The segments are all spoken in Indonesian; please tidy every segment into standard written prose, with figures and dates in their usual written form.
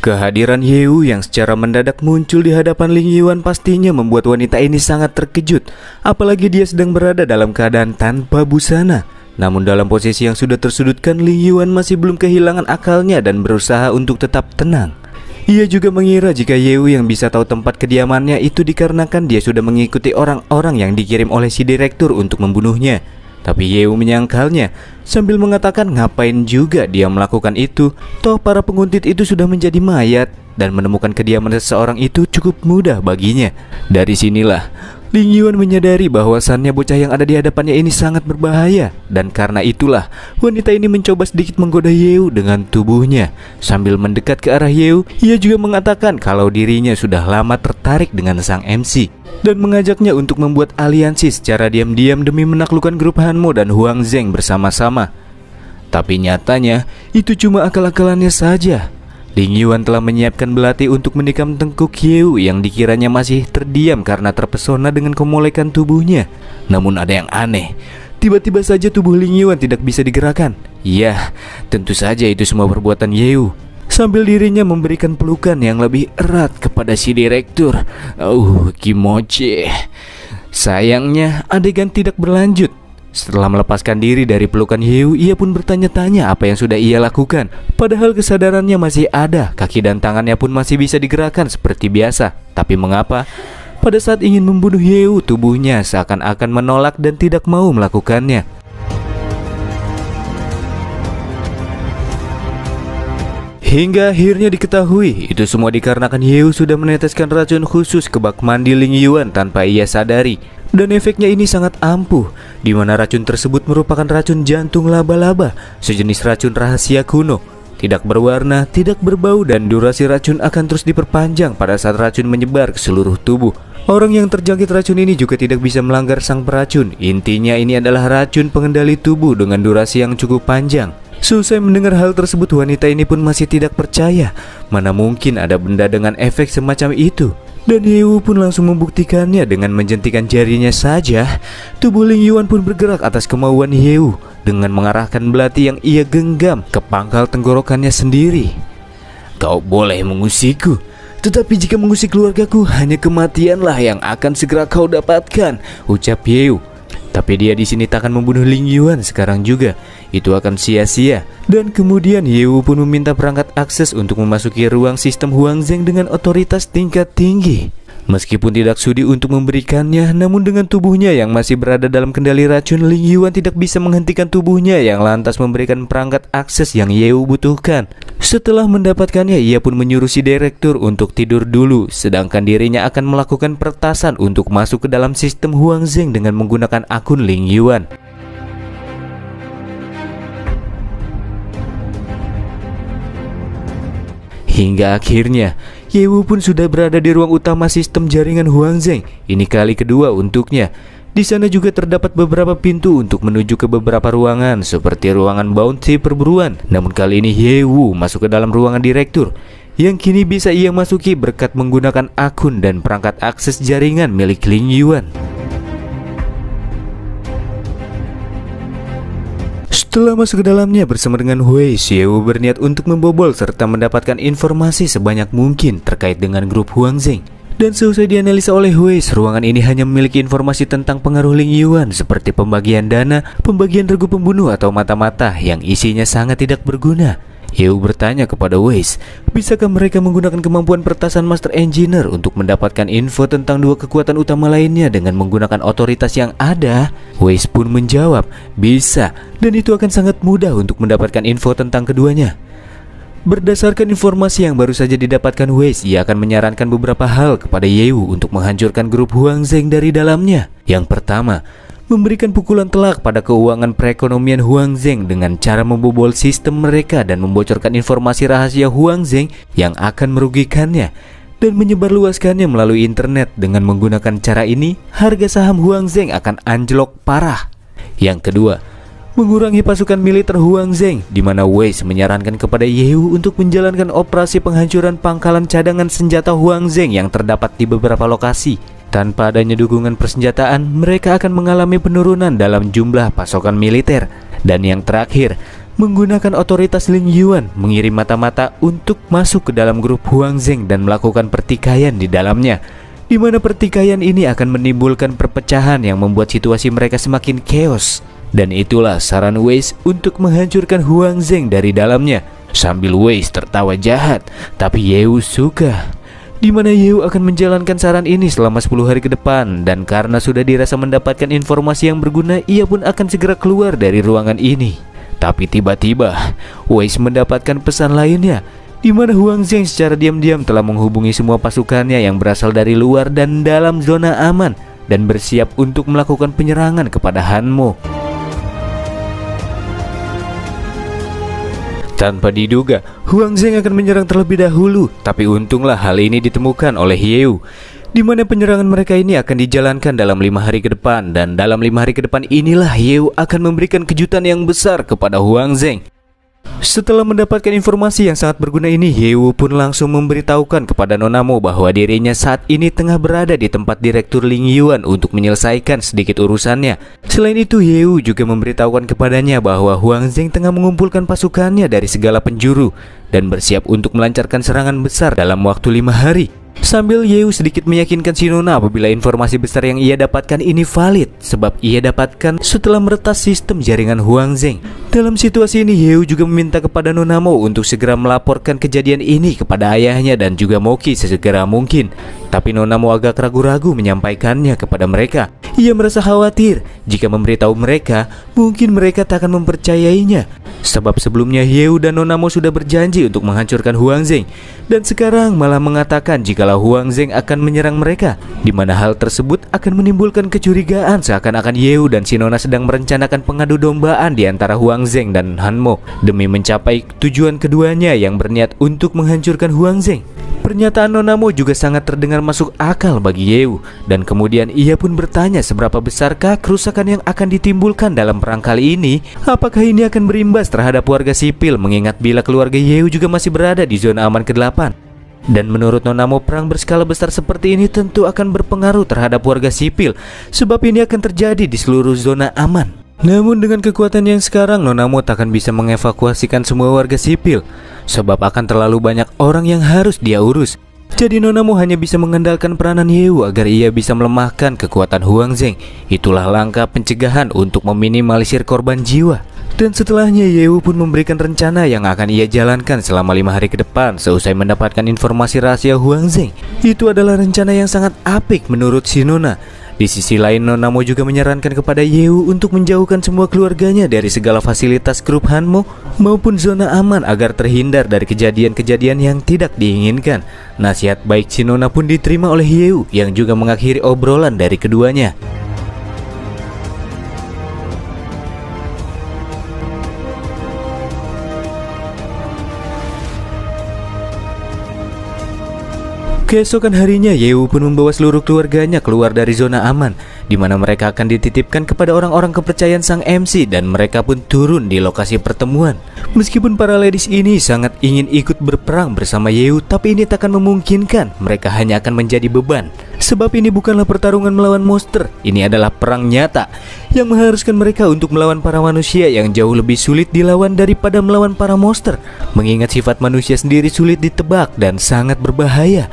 Kehadiran Yehu yang secara mendadak muncul di hadapan Ling Yuan pastinya membuat wanita ini sangat terkejut. Apalagi dia sedang berada dalam keadaan tanpa busana. Namun dalam posisi yang sudah tersudutkan, Ling Yuan masih belum kehilangan akalnya dan berusaha untuk tetap tenang. Ia juga mengira jika Yehu yang bisa tahu tempat kediamannya itu dikarenakan dia sudah mengikuti orang-orang yang dikirim oleh si direktur untuk membunuhnya. Tapi Yehu menyangkalnya sambil mengatakan ngapain juga dia melakukan itu. Toh para penguntit itu sudah menjadi mayat dan menemukan kediaman seseorang itu cukup mudah baginya. Dari sinilah Ling Yuan menyadari bahwasannya bocah yang ada di hadapannya ini sangat berbahaya. Dan karena itulah wanita ini mencoba sedikit menggoda Yehu dengan tubuhnya. Sambil mendekat ke arah Yehu, ia juga mengatakan kalau dirinya sudah lama tertarik dengan sang MC dan mengajaknya untuk membuat aliansi secara diam-diam demi menaklukkan grup Hanmo dan Huang Zheng bersama-sama. Tapi nyatanya itu cuma akal-akalannya saja. Ling Yuan telah menyiapkan belati untuk menikam tengkuk Yehu yang dikiranya masih terdiam karena terpesona dengan kemolekan tubuhnya. Namun ada yang aneh, tiba-tiba saja tubuh Ling Yuan tidak bisa digerakkan. Ya, tentu saja itu semua perbuatan Yehu. Sambil dirinya memberikan pelukan yang lebih erat kepada si direktur. Kimochi. Sayangnya adegan tidak berlanjut. Setelah melepaskan diri dari pelukan Yehu, ia pun bertanya-tanya apa yang sudah ia lakukan. Padahal kesadarannya masih ada, kaki dan tangannya pun masih bisa digerakkan seperti biasa. Tapi mengapa pada saat ingin membunuh Yehu, tubuhnya seakan-akan menolak dan tidak mau melakukannya. Hingga akhirnya diketahui itu semua dikarenakan Yehu sudah meneteskan racun khusus ke bak mandi Ling Yuan tanpa ia sadari. Dan efeknya ini sangat ampuh, di mana racun tersebut merupakan racun jantung laba-laba, sejenis racun rahasia kuno. Tidak berwarna, tidak berbau, dan durasi racun akan terus diperpanjang pada saat racun menyebar ke seluruh tubuh. Orang yang terjangkit racun ini juga tidak bisa melanggar sang peracun. Intinya ini adalah racun pengendali tubuh dengan durasi yang cukup panjang. Selesai mendengar hal tersebut, wanita ini pun masih tidak percaya. Mana mungkin ada benda dengan efek semacam itu. Dan Yehu pun langsung membuktikannya dengan menjentikan jarinya saja. Tubuh Ling Yuan pun bergerak atas kemauan Yehu dengan mengarahkan belati yang ia genggam ke pangkal tenggorokannya sendiri. Kau boleh mengusikku, tetapi jika mengusik keluargaku, hanya kematianlah yang akan segera kau dapatkan, ucap Yehu. Tapi dia di sini tak akan membunuh Ling Yuan sekarang juga. Itu akan sia-sia. Dan kemudian Yehu pun meminta perangkat akses untuk memasuki ruang sistem Huang Zheng dengan otoritas tingkat tinggi. Meskipun tidak sudi untuk memberikannya, namun dengan tubuhnya yang masih berada dalam kendali racun, Ling Yuan tidak bisa menghentikan tubuhnya yang lantas memberikan perangkat akses yang Yehu butuhkan. Setelah mendapatkannya, ia pun menyuruh si direktur untuk tidur dulu, sedangkan dirinya akan melakukan pertasan untuk masuk ke dalam sistem Huang Zheng dengan menggunakan akun Ling Yuan. Hingga akhirnya Yehu pun sudah berada di ruang utama sistem jaringan Huang Zheng. Ini kali kedua untuknya. Di sana juga terdapat beberapa pintu untuk menuju ke beberapa ruangan, seperti ruangan bounty perburuan. Namun kali ini Yehu masuk ke dalam ruangan direktur, yang kini bisa ia masuki berkat menggunakan akun dan perangkat akses jaringan milik Ling Yuan. Setelah masuk ke dalamnya bersama dengan Hui, Yehu berniat untuk membobol serta mendapatkan informasi sebanyak mungkin terkait dengan grup Huang Zheng. Dan selesai dianalisa oleh Hui, ruangan ini hanya memiliki informasi tentang pengaruh Ling Yuan seperti pembagian dana, pembagian regu pembunuh atau mata-mata yang isinya sangat tidak berguna. Yehu bertanya kepada Weiss, bisakah mereka menggunakan kemampuan pertasan Master Engineer untuk mendapatkan info tentang dua kekuatan utama lainnya dengan menggunakan otoritas yang ada? Weiss pun menjawab, bisa, dan itu akan sangat mudah untuk mendapatkan info tentang keduanya. Berdasarkan informasi yang baru saja didapatkan Weiss, ia akan menyarankan beberapa hal kepada Yehu untuk menghancurkan grup Huang Zheng dari dalamnya. Yang pertama, memberikan pukulan telak pada keuangan perekonomian Huang Zheng dengan cara membobol sistem mereka dan membocorkan informasi rahasia Huang Zheng yang akan merugikannya dan menyebarluaskannya melalui internet. Dengan menggunakan cara ini, harga saham Huang Zheng akan anjlok parah. Yang kedua, mengurangi pasukan militer Huang Zheng, di mana Weiss menyarankan kepada Yehu untuk menjalankan operasi penghancuran pangkalan cadangan senjata Huang Zheng yang terdapat di beberapa lokasi. Tanpa adanya dukungan persenjataan, mereka akan mengalami penurunan dalam jumlah pasokan militer. Dan yang terakhir, menggunakan otoritas Ling Yuan mengirim mata-mata untuk masuk ke dalam grup Huang Zheng dan melakukan pertikaian di dalamnya, di mana pertikaian ini akan menimbulkan perpecahan yang membuat situasi mereka semakin chaos. Dan itulah saran Weiss untuk menghancurkan Huang Zheng dari dalamnya. Sambil Weiss tertawa jahat, tapi Yeu suka. Di mana Yeu akan menjalankan saran ini selama 10 hari ke depan, dan karena sudah dirasa mendapatkan informasi yang berguna, ia pun akan segera keluar dari ruangan ini. Tapi tiba-tiba Weiss mendapatkan pesan lainnya, di mana Huang Zheng secara diam-diam telah menghubungi semua pasukannya yang berasal dari luar dan dalam zona aman dan bersiap untuk melakukan penyerangan kepada Han Mo. Tanpa diduga, Huang Zheng akan menyerang terlebih dahulu, tapi untunglah hal ini ditemukan oleh Yeu, di mana penyerangan mereka ini akan dijalankan dalam 5 hari ke depan, dan dalam 5 hari ke depan inilah Yeu akan memberikan kejutan yang besar kepada Huang Zheng. Setelah mendapatkan informasi yang sangat berguna ini, Yeu pun langsung memberitahukan kepada Nona Mo bahwa dirinya saat ini tengah berada di tempat Direktur Ling Yuan untuk menyelesaikan sedikit urusannya. Selain itu, Yeu juga memberitahukan kepadanya bahwa Huang Zheng tengah mengumpulkan pasukannya dari segala penjuru dan bersiap untuk melancarkan serangan besar dalam waktu 5 hari. Sambil Yeu sedikit meyakinkan si Nona apabila informasi besar yang ia dapatkan ini valid, sebab ia dapatkan setelah meretas sistem jaringan Huang Zheng. Dalam situasi ini, Yeu juga meminta kepada Nona Mo untuk segera melaporkan kejadian ini kepada ayahnya dan juga Moki sesegera mungkin. Tapi Nona Mo agak ragu-ragu menyampaikannya kepada mereka. Ia merasa khawatir jika memberitahu mereka, mungkin mereka tak akan mempercayainya. Sebab sebelumnya Yeu dan Nona Mo sudah berjanji untuk menghancurkan Huang Zheng, dan sekarang malah mengatakan jikalau Huang Zheng akan menyerang mereka, di mana hal tersebut akan menimbulkan kecurigaan seakan-akan Yeu dan si Nona sedang merencanakan pengadu dombaan di antara Huang Zheng dan Han Mo demi mencapai tujuan keduanya yang berniat untuk menghancurkan Huang Zheng. Pernyataan Nona Mo juga sangat terdengar masuk akal bagi Yeu, dan kemudian ia pun bertanya seberapa besarkah kerusakan yang akan ditimbulkan dalam perang kali ini. Apakah ini akan berimbas terhadap warga sipil, mengingat bila keluarga Yeu juga masih berada di zona aman ke-8. Dan menurut Nona Mo, perang berskala besar seperti ini tentu akan berpengaruh terhadap warga sipil, sebab ini akan terjadi di seluruh zona aman. Namun dengan kekuatan yang sekarang, Nona Mo tak akan bisa mengevakuasikan semua warga sipil, sebab akan terlalu banyak orang yang harus dia urus. Jadi Nona Mo hanya bisa mengandalkan peranan Yeu agar ia bisa melemahkan kekuatan Huang Zheng. Itulah langkah pencegahan untuk meminimalisir korban jiwa. Dan setelahnya Yeu pun memberikan rencana yang akan ia jalankan selama 5 hari ke depan seusai mendapatkan informasi rahasia Huang Zheng. Itu adalah rencana yang sangat apik menurut si Nona. Di sisi lain, Nona Mo juga menyarankan kepada Yeu untuk menjauhkan semua keluarganya dari segala fasilitas grup Han Mo maupun zona aman agar terhindar dari kejadian-kejadian yang tidak diinginkan. Nasihat baik si Nona pun diterima oleh Yeu yang juga mengakhiri obrolan dari keduanya. Keesokan harinya, Yeu pun membawa seluruh keluarganya keluar dari zona aman, di mana mereka akan dititipkan kepada orang-orang kepercayaan sang MC, dan mereka pun turun di lokasi pertemuan. Meskipun para ladies ini sangat ingin ikut berperang bersama Yeu, tapi ini tak akan memungkinkan. Mereka hanya akan menjadi beban. Sebab ini bukanlah pertarungan melawan monster, ini adalah perang nyata yang mengharuskan mereka untuk melawan para manusia yang jauh lebih sulit dilawan daripada melawan para monster, mengingat sifat manusia sendiri sulit ditebak dan sangat berbahaya.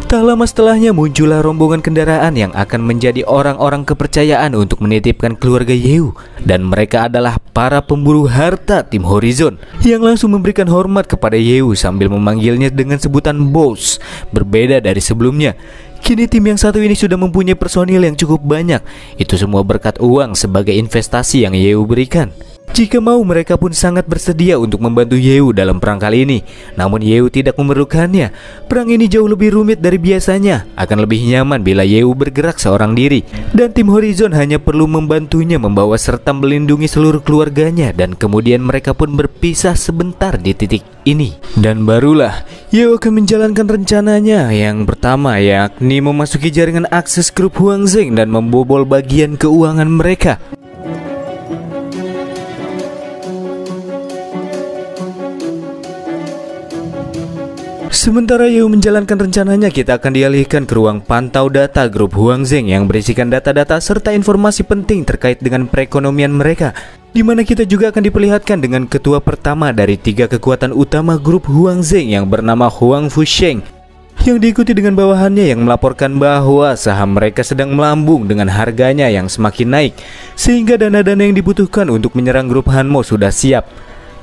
Tak lama setelahnya muncullah rombongan kendaraan yang akan menjadi orang-orang kepercayaan untuk menitipkan keluarga Yeu, dan mereka adalah para pemburu harta tim Horizon yang langsung memberikan hormat kepada Yeu sambil memanggilnya dengan sebutan Boss. Berbeda dari sebelumnya, kini tim yang satu ini sudah mempunyai personil yang cukup banyak. Itu semua berkat uang sebagai investasi yang Yeu berikan. Jika mau, mereka pun sangat bersedia untuk membantu Yeu dalam perang kali ini. Namun Yeu tidak memerlukannya. Perang ini jauh lebih rumit dari biasanya. Akan lebih nyaman bila Yeu bergerak seorang diri, dan tim Horizon hanya perlu membantunya membawa serta melindungi seluruh keluarganya. Dan kemudian mereka pun berpisah sebentar di titik ini. Dan barulah Yeu akan menjalankan rencananya yang pertama, yakni memasuki jaringan akses grup Huang Zheng dan membobol bagian keuangan mereka. Sementara Yeo menjalankan rencananya, kita akan dialihkan ke ruang pantau data grup Huang Zheng yang berisikan data-data serta informasi penting terkait dengan perekonomian mereka, di mana kita juga akan diperlihatkan dengan ketua pertama dari 3 kekuatan utama grup Huang Zheng yang bernama Huang Fusheng, yang diikuti dengan bawahannya yang melaporkan bahwa saham mereka sedang melambung dengan harganya yang semakin naik, sehingga dana-dana yang dibutuhkan untuk menyerang grup Hanmo sudah siap.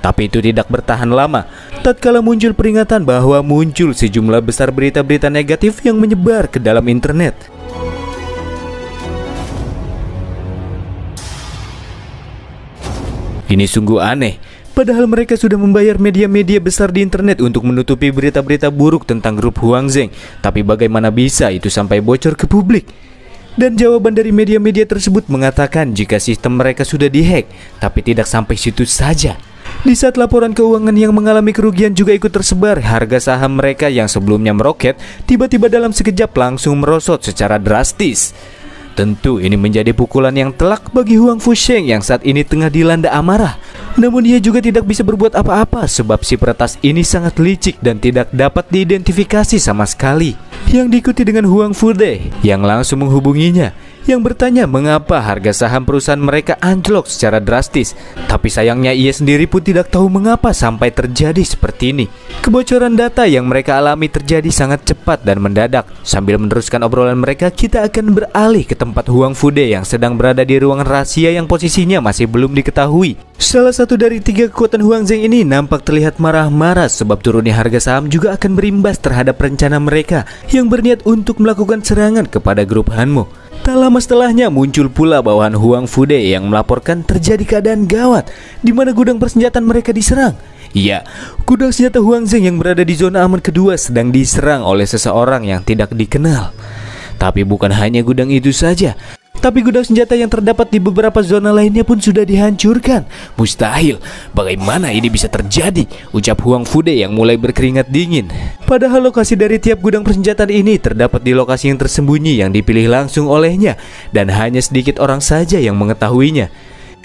Tapi itu tidak bertahan lama, tatkala muncul peringatan bahwa muncul sejumlah besar berita-berita negatif yang menyebar ke dalam internet. Ini sungguh aneh, padahal mereka sudah membayar media-media besar di internet untuk menutupi berita-berita buruk tentang grup Huang Zheng. Tapi bagaimana bisa itu sampai bocor ke publik? Dan jawaban dari media-media tersebut mengatakan jika sistem mereka sudah dihack, tapi tidak sampai situ saja. Di saat laporan keuangan yang mengalami kerugian juga ikut tersebar, harga saham mereka yang sebelumnya meroket tiba-tiba dalam sekejap langsung merosot secara drastis. Tentu ini menjadi pukulan yang telak bagi Huang Fusheng yang saat ini tengah dilanda amarah. Namun dia juga tidak bisa berbuat apa-apa sebab si peretas ini sangat licik dan tidak dapat diidentifikasi sama sekali. Yang diikuti dengan Huang Fude yang langsung menghubunginya, yang bertanya mengapa harga saham perusahaan mereka anjlok secara drastis. Tapi sayangnya ia sendiri pun tidak tahu mengapa sampai terjadi seperti ini. Kebocoran data yang mereka alami terjadi sangat cepat dan mendadak. Sambil meneruskan obrolan mereka, kita akan beralih ke tempat Huang Fude yang sedang berada di ruangan rahasia yang posisinya masih belum diketahui. Salah satu dari 3 kekuatan Huang Zheng ini nampak terlihat marah-marah sebab turunnya harga saham juga akan berimbas terhadap rencana mereka yang berniat untuk melakukan serangan kepada grup Hanmo. Tak lama setelahnya muncul pula bawahan Huang Fude yang melaporkan terjadi keadaan gawat di mana gudang persenjataan mereka diserang. Ya, gudang senjata Huang Zheng yang berada di zona aman kedua sedang diserang oleh seseorang yang tidak dikenal. Tapi bukan hanya gudang itu saja, tapi gudang senjata yang terdapat di beberapa zona lainnya pun sudah dihancurkan. Mustahil, bagaimana ini bisa terjadi? Ucap Huang Fude yang mulai berkeringat dingin. Padahal lokasi dari tiap gudang persenjataan ini terdapat di lokasi yang tersembunyi yang dipilih langsung olehnya, dan hanya sedikit orang saja yang mengetahuinya.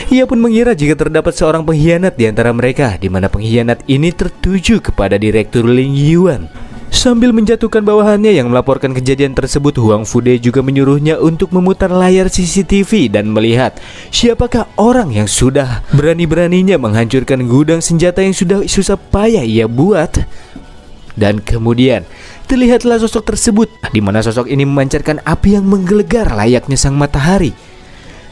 Ia pun mengira jika terdapat seorang pengkhianat di antara mereka, di mana pengkhianat ini tertuju kepada Direktur Ling Yuan. Sambil menjatuhkan bawahannya yang melaporkan kejadian tersebut, Huang Fude juga menyuruhnya untuk memutar layar CCTV dan melihat siapakah orang yang sudah berani-beraninya menghancurkan gudang senjata yang sudah susah payah ia buat. Dan kemudian terlihatlah sosok tersebut, di mana sosok ini memancarkan api yang menggelegar layaknya sang matahari.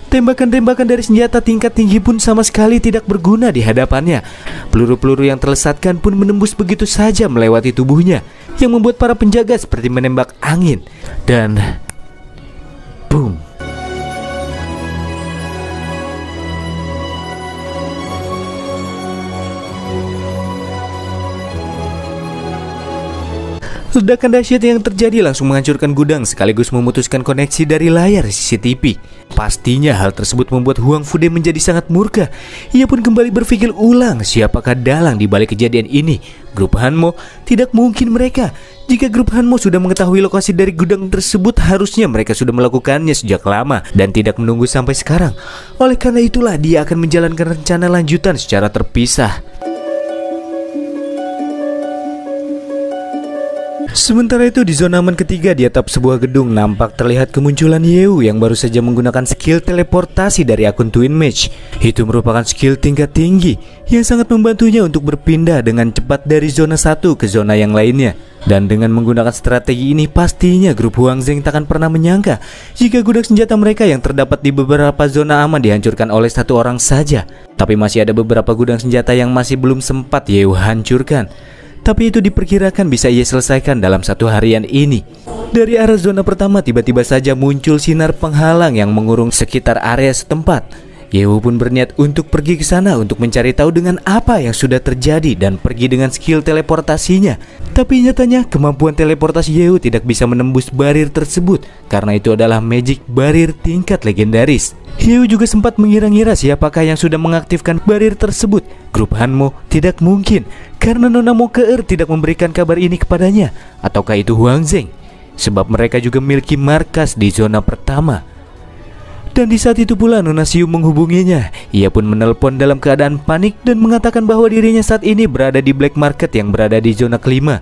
Tembakan-tembakan dari senjata tingkat tinggi pun sama sekali tidak berguna di hadapannya. Peluru-peluru yang terlesatkan pun menembus begitu saja melewati tubuhnya, yang membuat para penjaga seperti menembak angin. Dan boom. Ledakan dahsyat yang terjadi langsung menghancurkan gudang sekaligus memutuskan koneksi dari layar CCTV. Pastinya hal tersebut membuat Huang Fude menjadi sangat murka. Ia pun kembali berpikir ulang siapakah dalang di balik kejadian ini. Grup Hanmo? Tidak mungkin mereka. Jika grup Hanmo sudah mengetahui lokasi dari gudang tersebut, harusnya mereka sudah melakukannya sejak lama dan tidak menunggu sampai sekarang. Oleh karena itulah dia akan menjalankan rencana lanjutan secara terpisah. Sementara itu di zona aman ketiga di atap sebuah gedung nampak terlihat kemunculan Yeo yang baru saja menggunakan skill teleportasi dari akun Twin Mage. Itu merupakan skill tingkat tinggi yang sangat membantunya untuk berpindah dengan cepat dari zona satu ke zona yang lainnya. Dan dengan menggunakan strategi ini pastinya grup Huang Zheng takkan pernah menyangka jika gudang senjata mereka yang terdapat di beberapa zona aman dihancurkan oleh satu orang saja. Tapi masih ada beberapa gudang senjata yang masih belum sempat Yeo hancurkan. Tapi itu diperkirakan bisa ia selesaikan dalam satu harian ini. Dari arah zona pertama tiba-tiba saja muncul sinar penghalang yang mengurung sekitar area setempat. Yeo pun berniat untuk pergi ke sana untuk mencari tahu dengan apa yang sudah terjadi dan pergi dengan skill teleportasinya. Tapi nyatanya kemampuan teleportasi Yeo tidak bisa menembus barir tersebut karena itu adalah magic barir tingkat legendaris. Yeo juga sempat mengira-ngira siapakah yang sudah mengaktifkan barir tersebut. Grup Hanmo? Tidak mungkin, karena Nona Mokeer tidak memberikan kabar ini kepadanya. Ataukah itu Huang Zheng? Sebab mereka juga memiliki markas di zona pertama. Dan di saat itu pula Nona Xiu menghubunginya. Ia pun menelpon dalam keadaan panik dan mengatakan bahwa dirinya saat ini berada di black market yang berada di zona kelima.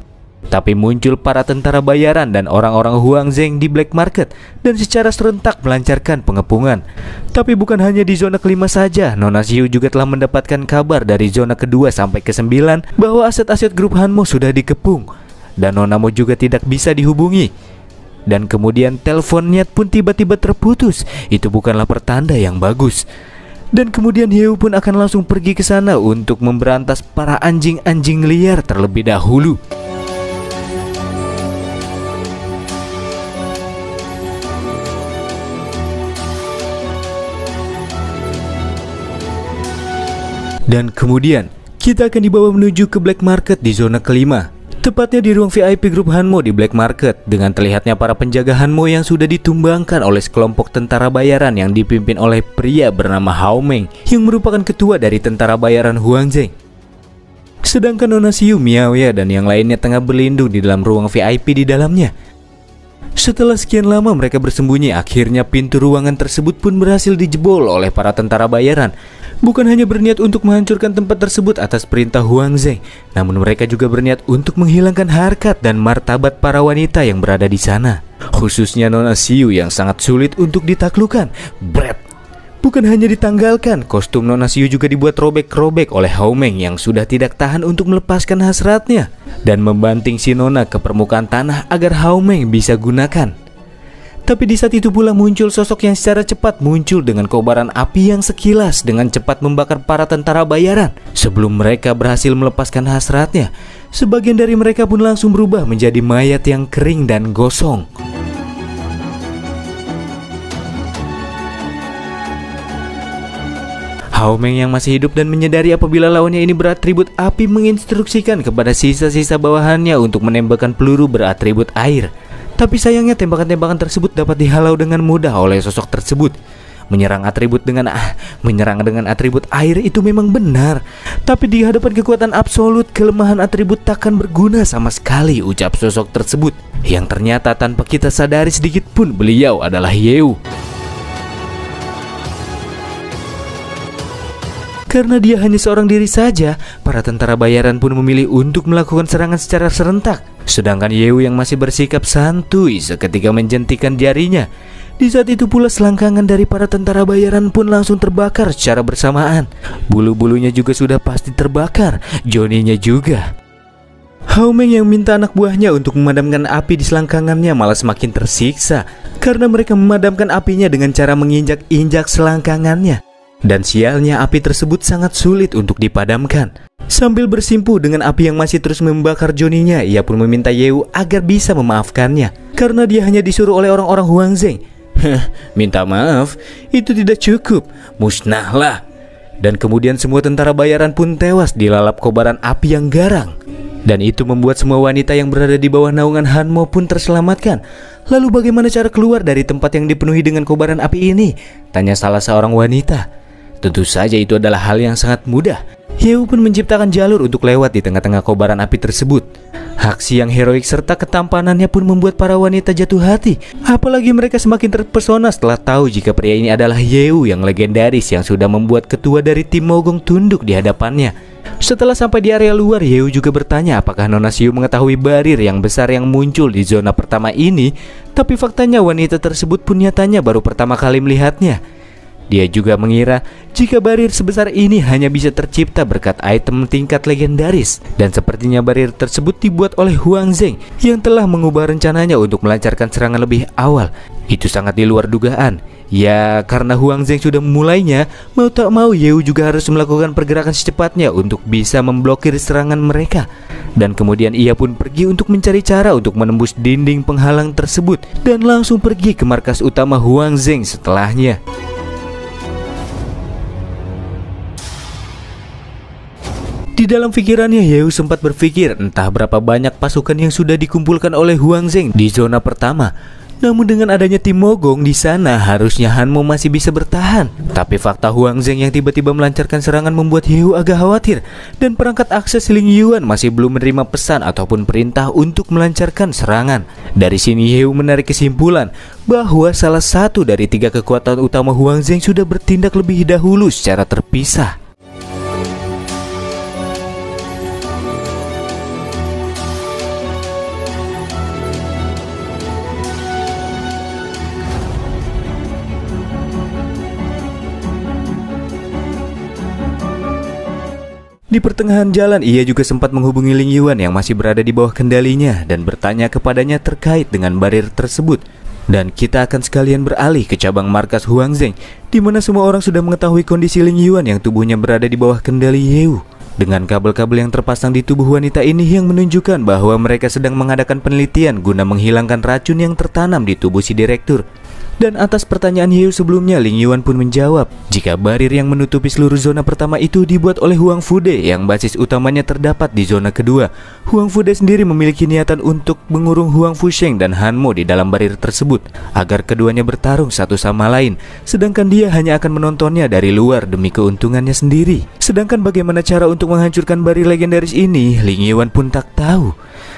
Tapi muncul para tentara bayaran dan orang-orang Huang Zheng di black market dan secara serentak melancarkan pengepungan. Tapi bukan hanya di zona kelima saja, Nona Xiu juga telah mendapatkan kabar dari zona kedua sampai ke-9 bahwa aset-aset grup Hanmo sudah dikepung dan Nona Mo juga tidak bisa dihubungi. Dan kemudian teleponnya pun tiba-tiba terputus. Itu bukanlah pertanda yang bagus. Dan kemudian Yeu pun akan langsung pergi ke sana untuk memberantas para anjing-anjing liar terlebih dahulu. Dan kemudian kita akan dibawa menuju ke black market di zona kelima, tepatnya di ruang VIP grup Hanmo di black market, dengan terlihatnya para penjaga Hanmo yang sudah ditumbangkan oleh sekelompok tentara bayaran yang dipimpin oleh pria bernama Hao Meng yang merupakan ketua dari tentara bayaran Huang Zheng. Sedangkan Nona Xiu, Miaoya dan yang lainnya tengah berlindung di dalam ruang VIP di dalamnya. Setelah sekian lama mereka bersembunyi, akhirnya pintu ruangan tersebut pun berhasil dijebol oleh para tentara bayaran. Bukan hanya berniat untuk menghancurkan tempat tersebut atas perintah Huang Zheng, namun mereka juga berniat untuk menghilangkan harkat dan martabat para wanita yang berada di sana. Khususnya Nona Xiu yang sangat sulit untuk ditaklukkan. Bret! Bukan hanya ditanggalkan, kostum Nona Xiu juga dibuat robek-robek oleh Hao Meng yang sudah tidak tahan untuk melepaskan hasratnya dan membanting si Nona ke permukaan tanah agar Hao Meng bisa gunakan. Tapi di saat itu pula muncul sosok yang secara cepat muncul dengan kobaran api yang sekilas dengan cepat membakar para tentara bayaran. Sebelum mereka berhasil melepaskan hasratnya, sebagian dari mereka pun langsung berubah menjadi mayat yang kering dan gosong. Hao Meng yang masih hidup dan menyadari apabila lawannya ini beratribut api menginstruksikan kepada sisa-sisa bawahannya untuk menembakkan peluru beratribut air. Tapi sayangnya tembakan-tembakan tersebut dapat dihalau dengan mudah oleh sosok tersebut. Menyerang dengan atribut air itu memang benar, tapi di hadapan kekuatan absolut, kelemahan atribut takkan berguna sama sekali, ucap sosok tersebut. Yang ternyata tanpa kita sadari sedikit pun beliau adalah Yeu. Karena dia hanya seorang diri saja, para tentara bayaran pun memilih untuk melakukan serangan secara serentak. Sedangkan Yeu yang masih bersikap santuy seketika menjentikan jarinya. Di saat itu pula selangkangan dari para tentara bayaran pun langsung terbakar secara bersamaan. Bulu-bulunya juga sudah pasti terbakar, Johnny-nya juga. Hao Meng yang minta anak buahnya untuk memadamkan api di selangkangannya malah semakin tersiksa karena mereka memadamkan apinya dengan cara menginjak-injak selangkangannya. Dan sialnya api tersebut sangat sulit untuk dipadamkan. Sambil bersimpu dengan api yang masih terus membakar Johnny-nya, ia pun meminta Yeu agar bisa memaafkannya karena dia hanya disuruh oleh orang-orang Huang Zheng. Minta maaf, itu tidak cukup, musnahlah. Dan kemudian semua tentara bayaran pun tewas dilalap kobaran api yang garang. Dan itu membuat semua wanita yang berada di bawah naungan Hanmo pun terselamatkan. Lalu bagaimana cara keluar dari tempat yang dipenuhi dengan kobaran api ini? Tanya salah seorang wanita. Tentu saja itu adalah hal yang sangat mudah. Yeu pun menciptakan jalur untuk lewat di tengah-tengah kobaran api tersebut. Aksi yang heroik serta ketampanannya pun membuat para wanita jatuh hati. Apalagi mereka semakin terpesona setelah tahu jika pria ini adalah Yeu yang legendaris yang sudah membuat ketua dari tim Mogong tunduk di hadapannya. Setelah sampai di area luar, Yeu juga bertanya apakah Nona Xiu mengetahui barir yang besar yang muncul di zona pertama ini. Tapi faktanya wanita tersebut pun nyatanya baru pertama kali melihatnya. Dia juga mengira jika barir sebesar ini hanya bisa tercipta berkat item tingkat legendaris. Dan sepertinya barir tersebut dibuat oleh Huang Zheng yang telah mengubah rencananya untuk melancarkan serangan lebih awal. Itu sangat di luar dugaan. Ya, karena Huang Zheng sudah memulainya, mau tak mau Yeu juga harus melakukan pergerakan secepatnya untuk bisa memblokir serangan mereka. Dan kemudian ia pun pergi untuk mencari cara untuk menembus dinding penghalang tersebut dan langsung pergi ke markas utama Huang Zheng setelahnya. Di dalam pikirannya, Yeu sempat berpikir entah berapa banyak pasukan yang sudah dikumpulkan oleh Huang Zheng di zona pertama. Namun dengan adanya tim Mogong di sana, harusnya Hanmo masih bisa bertahan. Tapi fakta Huang Zheng yang tiba-tiba melancarkan serangan membuat Yeu agak khawatir. Dan perangkat akses Ling Yuan masih belum menerima pesan ataupun perintah untuk melancarkan serangan. Dari sini Yeu menarik kesimpulan bahwa salah satu dari 3 kekuatan utama Huang Zheng sudah bertindak lebih dahulu secara terpisah. Di pertengahan jalan, ia juga sempat menghubungi Ling Yuan yang masih berada di bawah kendalinya dan bertanya kepadanya terkait dengan barir tersebut. Dan kita akan sekalian beralih ke cabang markas Huang Zheng, di mana semua orang sudah mengetahui kondisi Ling Yuan yang tubuhnya berada di bawah kendali Yeu. Dengan kabel-kabel yang terpasang di tubuh wanita ini yang menunjukkan bahwa mereka sedang mengadakan penelitian guna menghilangkan racun yang tertanam di tubuh si direktur. Dan atas pertanyaan Yeu sebelumnya, Ling Yuan pun menjawab jika barir yang menutupi seluruh zona pertama itu dibuat oleh Huang Fude yang basis utamanya terdapat di zona kedua. Huang Fude sendiri memiliki niatan untuk mengurung Huang Fusheng dan Han Mo di dalam barir tersebut agar keduanya bertarung satu sama lain, sedangkan dia hanya akan menontonnya dari luar demi keuntungannya sendiri. Sedangkan bagaimana cara untuk menghancurkan barir legendaris ini, Ling Yuan pun tak tahu.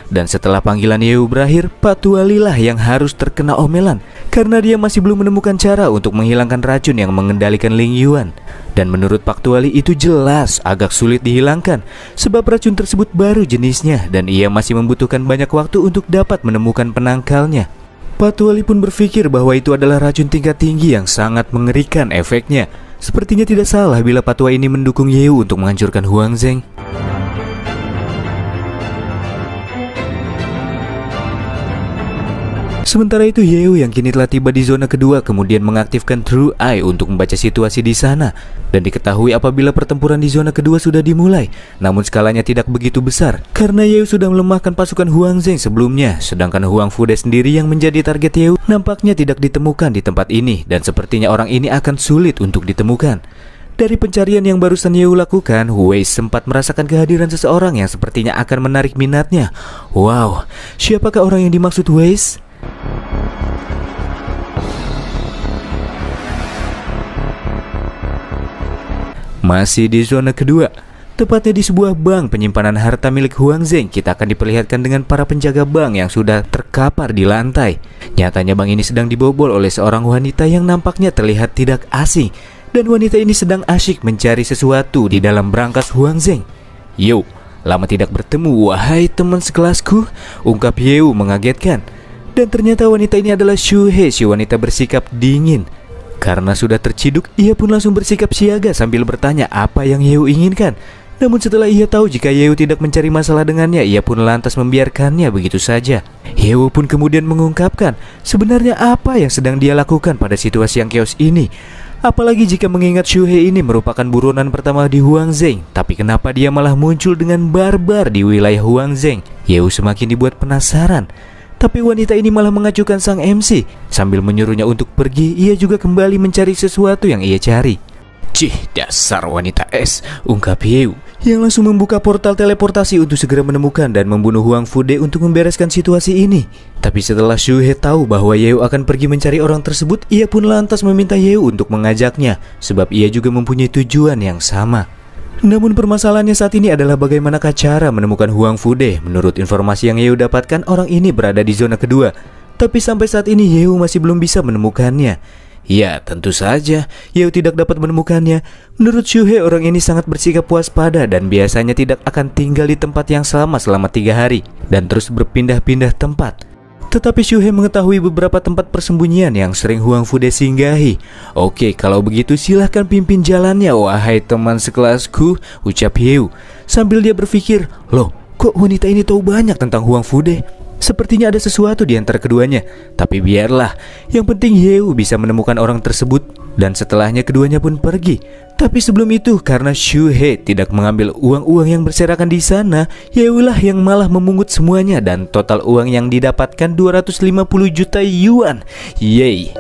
Dan setelah panggilan Yeu berakhir, Pak Tualilah yang harus terkena omelan karena dia masih belum menemukan cara untuk menghilangkan racun yang mengendalikan Ling Yuan. Dan menurut Pak Tuali itu jelas agak sulit dihilangkan sebab racun tersebut baru jenisnya dan ia masih membutuhkan banyak waktu untuk dapat menemukan penangkalnya. Pak Tuali pun berpikir bahwa itu adalah racun tingkat tinggi yang sangat mengerikan efeknya. Sepertinya tidak salah bila Pak Tua ini mendukung Yeu untuk menghancurkan Huang Zheng. Sementara itu Yeu yang kini telah tiba di zona kedua kemudian mengaktifkan True Eye untuk membaca situasi di sana. Dan diketahui apabila pertempuran di zona kedua sudah dimulai, namun skalanya tidak begitu besar karena Yeu sudah melemahkan pasukan Huang Zheng sebelumnya. Sedangkan Huang Fude sendiri yang menjadi target Yeu nampaknya tidak ditemukan di tempat ini dan sepertinya orang ini akan sulit untuk ditemukan. Dari pencarian yang barusan Yeu lakukan, Wei sempat merasakan kehadiran seseorang yang sepertinya akan menarik minatnya. Wow, siapakah orang yang dimaksud Wei? Masih di zona kedua, tepatnya di sebuah bank penyimpanan harta milik Huang Zheng, kita akan diperlihatkan dengan para penjaga bank yang sudah terkapar di lantai. Nyatanya bank ini sedang dibobol oleh seorang wanita yang nampaknya terlihat tidak asing. Dan wanita ini sedang asyik mencari sesuatu di dalam brankas Huang Zheng. Yo, lama tidak bertemu wahai teman sekelasku, ungkap Yeu mengagetkan. Dan ternyata wanita ini adalah Xu He, si wanita bersikap dingin. Karena sudah terciduk, ia pun langsung bersikap siaga sambil bertanya apa yang Yeu inginkan. Namun setelah ia tahu jika Yeu tidak mencari masalah dengannya, ia pun lantas membiarkannya begitu saja. Yeu pun kemudian mengungkapkan sebenarnya apa yang sedang dia lakukan pada situasi yang chaos ini. Apalagi jika mengingat Xu He ini merupakan buronan pertama di Huang Zheng. Tapi kenapa dia malah muncul dengan barbar di wilayah Huang Zheng? Yeu semakin dibuat penasaran. Tapi wanita ini malah mengacukan sang MC. Sambil menyuruhnya untuk pergi, ia juga kembali mencari sesuatu yang ia cari. Cih, dasar wanita es, ungkap Yeu, yang langsung membuka portal teleportasi untuk segera menemukan dan membunuh Huang Fude untuk membereskan situasi ini. Tapi setelah Xu He tahu bahwa Yeu akan pergi mencari orang tersebut, ia pun lantas meminta Yeu untuk mengajaknya, sebab ia juga mempunyai tujuan yang sama. Namun permasalahannya saat ini adalah bagaimanakah cara menemukan Huang Fude. Menurut informasi yang Yeu dapatkan, orang ini berada di zona kedua. Tapi sampai saat ini Yeu masih belum bisa menemukannya. Ya, tentu saja Yeu tidak dapat menemukannya. Menurut Xu He, orang ini sangat bersikap waspada dan biasanya tidak akan tinggal di tempat yang sama selama 3 hari dan terus berpindah-pindah tempat. Tetapi Xu He mengetahui beberapa tempat persembunyian yang sering Huang Fude singgahi. Oke, kalau begitu silahkan pimpin jalannya wahai teman sekelasku, ucap Yeu. Sambil dia berpikir, loh kok wanita ini tahu banyak tentang Huang Fude? Sepertinya ada sesuatu di antara keduanya. Tapi biarlah, yang penting Yeu bisa menemukan orang tersebut. Dan setelahnya keduanya pun pergi. Tapi sebelum itu, karena Xu He tidak mengambil uang-uang yang berserakan di sana, Yeulah yang malah memungut semuanya. Dan total uang yang didapatkan 250 juta yuan. Yeay.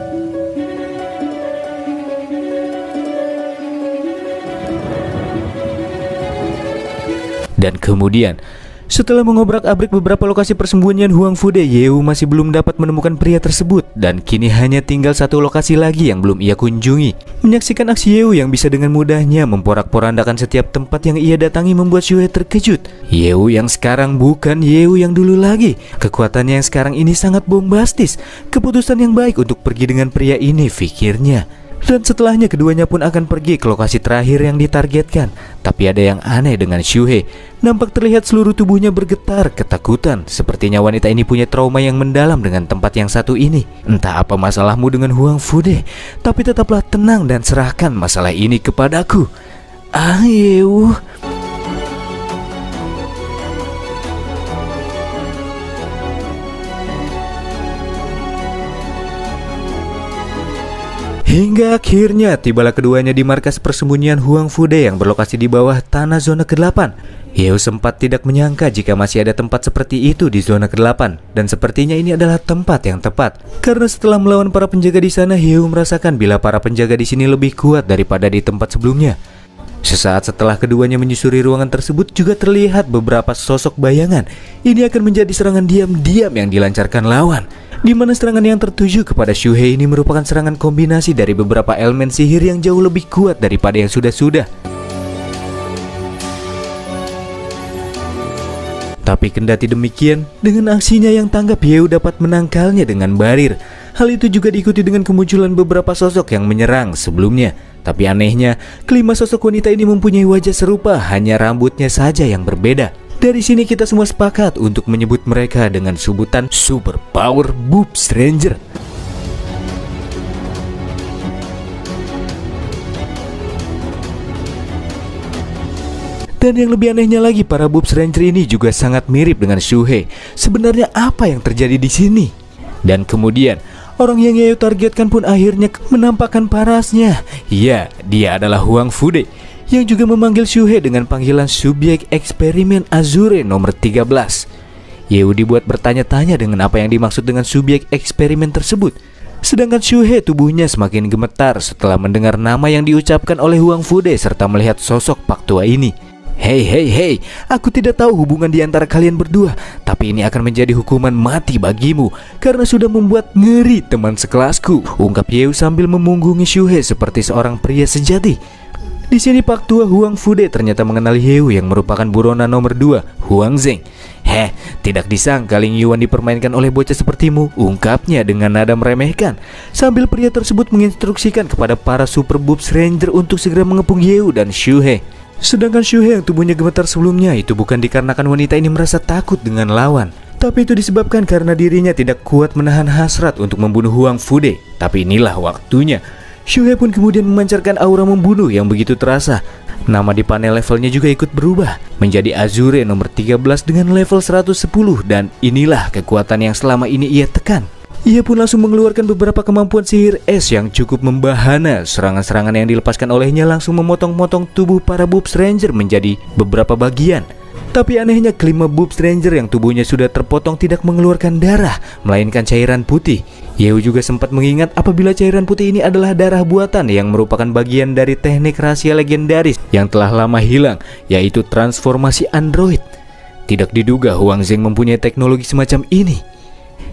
Dan kemudian, setelah mengobrak-abrik beberapa lokasi persembunyian Huang Fude, Yeu masih belum dapat menemukan pria tersebut. Dan kini hanya tinggal satu lokasi lagi yang belum ia kunjungi. Menyaksikan aksi Yeu yang bisa dengan mudahnya memporak-porandakan setiap tempat yang ia datangi membuat Xu He terkejut. Yeu yang sekarang bukan Yeu yang dulu lagi. Kekuatannya yang sekarang ini sangat bombastis. Keputusan yang baik untuk pergi dengan pria ini, pikirnya. Dan setelahnya keduanya pun akan pergi ke lokasi terakhir yang ditargetkan. Tapi ada yang aneh dengan Xu He. Nampak terlihat seluruh tubuhnya bergetar ketakutan. Sepertinya wanita ini punya trauma yang mendalam dengan tempat yang satu ini. Entah apa masalahmu dengan Huang Fude, tapi tetaplah tenang dan serahkan masalah ini kepadaku. Yeu. Hingga akhirnya tibalah keduanya di markas persembunyian Huang Fude yang berlokasi di bawah tanah zona ke-8. Yeo sempat tidak menyangka jika masih ada tempat seperti itu di zona ke-8, dan sepertinya ini adalah tempat yang tepat. Karena setelah melawan para penjaga di sana, Yeo merasakan bila para penjaga di sini lebih kuat daripada di tempat sebelumnya. Sesaat setelah keduanya menyusuri ruangan tersebut juga terlihat beberapa sosok bayangan. Ini akan menjadi serangan diam-diam yang dilancarkan lawan, di mana serangan yang tertuju kepada Shuhei ini merupakan serangan kombinasi dari beberapa elemen sihir yang jauh lebih kuat daripada yang sudah-sudah. Tapi kendati demikian, dengan aksinya yang tanggap, Yeo dapat menangkalnya dengan barir. Hal itu juga diikuti dengan kemunculan beberapa sosok yang menyerang sebelumnya. Tapi anehnya, kelima sosok wanita ini mempunyai wajah serupa, hanya rambutnya saja yang berbeda. Dari sini kita semua sepakat untuk menyebut mereka dengan sebutan Super Power Boobs Ranger. Dan yang lebih anehnya lagi, para Boobs Ranger ini juga sangat mirip dengan Shuhei. Sebenarnya apa yang terjadi di sini? Dan kemudian orang yang Yeo targetkan pun akhirnya menampakkan parasnya. Ya, dia adalah Huang Fude, yang juga memanggil Shuhei dengan panggilan subjek eksperimen Azure nomor 13. Yeo dibuat bertanya-tanya dengan apa yang dimaksud dengan subjek eksperimen tersebut. Sedangkan Shuhei tubuhnya semakin gemetar setelah mendengar nama yang diucapkan oleh Huang Fude serta melihat sosok Pak Tua ini. Hei, aku tidak tahu hubungan di antara kalian berdua, tapi ini akan menjadi hukuman mati bagimu karena sudah membuat ngeri teman sekelasku, ungkap Yeo sambil memunggungi Shuhei seperti seorang pria sejati. Di sini Pak Tua Huang Fude ternyata mengenali Yeo yang merupakan buronan nomor 2, Huang Zheng. Tidak disangka Ling Yuan dipermainkan oleh bocah sepertimu, ungkapnya dengan nada meremehkan, sambil pria tersebut menginstruksikan kepada para Super Boobs Ranger untuk segera mengepung Yeo dan Shuhei. Sedangkan Shuhei yang tubuhnya gemetar sebelumnya itu bukan dikarenakan wanita ini merasa takut dengan lawan, tapi itu disebabkan karena dirinya tidak kuat menahan hasrat untuk membunuh Huang Fude. Tapi inilah waktunya. Shuhei pun kemudian memancarkan aura membunuh yang begitu terasa. Nama di panel levelnya juga ikut berubah menjadi Azure nomor 13 dengan level 110, dan inilah kekuatan yang selama ini ia tekan. Ia pun langsung mengeluarkan beberapa kemampuan sihir es yang cukup membahana. Serangan-serangan yang dilepaskan olehnya langsung memotong-motong tubuh para Boobs Ranger menjadi beberapa bagian. Tapi anehnya kelima Boobs Ranger yang tubuhnya sudah terpotong tidak mengeluarkan darah, melainkan cairan putih. Yeo juga sempat mengingat apabila cairan putih ini adalah darah buatan yang merupakan bagian dari teknik rahasia legendaris yang telah lama hilang, yaitu transformasi android. Tidak diduga Huang Zheng mempunyai teknologi semacam ini.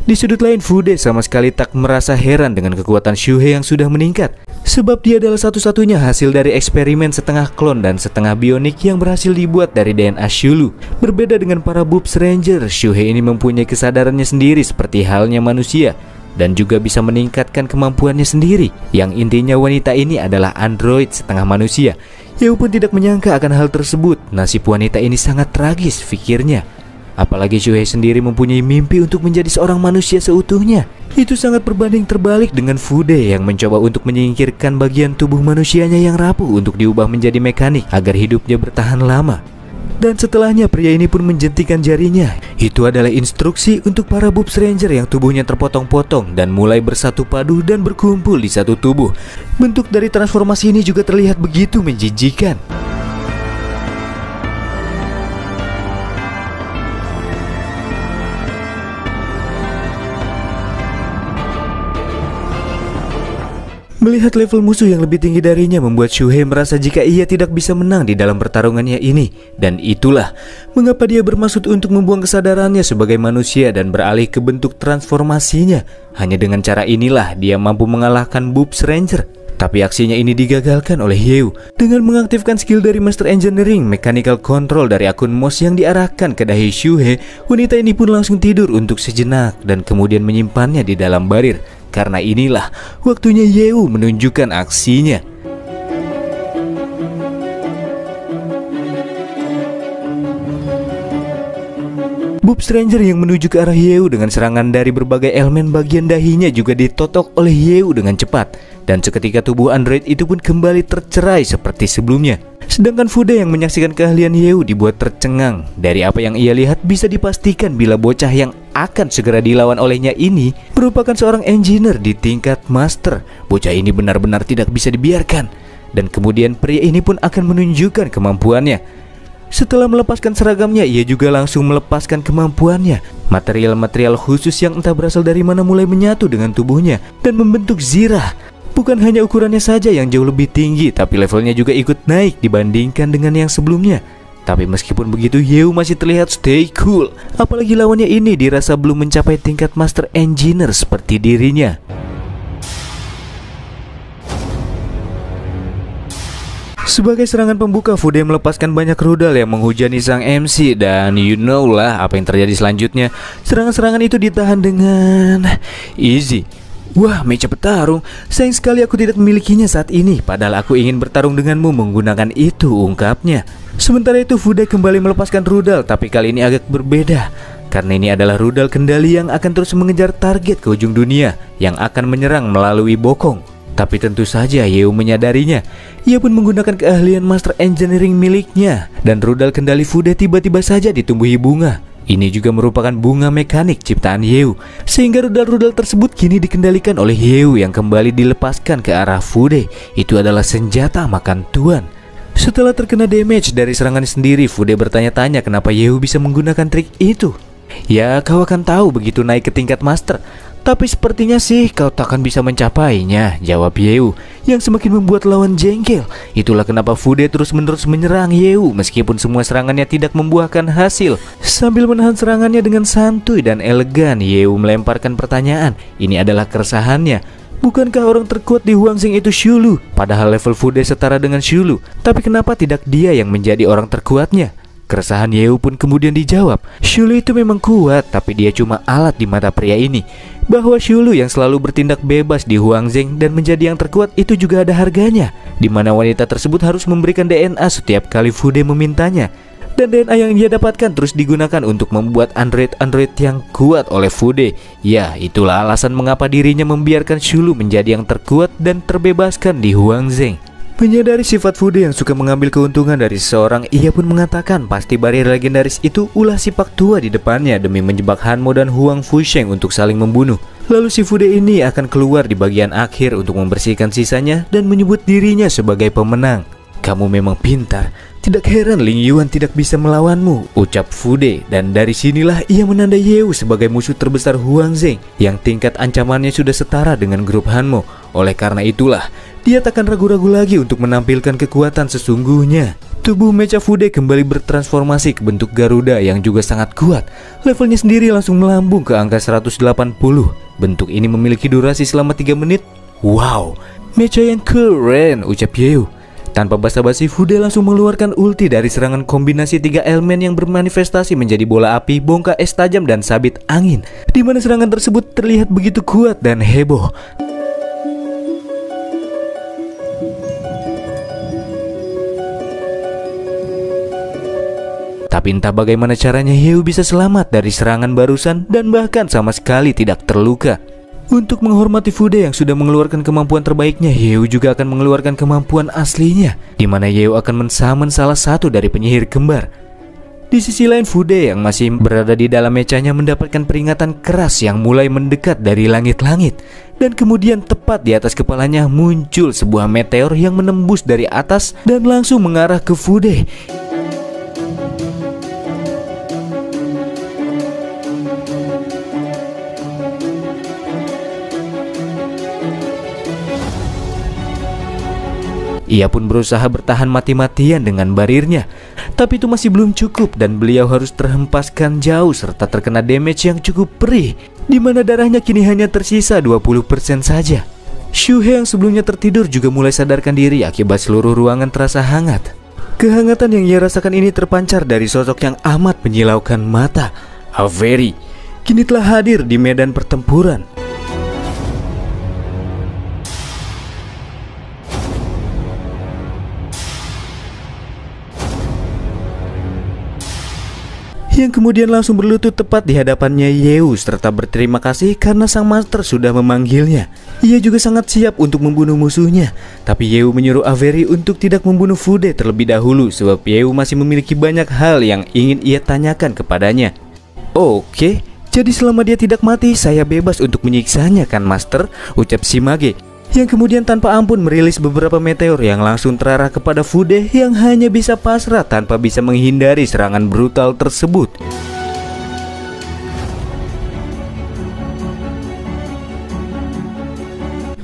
Di sudut lain, Fude sama sekali tak merasa heran dengan kekuatan Shuhei yang sudah meningkat, sebab dia adalah satu-satunya hasil dari eksperimen setengah klon dan setengah bionik yang berhasil dibuat dari DNA Shulu. Berbeda dengan para Boobs Ranger, Shuhei ini mempunyai kesadarannya sendiri seperti halnya manusia, dan juga bisa meningkatkan kemampuannya sendiri, yang intinya wanita ini adalah android setengah manusia. Yeo pun tidak menyangka akan hal tersebut. Nasib wanita ini sangat tragis, pikirnya. Apalagi Shuhei sendiri mempunyai mimpi untuk menjadi seorang manusia seutuhnya. Itu sangat berbanding terbalik dengan Fude yang mencoba untuk menyingkirkan bagian tubuh manusianya yang rapuh untuk diubah menjadi mekanik agar hidupnya bertahan lama. Dan setelahnya pria ini pun menjentikan jarinya. Itu adalah instruksi untuk para Boobs Ranger yang tubuhnya terpotong-potong dan mulai bersatu padu dan berkumpul di satu tubuh. Bentuk dari transformasi ini juga terlihat begitu menjijikan. Melihat level musuh yang lebih tinggi darinya membuat Shuhei merasa jika ia tidak bisa menang di dalam pertarungannya ini. Dan itulah mengapa dia bermaksud untuk membuang kesadarannya sebagai manusia dan beralih ke bentuk transformasinya. Hanya dengan cara inilah dia mampu mengalahkan Boobs Ranger. Tapi aksinya ini digagalkan oleh Yeo dengan mengaktifkan skill dari Master Engineering Mechanical Control dari akun MOS yang diarahkan ke dahi Shuhei. Wanita ini pun langsung tidur untuk sejenak dan kemudian menyimpannya di dalam barir. Karena inilah waktunya Yeo menunjukkan aksinya. Boobs Ranger yang menuju ke arah Yeo dengan serangan dari berbagai elemen bagian dahinya juga ditotok oleh Yeo dengan cepat. Dan seketika tubuh android itu pun kembali tercerai seperti sebelumnya. Sedangkan Fude yang menyaksikan keahlian Yeo dibuat tercengang. Dari apa yang ia lihat bisa dipastikan bila bocah yang akan segera dilawan olehnya ini merupakan seorang engineer di tingkat master. Bocah ini benar-benar tidak bisa dibiarkan. Dan kemudian pria ini pun akan menunjukkan kemampuannya. Setelah melepaskan seragamnya, ia juga langsung melepaskan kemampuannya. Material-material khusus yang entah berasal dari mana mulai menyatu dengan tubuhnya dan membentuk zirah. Bukan hanya ukurannya saja yang jauh lebih tinggi, tapi levelnya juga ikut naik dibandingkan dengan yang sebelumnya. Tapi meskipun begitu, Yeu masih terlihat stay cool. Apalagi lawannya ini dirasa belum mencapai tingkat master engineer seperti dirinya. Sebagai serangan pembuka, Fude melepaskan banyak rudal yang menghujani sang MC. Dan you know lah apa yang terjadi selanjutnya. Serangan-serangan itu ditahan dengan easy. Wah, meja petarung. Sayang sekali aku tidak memilikinya saat ini. Padahal aku ingin bertarung denganmu menggunakan itu, ungkapnya. Sementara itu Fude kembali melepaskan rudal, tapi kali ini agak berbeda. Karena ini adalah rudal kendali yang akan terus mengejar target ke ujung dunia, yang akan menyerang melalui bokong. Tapi tentu saja Yeu menyadarinya. Ia pun menggunakan keahlian master engineering miliknya. Dan rudal kendali Fude tiba-tiba saja ditumbuhi bunga. Ini juga merupakan bunga mekanik ciptaan Yeu. Sehingga rudal-rudal tersebut kini dikendalikan oleh Yeu yang kembali dilepaskan ke arah Fude. Itu adalah senjata makan tuan. Setelah terkena damage dari serangan sendiri, Fude bertanya-tanya kenapa Yeu bisa menggunakan trik itu. Ya, kau akan tahu begitu naik ke tingkat master. Tapi sepertinya sih kau takkan bisa mencapainya, jawab Yeu, yang semakin membuat lawan jengkel. Itulah kenapa Fude terus-menerus menyerang Yeu meskipun semua serangannya tidak membuahkan hasil. Sambil menahan serangannya dengan santuy dan elegan, Yeu melemparkan pertanyaan. Ini adalah keresahannya. Bukankah orang terkuat di Huangzheng itu Shulu? Padahal level Fude setara dengan Shulu. Tapi kenapa tidak dia yang menjadi orang terkuatnya? Keresahan Yeu pun kemudian dijawab. Shulu itu memang kuat, tapi dia cuma alat di mata pria ini. Bahwa Shulu yang selalu bertindak bebas di Huangzheng dan menjadi yang terkuat itu juga ada harganya, di mana wanita tersebut harus memberikan DNA setiap kali Fude memintanya. Dan DNA yang dia dapatkan terus digunakan untuk membuat android-android yang kuat oleh Fude. Ya, itulah alasan mengapa dirinya membiarkan Shulu menjadi yang terkuat dan terbebaskan di Huangzheng. Menyadari sifat Fude yang suka mengambil keuntungan dari seseorang, ia pun mengatakan pasti barir legendaris itu ulah si Pak Tua di depannya demi menjebak Hanmo dan Huang Fusheng untuk saling membunuh. Lalu si Fude ini akan keluar di bagian akhir untuk membersihkan sisanya dan menyebut dirinya sebagai pemenang. Kamu memang pintar. Tidak heran Ling Yuan tidak bisa melawanmu, ucap Fude. Dan dari sinilah ia menandai Yeu sebagai musuh terbesar Huangzheng yang tingkat ancamannya sudah setara dengan grup Hanmo. Oleh karena itulah dia takkan ragu-ragu lagi untuk menampilkan kekuatan sesungguhnya. Tubuh mecha Fude kembali bertransformasi ke bentuk Garuda yang juga sangat kuat. Levelnya sendiri langsung melambung ke angka 180. Bentuk ini memiliki durasi selama 3 menit. Wow, mecha yang keren, ucap Yeu. Tanpa basa-basi, Fude langsung mengeluarkan ulti dari serangan kombinasi 3 elemen yang bermanifestasi menjadi bola api, bongka es tajam, dan sabit angin. Di mana serangan tersebut terlihat begitu kuat dan heboh. Tapi entah bagaimana caranya Yeu bisa selamat dari serangan barusan dan bahkan sama sekali tidak terluka. Untuk menghormati Fude yang sudah mengeluarkan kemampuan terbaiknya, Yeu juga akan mengeluarkan kemampuan aslinya, di mana Yeu akan mensummon salah satu dari penyihir kembar. Di sisi lain, Fude yang masih berada di dalam mechanya mendapatkan peringatan keras yang mulai mendekat dari langit-langit. Dan kemudian tepat di atas kepalanya muncul sebuah meteor yang menembus dari atas dan langsung mengarah ke Fude. Ia pun berusaha bertahan mati-matian dengan barirnya. Tapi itu masih belum cukup dan beliau harus terhempaskan jauh serta terkena damage yang cukup perih, di mana darahnya kini hanya tersisa 20% saja. Shuhe yang sebelumnya tertidur juga mulai sadarkan diri akibat seluruh ruangan terasa hangat. Kehangatan yang ia rasakan ini terpancar dari sosok yang amat menyilaukan mata. Avery kini telah hadir di medan pertempuran. Yang kemudian langsung berlutut tepat di hadapannya Yeu serta berterima kasih karena sang master sudah memanggilnya. Ia juga sangat siap untuk membunuh musuhnya. Tapi Yeu menyuruh Avery untuk tidak membunuh Fude terlebih dahulu sebab Yeu masih memiliki banyak hal yang ingin ia tanyakan kepadanya. Oke, Jadi selama dia tidak mati, saya bebas untuk menyiksanya kan Master, ucap Shimage, yang kemudian tanpa ampun merilis beberapa meteor yang langsung terarah kepada Fude yang hanya bisa pasrah tanpa bisa menghindari serangan brutal tersebut.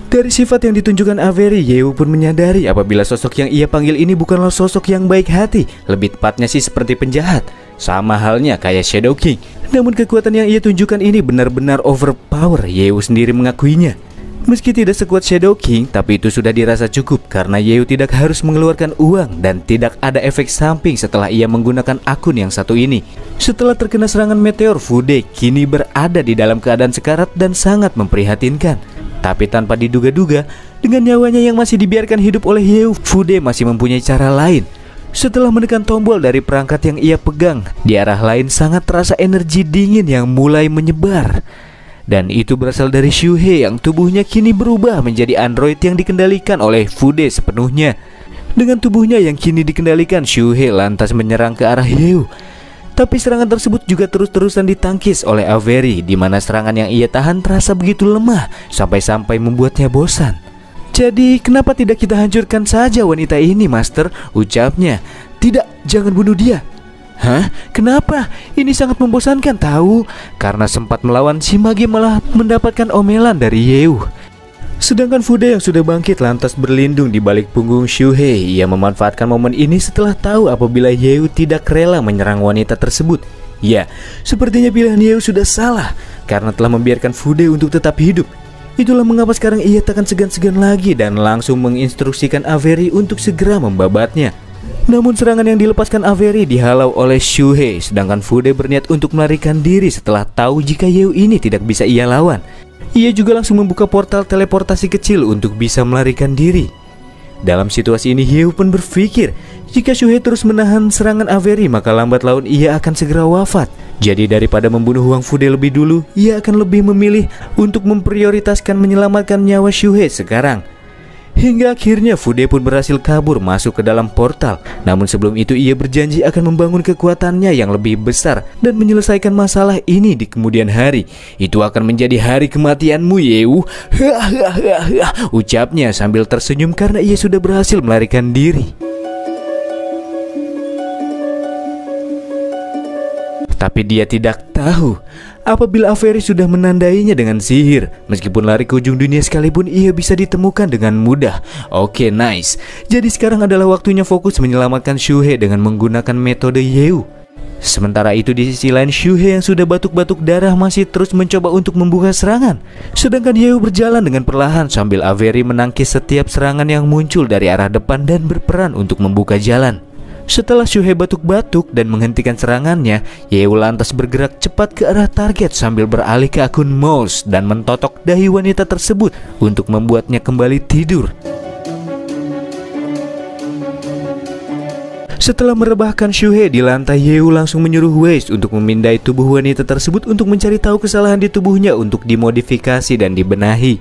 Dari sifat yang ditunjukkan Avery, Yeo pun menyadari apabila sosok yang ia panggil ini bukanlah sosok yang baik hati, lebih tepatnya sih seperti penjahat, sama halnya kayak Shadow King. Namun kekuatan yang ia tunjukkan ini benar-benar overpower, Yeo sendiri mengakuinya. Meski tidak sekuat Shadow King, tapi itu sudah dirasa cukup karena Yeo tidak harus mengeluarkan uang dan tidak ada efek samping setelah ia menggunakan akun yang satu ini. Setelah terkena serangan meteor, Fude kini berada di dalam keadaan sekarat dan sangat memprihatinkan. Tapi tanpa diduga-duga, dengan nyawanya yang masih dibiarkan hidup oleh Yeo, Fude masih mempunyai cara lain. Setelah menekan tombol dari perangkat yang ia pegang, di arah lain sangat terasa energi dingin yang mulai menyebar. Dan itu berasal dari Shuhei yang tubuhnya kini berubah menjadi android yang dikendalikan oleh Fude sepenuhnya. Dengan tubuhnya yang kini dikendalikan, Shuhei lantas menyerang ke arah Yeo. Tapi serangan tersebut juga terus-terusan ditangkis oleh Avery, di mana serangan yang ia tahan terasa begitu lemah sampai-sampai membuatnya bosan. Jadi kenapa tidak kita hancurkan saja wanita ini, Master? Ucapnya. Tidak, jangan bunuh dia. Hah? Kenapa? Ini sangat membosankan tahu. Karena sempat melawan, Shimage malah mendapatkan omelan dari Yeo. Sedangkan Fude yang sudah bangkit lantas berlindung di balik punggung Shuhei. Ia memanfaatkan momen ini setelah tahu apabila Yeo tidak rela menyerang wanita tersebut. Ya, sepertinya pilihan Yeo sudah salah karena telah membiarkan Fude untuk tetap hidup. Itulah mengapa sekarang ia takkan segan-segan lagi dan langsung menginstruksikan Avery untuk segera membabatnya. Namun serangan yang dilepaskan Avery dihalau oleh Shuhei, sedangkan Fude berniat untuk melarikan diri setelah tahu jika Yeo ini tidak bisa ia lawan. Ia juga langsung membuka portal teleportasi kecil untuk bisa melarikan diri. Dalam situasi ini Yeo pun berpikir, jika Shuhei terus menahan serangan Avery maka lambat laun ia akan segera wafat. Jadi daripada membunuh Huang Fude lebih dulu, ia akan lebih memilih untuk memprioritaskan menyelamatkan nyawa Shuhei sekarang. Hingga akhirnya Fude pun berhasil kabur masuk ke dalam portal. Namun sebelum itu ia berjanji akan membangun kekuatannya yang lebih besar dan menyelesaikan masalah ini di kemudian hari. Itu akan menjadi hari kematianmu, Yeo. Ucapnya sambil tersenyum karena ia sudah berhasil melarikan diri. Tapi dia tidak tahu apabila Avery sudah menandainya dengan sihir. Meskipun lari ke ujung dunia sekalipun ia bisa ditemukan dengan mudah. Oke, nice. Jadi sekarang adalah waktunya fokus menyelamatkan Shuhei dengan menggunakan metode Yeo. Sementara itu di sisi lain Shuhei yang sudah batuk-batuk darah masih terus mencoba untuk membuka serangan. Sedangkan Yeo berjalan dengan perlahan sambil Avery menangkis setiap serangan yang muncul dari arah depan dan berperan untuk membuka jalan. Setelah Shuhei batuk-batuk dan menghentikan serangannya, Yeo lantas bergerak cepat ke arah target sambil beralih ke akun mouse dan mentotok dahi wanita tersebut untuk membuatnya kembali tidur. Setelah merebahkan Shuhei di lantai, Yeo langsung menyuruh Waze untuk memindai tubuh wanita tersebut untuk mencari tahu kesalahan di tubuhnya untuk dimodifikasi dan dibenahi.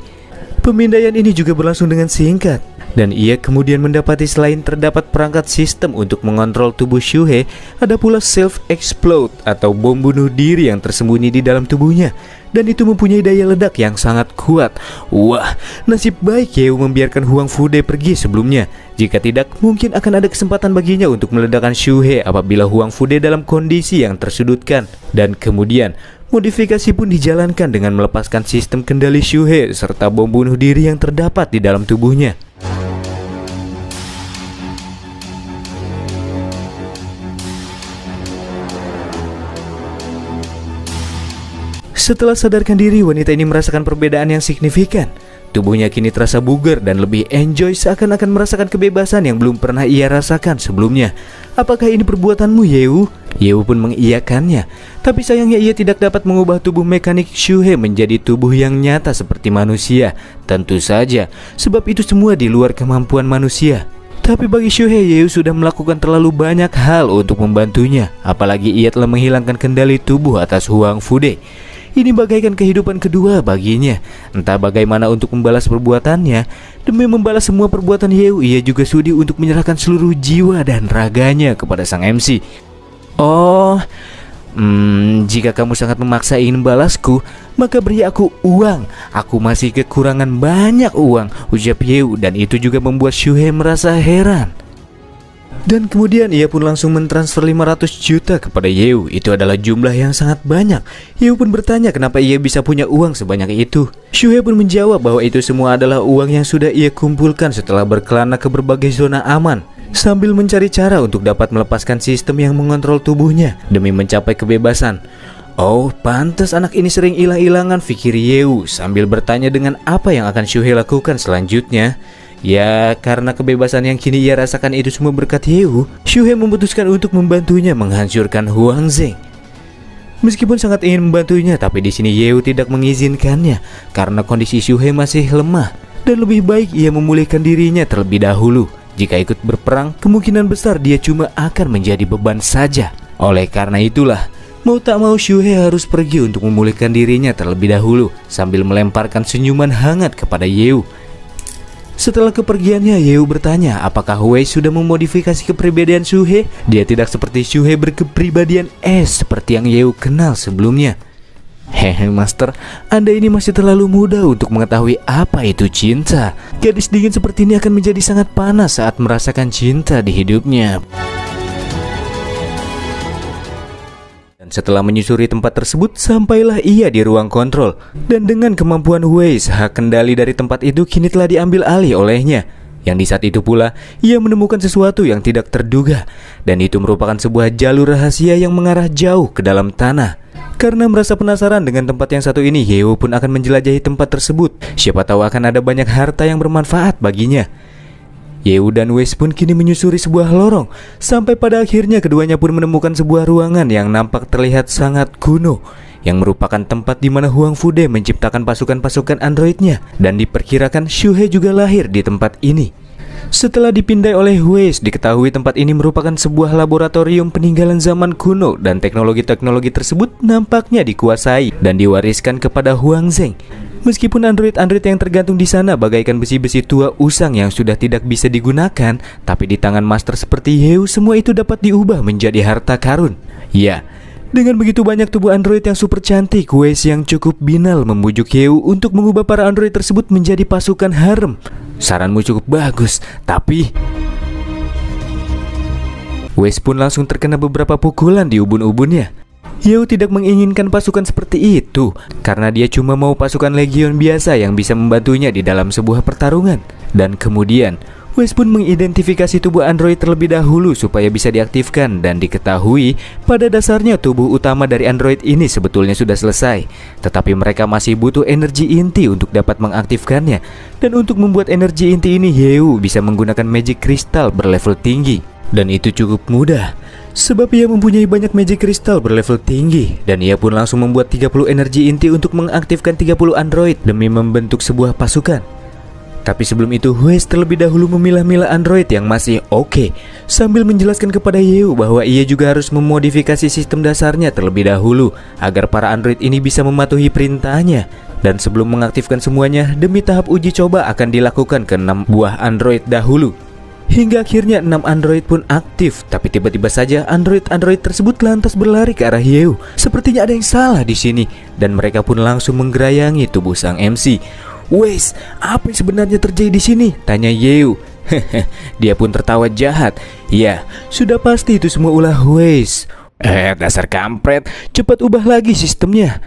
Pemindaian ini juga berlangsung dengan singkat, dan ia kemudian mendapati selain terdapat perangkat sistem untuk mengontrol tubuh Shuhei, ada pula self-explode atau bom bunuh diri yang tersembunyi di dalam tubuhnya, dan itu mempunyai daya ledak yang sangat kuat. Wah, nasib baik Yeo membiarkan Huang Fude pergi sebelumnya. Jika tidak, mungkin akan ada kesempatan baginya untuk meledakkan Shuhei apabila Huang Fude dalam kondisi yang tersudutkan. Dan kemudian modifikasi pun dijalankan dengan melepaskan sistem kendali Shuhei serta bom bunuh diri yang terdapat di dalam tubuhnya. Setelah sadarkan diri, wanita ini merasakan perbedaan yang signifikan. Tubuhnya kini terasa bugar dan lebih enjoy, seakan-akan merasakan kebebasan yang belum pernah ia rasakan sebelumnya. Apakah ini perbuatanmu, Yeo? Yeo pun mengiyakannya. Tapi sayangnya ia tidak dapat mengubah tubuh mekanik Shuhei menjadi tubuh yang nyata seperti manusia. Tentu saja, sebab itu semua di luar kemampuan manusia. Tapi bagi Shuhei, Yeo sudah melakukan terlalu banyak hal untuk membantunya. Apalagi ia telah menghilangkan kendali tubuh atas Huang Fude. Ini bagaikan kehidupan kedua baginya. Entah bagaimana untuk membalas perbuatannya. Demi membalas semua perbuatan Yeo, ia juga sudi untuk menyerahkan seluruh jiwa dan raganya kepada sang MC. Oh, Jika kamu sangat memaksa ingin membalasku, maka beri aku uang. Aku masih kekurangan banyak uang, ucap Yeu, dan itu juga membuat Shuhei merasa heran. Dan kemudian ia pun langsung mentransfer 500 juta kepada Yeu. Itu adalah jumlah yang sangat banyak. Yeu pun bertanya kenapa ia bisa punya uang sebanyak itu. Shuhei pun menjawab bahwa itu semua adalah uang yang sudah ia kumpulkan setelah berkelana ke berbagai zona aman, sambil mencari cara untuk dapat melepaskan sistem yang mengontrol tubuhnya demi mencapai kebebasan. Oh, pantas anak ini sering hilang-hilangan, pikir Yeu sambil bertanya dengan apa yang akan Shuhei lakukan selanjutnya. Ya, karena kebebasan yang kini ia rasakan itu semua berkat Yeu, Shuhei memutuskan untuk membantunya menghancurkan Huang Zheng. Meskipun sangat ingin membantunya, tapi di sini Yeu tidak mengizinkannya karena kondisi Shuhei masih lemah dan lebih baik ia memulihkan dirinya terlebih dahulu. Jika ikut berperang, kemungkinan besar dia cuma akan menjadi beban saja. Oleh karena itulah, mau tak mau Shuhei harus pergi untuk memulihkan dirinya terlebih dahulu sambil melemparkan senyuman hangat kepada Yeu. Setelah kepergiannya, Yeu bertanya apakah Huei sudah memodifikasi kepribadian Shuhei. Dia tidak seperti Shuhei berkepribadian es seperti yang Yeu kenal sebelumnya. Hehe master, Anda ini masih terlalu muda untuk mengetahui apa itu cinta. Gadis dingin seperti ini akan menjadi sangat panas saat merasakan cinta di hidupnya. Setelah menyusuri tempat tersebut, sampailah ia di ruang kontrol. Dan dengan kemampuan Huei, hak kendali dari tempat itu kini telah diambil alih olehnya. Yang di saat itu pula, ia menemukan sesuatu yang tidak terduga. Dan itu merupakan sebuah jalur rahasia yang mengarah jauh ke dalam tanah. Karena merasa penasaran dengan tempat yang satu ini, Yeo pun akan menjelajahi tempat tersebut. Siapa tahu akan ada banyak harta yang bermanfaat baginya. Yeu dan Wes pun kini menyusuri sebuah lorong. Sampai pada akhirnya keduanya pun menemukan sebuah ruangan yang nampak terlihat sangat kuno, yang merupakan tempat di mana Huang Fude menciptakan pasukan-pasukan androidnya. Dan diperkirakan Shuhei juga lahir di tempat ini. Setelah dipindai oleh Wes, diketahui tempat ini merupakan sebuah laboratorium peninggalan zaman kuno. Dan teknologi-teknologi tersebut nampaknya dikuasai dan diwariskan kepada Huang Zheng. Meskipun android-android yang tergantung di sana bagaikan besi-besi tua usang yang sudah tidak bisa digunakan, tapi di tangan master seperti Yeu, semua itu dapat diubah menjadi harta karun. Ya, dengan begitu banyak tubuh android yang super cantik, Wes yang cukup binal membujuk Yeu untuk mengubah para android tersebut menjadi pasukan harem. Saranmu cukup bagus, tapi Wes pun langsung terkena beberapa pukulan di ubun-ubunnya. Yeu tidak menginginkan pasukan seperti itu karena dia cuma mau pasukan legion biasa yang bisa membantunya di dalam sebuah pertarungan. Dan kemudian Wes pun mengidentifikasi tubuh android terlebih dahulu supaya bisa diaktifkan. Dan diketahui pada dasarnya tubuh utama dari android ini sebetulnya sudah selesai, tetapi mereka masih butuh energi inti untuk dapat mengaktifkannya. Dan untuk membuat energi inti ini, Yeu bisa menggunakan magic crystal berlevel tinggi. Dan itu cukup mudah, sebab ia mempunyai banyak magic crystal berlevel tinggi. Dan ia pun langsung membuat 30 energi inti untuk mengaktifkan 30 android demi membentuk sebuah pasukan. Tapi sebelum itu, Wes terlebih dahulu memilah-milah android yang masih oke, sambil menjelaskan kepada Yeu bahwa ia juga harus memodifikasi sistem dasarnya terlebih dahulu agar para android ini bisa mematuhi perintahnya. Dan sebelum mengaktifkan semuanya, demi tahap uji coba akan dilakukan ke 6 buah android dahulu. Hingga akhirnya 6 android pun aktif. Tapi tiba-tiba saja android-android tersebut lantas berlari ke arah Yeu. Sepertinya ada yang salah di sini. Dan mereka pun langsung menggerayangi tubuh sang MC. Wes, apa yang sebenarnya terjadi di sini? Tanya Yeu. Dia pun tertawa jahat. Ya, sudah pasti itu semua ulah Wes. Dasar kampret, cepat ubah lagi sistemnya.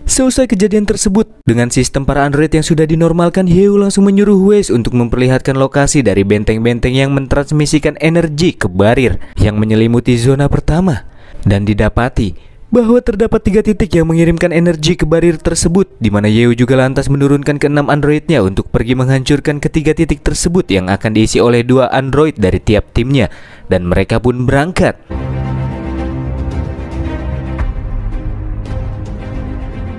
Seusai kejadian tersebut, dengan sistem para android yang sudah dinormalkan, Yeu langsung menyuruh Wes untuk memperlihatkan lokasi dari benteng-benteng yang mentransmisikan energi ke barir yang menyelimuti zona pertama. Dan didapati bahwa terdapat 3 titik yang mengirimkan energi ke barir tersebut, di mana Yeu juga lantas menurunkan ke 6 androidnya untuk pergi menghancurkan ketiga titik tersebut yang akan diisi oleh 2 android dari tiap timnya. Dan mereka pun berangkat.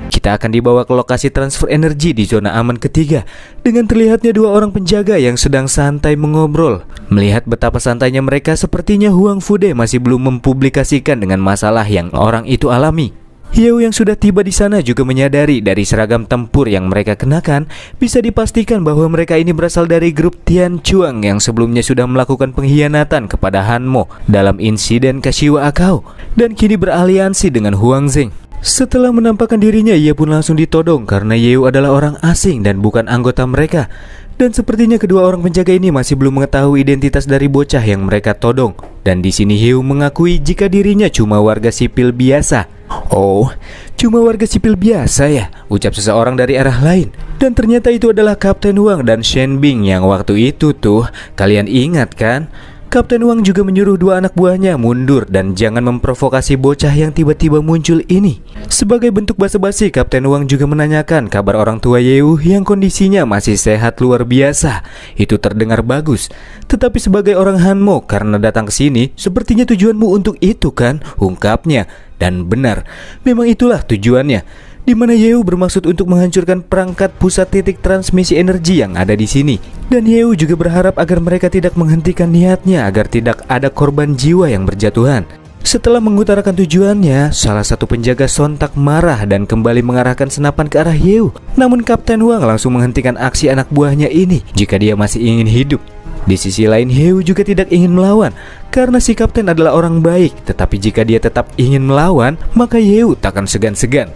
Kita akan dibawa ke lokasi transfer energi di zona aman ketiga, dengan terlihatnya 2 orang penjaga yang sedang santai mengobrol. Melihat betapa santainya mereka, sepertinya Huang Fude masih belum mempublikasikan dengan masalah yang orang itu alami. Yeo yang sudah tiba di sana juga menyadari dari seragam tempur yang mereka kenakan, bisa dipastikan bahwa mereka ini berasal dari grup Tian Chuang yang sebelumnya sudah melakukan pengkhianatan kepada Hanmo dalam insiden Kashiwa Akao dan kini beraliansi dengan Huang Zheng. Setelah menampakkan dirinya, ia pun langsung ditodong karena Yeo adalah orang asing dan bukan anggota mereka. Dan sepertinya kedua orang penjaga ini masih belum mengetahui identitas dari bocah yang mereka todong. Dan di sini Yeo mengakui jika dirinya cuma warga sipil biasa. Oh, cuma warga sipil biasa ya, ucap seseorang dari arah lain. Dan ternyata itu adalah Kapten Wang dan Shen Bing yang waktu itu tuh, kalian ingat kan? Kapten Wang juga menyuruh dua anak buahnya mundur dan jangan memprovokasi bocah yang tiba-tiba muncul ini. Sebagai bentuk basa-basi, Kapten Wang juga menanyakan kabar orang tua Yeo yang kondisinya masih sehat luar biasa. Itu terdengar bagus. Tetapi sebagai orang Hanmo, karena datang ke sini, sepertinya tujuanmu untuk itu kan? Ungkapnya. Dan benar, memang itulah tujuannya, di mana Yeo bermaksud untuk menghancurkan perangkat pusat titik transmisi energi yang ada di sini. Dan Yeo juga berharap agar mereka tidak menghentikan niatnya agar tidak ada korban jiwa yang berjatuhan. Setelah mengutarakan tujuannya, salah satu penjaga sontak marah dan kembali mengarahkan senapan ke arah Yeo. Namun Kapten Wang langsung menghentikan aksi anak buahnya ini jika dia masih ingin hidup. Di sisi lain, Yeo juga tidak ingin melawan karena si kapten adalah orang baik. Tetapi jika dia tetap ingin melawan, maka Yeo takkan segan-segan.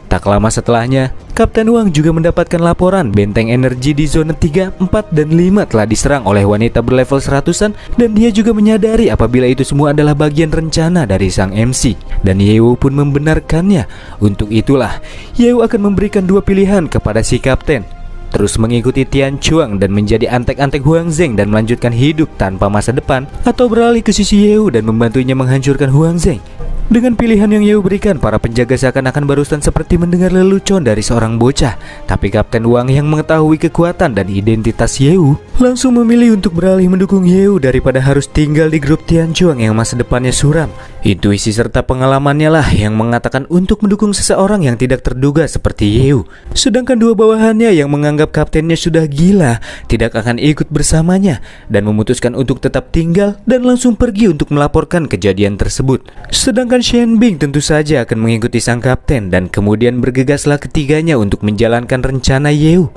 Tak lama setelahnya, Kapten Wang juga mendapatkan laporan benteng energi di zona 3, 4, dan 5 telah diserang oleh wanita berlevel 100-an. Dan dia juga menyadari apabila itu semua adalah bagian rencana dari sang MC. Dan Yeo pun membenarkannya. Untuk itulah, Yeo akan memberikan dua pilihan kepada si kapten: terus mengikuti Tian Chuang dan menjadi antek-antek Huang Zheng dan melanjutkan hidup tanpa masa depan, atau beralih ke sisi Yeo dan membantunya menghancurkan Huang Zheng. Dengan pilihan yang Yeo berikan, para penjaga seakan-akan barusan seperti mendengar lelucon dari seorang bocah. Tapi Kapten Wang yang mengetahui kekuatan dan identitas Yeo langsung memilih untuk beralih mendukung Yeo daripada harus tinggal di grup Tian Chuang yang masa depannya suram. Intuisi serta pengalamannya lah yang mengatakan untuk mendukung seseorang yang tidak terduga seperti Yeo. Sedangkan dua bawahannya yang menganggap kaptennya sudah gila tidak akan ikut bersamanya dan memutuskan untuk tetap tinggal dan langsung pergi untuk melaporkan kejadian tersebut. Sedangkan Shen Bing tentu saja akan mengikuti sang kapten dan kemudian bergegaslah ketiganya untuk menjalankan rencana Yeo.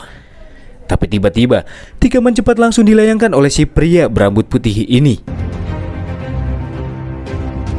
Tapi tiba-tiba, tikaman cepat langsung dilayangkan oleh si pria berambut putih ini.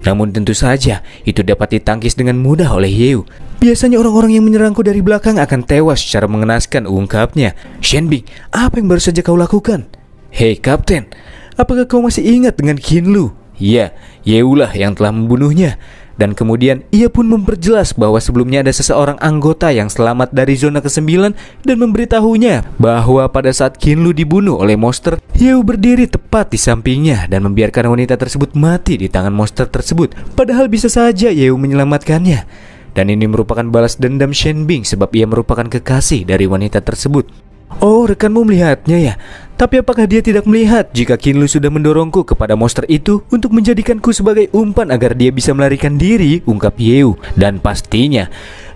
Namun tentu saja, itu dapat ditangkis dengan mudah oleh Yeo. Biasanya orang-orang yang menyerangku dari belakang akan tewas secara mengenaskan, ungkapnya. Shen Bing, apa yang baru saja kau lakukan? Hei kapten, apakah kau masih ingat dengan Qin Lu? Ya, Yeo lah yang telah membunuhnya. Dan kemudian ia pun memperjelas bahwa sebelumnya ada seseorang anggota yang selamat dari zona ke-9 dan memberitahunya bahwa pada saat Qin Lu dibunuh oleh monster, Yeo berdiri tepat di sampingnya dan membiarkan wanita tersebut mati di tangan monster tersebut. Padahal bisa saja Yeo menyelamatkannya. Dan ini merupakan balas dendam Shen Bing sebab ia merupakan kekasih dari wanita tersebut. Oh, rekanmu melihatnya ya? Tapi apakah dia tidak melihat jika Qin Lu sudah mendorongku kepada monster itu untuk menjadikanku sebagai umpan agar dia bisa melarikan diri, ungkap Yeo. Dan pastinya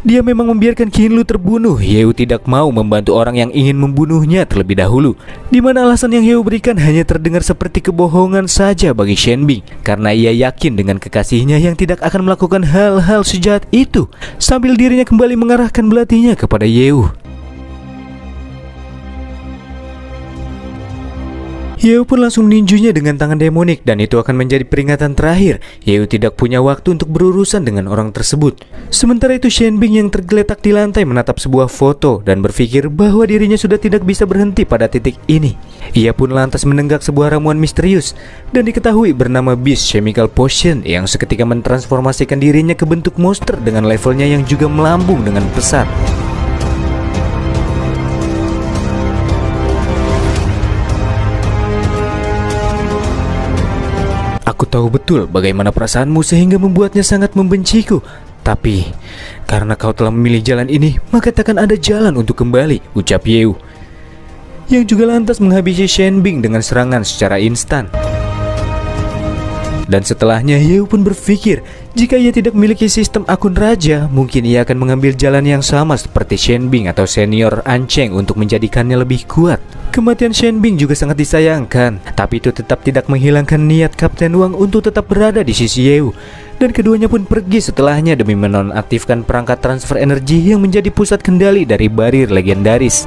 dia memang membiarkan Qin Lu terbunuh. Yeo tidak mau membantu orang yang ingin membunuhnya terlebih dahulu. Di mana alasan yang Yeo berikan hanya terdengar seperti kebohongan saja bagi Shen Bing, karena ia yakin dengan kekasihnya yang tidak akan melakukan hal-hal sejahat itu. Sambil dirinya kembali mengarahkan belatinya kepada Yeo. Yeo pun langsung meninjunya dengan tangan demonik dan itu akan menjadi peringatan terakhir. Yeo tidak punya waktu untuk berurusan dengan orang tersebut. Sementara itu Shen Bing yang tergeletak di lantai menatap sebuah foto dan berpikir bahwa dirinya sudah tidak bisa berhenti pada titik ini. Ia pun lantas menenggak sebuah ramuan misterius dan diketahui bernama Beast Chemical Potion yang seketika mentransformasikan dirinya ke bentuk monster dengan levelnya yang juga melambung dengan pesat. Aku tahu betul bagaimana perasaanmu sehingga membuatnya sangat membenciku. Tapi, karena kau telah memilih jalan ini, maka takkan ada jalan untuk kembali, ucap Yeo. Yang juga lantas menghabisi Shen Bing dengan serangan secara instan. Dan setelahnya Yeo pun berpikir, jika ia tidak memiliki sistem akun raja, mungkin ia akan mengambil jalan yang sama seperti Shen Bing atau senior Ancheng untuk menjadikannya lebih kuat. Kematian Shen Bing juga sangat disayangkan, tapi itu tetap tidak menghilangkan niat Kapten Wang untuk tetap berada di sisi Yeo. dan keduanya pun pergi setelahnya demi menonaktifkan perangkat transfer energi yang menjadi pusat kendali dari barir legendaris.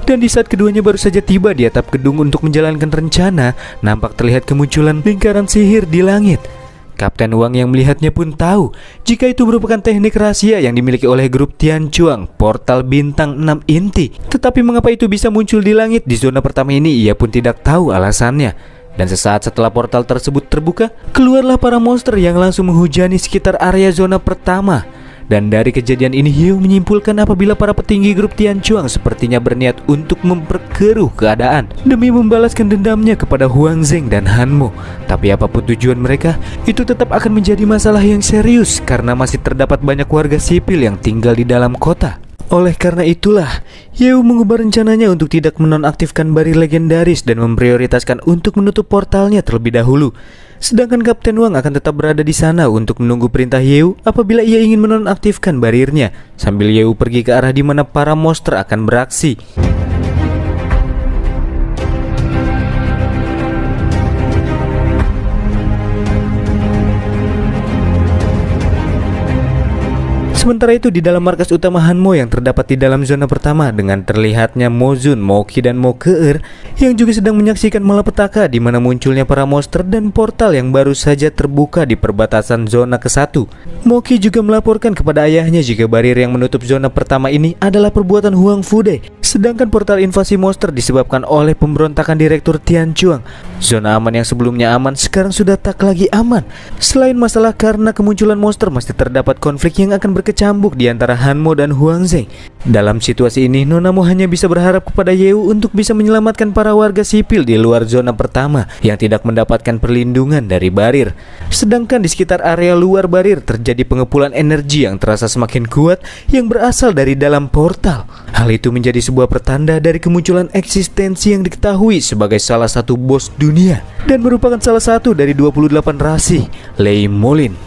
Dan di saat keduanya baru saja tiba di atap gedung untuk menjalankan rencana, nampak terlihat kemunculan lingkaran sihir di langit. Kapten Wang yang melihatnya pun tahu jika itu merupakan teknik rahasia yang dimiliki oleh grup Tianchuang, portal bintang 6 inti. Tetapi mengapa itu bisa muncul di langit di zona pertama ini, ia pun tidak tahu alasannya. Dan sesaat setelah portal tersebut terbuka, keluarlah para monster yang langsung menghujani sekitar area zona pertama. Dan dari kejadian ini Yeo menyimpulkan apabila para petinggi grup Tianchuang sepertinya berniat untuk memperkeruh keadaan demi membalaskan dendamnya kepada Huang Zheng dan Han Mo. Tapi apapun tujuan mereka, itu tetap akan menjadi masalah yang serius karena masih terdapat banyak warga sipil yang tinggal di dalam kota. Oleh karena itulah, Yeo mengubah rencananya untuk tidak menonaktifkan barir legendaris dan memprioritaskan untuk menutup portalnya terlebih dahulu. Sedangkan Kapten Wang akan tetap berada di sana untuk menunggu perintah Yeo apabila ia ingin menonaktifkan barirnya, sambil Yeo pergi ke arah di mana para monster akan beraksi. Sementara itu di dalam markas utama Hanmo yang terdapat di dalam zona pertama, dengan terlihatnya Mozun, Moki dan Mokeer yang juga sedang menyaksikan malapetaka di mana munculnya para monster dan portal yang baru saja terbuka di perbatasan zona ke-1. Moki juga melaporkan kepada ayahnya jika barir yang menutup zona pertama ini adalah perbuatan Huang Fude, sedangkan portal invasi monster disebabkan oleh pemberontakan Direktur Tianchuang. Zona aman yang sebelumnya aman sekarang sudah tak lagi aman. Selain masalah karena kemunculan monster, masih terdapat konflik yang akan berkecambuk di antara Hanmo dan Huang Zheng. Dalam situasi ini, Nonamo hanya bisa berharap kepada Yeo untuk bisa menyelamatkan para warga sipil di luar zona pertama yang tidak mendapatkan perlindungan dari barir. Sedangkan di sekitar area luar barir terjadi pengepulan energi yang terasa semakin kuat yang berasal dari dalam portal. Hal itu menjadi sebuah pertanda dari kemunculan eksistensi yang diketahui sebagai salah satu bos dunia dan merupakan salah satu dari 28 rasi, Lei Molin.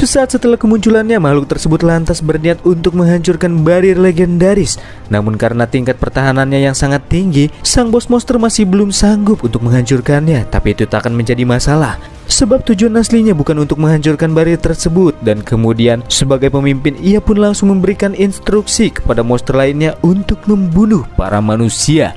Sesaat setelah kemunculannya, makhluk tersebut lantas berniat untuk menghancurkan barir legendaris. Namun karena tingkat pertahanannya yang sangat tinggi, sang bos monster masih belum sanggup untuk menghancurkannya. Tapi itu tak akan menjadi masalah, sebab tujuan aslinya bukan untuk menghancurkan barir tersebut. Dan kemudian sebagai pemimpin, ia pun langsung memberikan instruksi kepada monster lainnya untuk membunuh para manusia.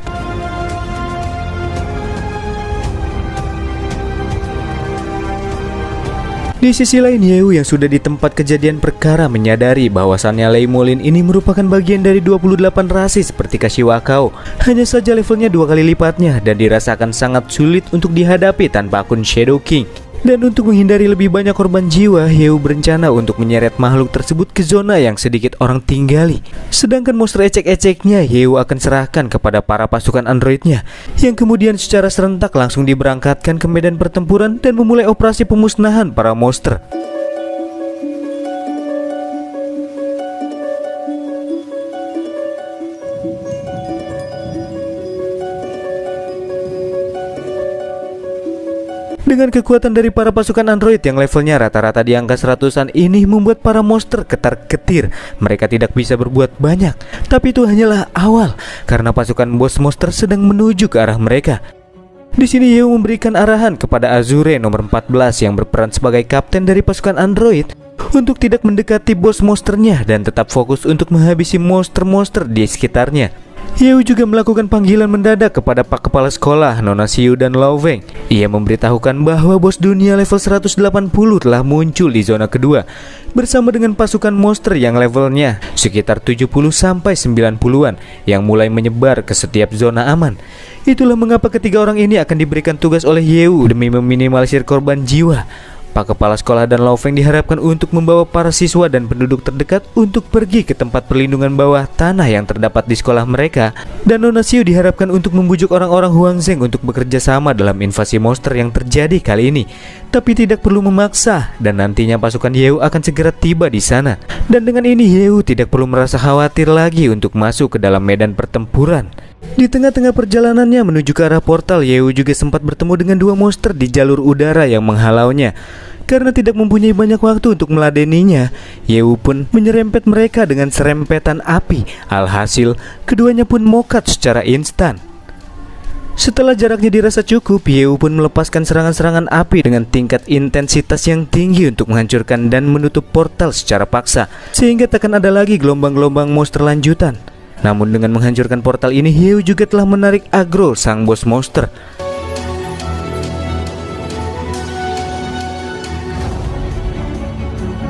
Di sisi lain, Yeo yang sudah di tempat kejadian perkara menyadari bahwasannya Lei Molin ini merupakan bagian dari 28 rasi seperti Kashiwakao. Hanya saja levelnya 2 kali lipatnya dan dirasakan sangat sulit untuk dihadapi tanpa akun Shadow King. Dan untuk menghindari lebih banyak korban jiwa, Yeo berencana untuk menyeret makhluk tersebut ke zona yang sedikit orang tinggali. Sedangkan monster ecek-eceknya Yeo akan serahkan kepada para pasukan androidnya, yang kemudian secara serentak langsung diberangkatkan ke medan pertempuran dan memulai operasi pemusnahan para monster. Dengan kekuatan dari para pasukan android yang levelnya rata-rata di angka seratusan ini membuat para monster ketar-ketir. Mereka tidak bisa berbuat banyak, tapi itu hanyalah awal karena pasukan bos monster sedang menuju ke arah mereka. Di sini Yeo memberikan arahan kepada Azure nomor 14 yang berperan sebagai kapten dari pasukan android untuk tidak mendekati bos monsternya dan tetap fokus untuk menghabisi monster-monster di sekitarnya. Yeo juga melakukan panggilan mendadak kepada Pak Kepala Sekolah, Nona Xiu dan Lao Feng. Ia memberitahukan bahwa bos dunia level 180 telah muncul di zona kedua bersama dengan pasukan monster yang levelnya sekitar 70-90-an yang mulai menyebar ke setiap zona aman. Itulah mengapa ketiga orang ini akan diberikan tugas oleh Yeo demi meminimalisir korban jiwa. Pak Kepala Sekolah dan Lao Feng diharapkan untuk membawa para siswa dan penduduk terdekat untuk pergi ke tempat perlindungan bawah tanah yang terdapat di sekolah mereka. Dan Nona Xiu diharapkan untuk membujuk orang-orang Huang Zheng untuk bekerja sama dalam invasi monster yang terjadi kali ini. Tapi tidak perlu memaksa, dan nantinya pasukan Yeo akan segera tiba di sana. Dan dengan ini Yeo tidak perlu merasa khawatir lagi untuk masuk ke dalam medan pertempuran. Di tengah-tengah perjalanannya menuju ke arah portal, Yeo juga sempat bertemu dengan dua monster di jalur udara yang menghalaunya. Karena tidak mempunyai banyak waktu untuk meladeninya, Yeo pun menyerempet mereka dengan serempetan api. Alhasil, keduanya pun mokat secara instan. Setelah jaraknya dirasa cukup, Yeo pun melepaskan serangan-serangan api dengan tingkat intensitas yang tinggi untuk menghancurkan dan menutup portal secara paksa, sehingga tak akan ada lagi gelombang-gelombang monster lanjutan. Namun dengan menghancurkan portal ini, Yeo juga telah menarik agro sang bos monster.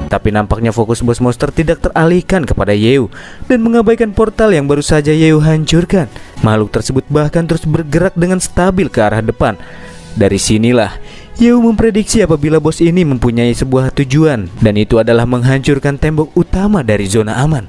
Tapi nampaknya fokus bos monster tidak teralihkan kepada Yeo dan mengabaikan portal yang baru saja Yeo hancurkan. Makhluk tersebut bahkan terus bergerak dengan stabil ke arah depan. Dari sinilah Yeo memprediksi apabila bos ini mempunyai sebuah tujuan, dan itu adalah menghancurkan tembok utama dari zona aman.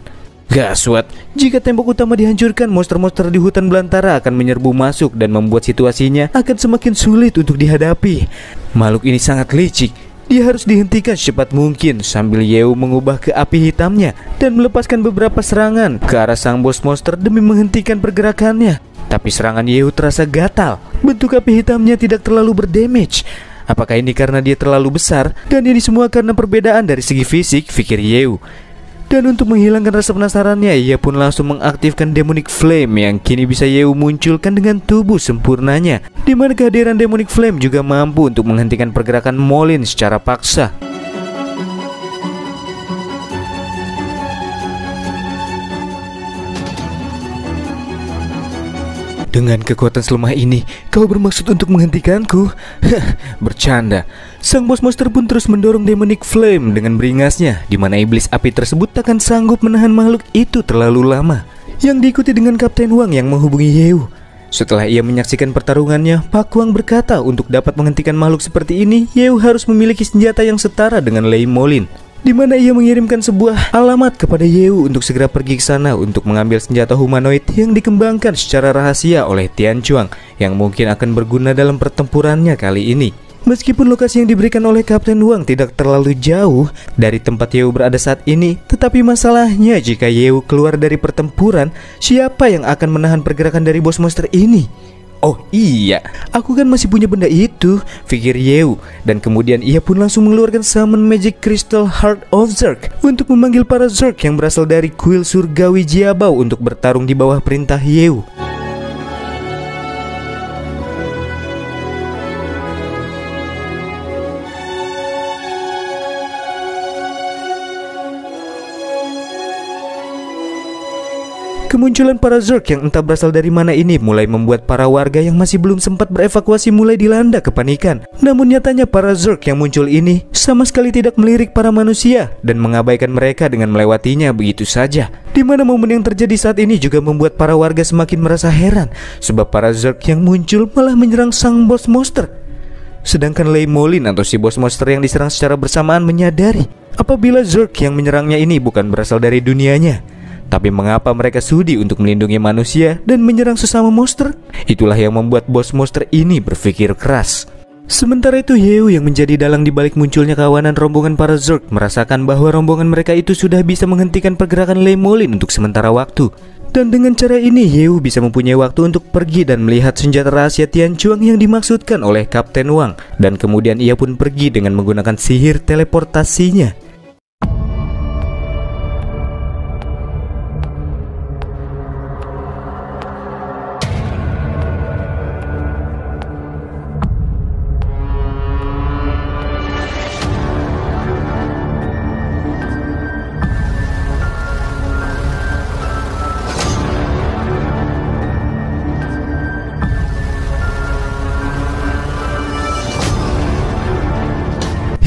Gaswat, jika tembok utama dihancurkan, monster-monster di hutan belantara akan menyerbu masuk dan membuat situasinya akan semakin sulit untuk dihadapi. Makhluk ini sangat licik. Dia harus dihentikan secepat mungkin, sambil Yeo mengubah ke api hitamnya dan melepaskan beberapa serangan ke arah sang bos monster demi menghentikan pergerakannya. Tapi serangan Yeo terasa gatal. Bentuk api hitamnya tidak terlalu berdamage. Apakah ini karena dia terlalu besar? Dan ini semua karena perbedaan dari segi fisik, pikir Yeo. Dan untuk menghilangkan rasa penasarannya, ia pun langsung mengaktifkan Demonic Flame yang kini bisa Yeo munculkan dengan tubuh sempurnanya, di mana kehadiran Demonic Flame juga mampu untuk menghentikan pergerakan Molin secara paksa. Dengan kekuatan selemah ini, kau bermaksud untuk menghentikanku? Bercanda. Sang bos monster pun terus mendorong Demonic Flame dengan beringasnya, di mana iblis api tersebut takkan sanggup menahan makhluk itu terlalu lama. Yang diikuti dengan Kapten Wang yang menghubungi Yeo. Setelah ia menyaksikan pertarungannya, Pak Wang berkata untuk dapat menghentikan makhluk seperti ini, Yeo harus memiliki senjata yang setara dengan Lei Molin, di mana ia mengirimkan sebuah alamat kepada Yeo untuk segera pergi ke sana untuk mengambil senjata humanoid yang dikembangkan secara rahasia oleh Tian Chuang yang mungkin akan berguna dalam pertempurannya kali ini. Meskipun lokasi yang diberikan oleh Kapten Wang tidak terlalu jauh dari tempat Yeo berada saat ini, tetapi masalahnya jika Yeo keluar dari pertempuran, siapa yang akan menahan pergerakan dari bos monster ini? Oh iya, aku kan masih punya benda itu, pikir Yeo. Dan kemudian ia pun langsung mengeluarkan Summon Magic Crystal Heart of Zerg untuk memanggil para Zerg yang berasal dari kuil surgawi Jiabao untuk bertarung di bawah perintah Yeo. Kemunculan para Zerg yang entah berasal dari mana ini mulai membuat para warga yang masih belum sempat berevakuasi mulai dilanda kepanikan. Namun nyatanya para Zerg yang muncul ini sama sekali tidak melirik para manusia dan mengabaikan mereka dengan melewatinya begitu saja. Di mana momen yang terjadi saat ini juga membuat para warga semakin merasa heran, sebab para Zerg yang muncul malah menyerang sang bos monster. Sedangkan Lei Molin atau si bos monster yang diserang secara bersamaan menyadari apabila Zerg yang menyerangnya ini bukan berasal dari dunianya. Tapi mengapa mereka sudi untuk melindungi manusia dan menyerang sesama monster? Itulah yang membuat bos monster ini berpikir keras. Sementara itu Yeo yang menjadi dalang di balik munculnya kawanan rombongan para Zerg merasakan bahwa rombongan mereka itu sudah bisa menghentikan pergerakan Lei Molin untuk sementara waktu. Dan dengan cara ini Yeo bisa mempunyai waktu untuk pergi dan melihat senjata rahasia Tian Chuang yang dimaksudkan oleh Kapten Wang. Dan kemudian ia pun pergi dengan menggunakan sihir teleportasinya.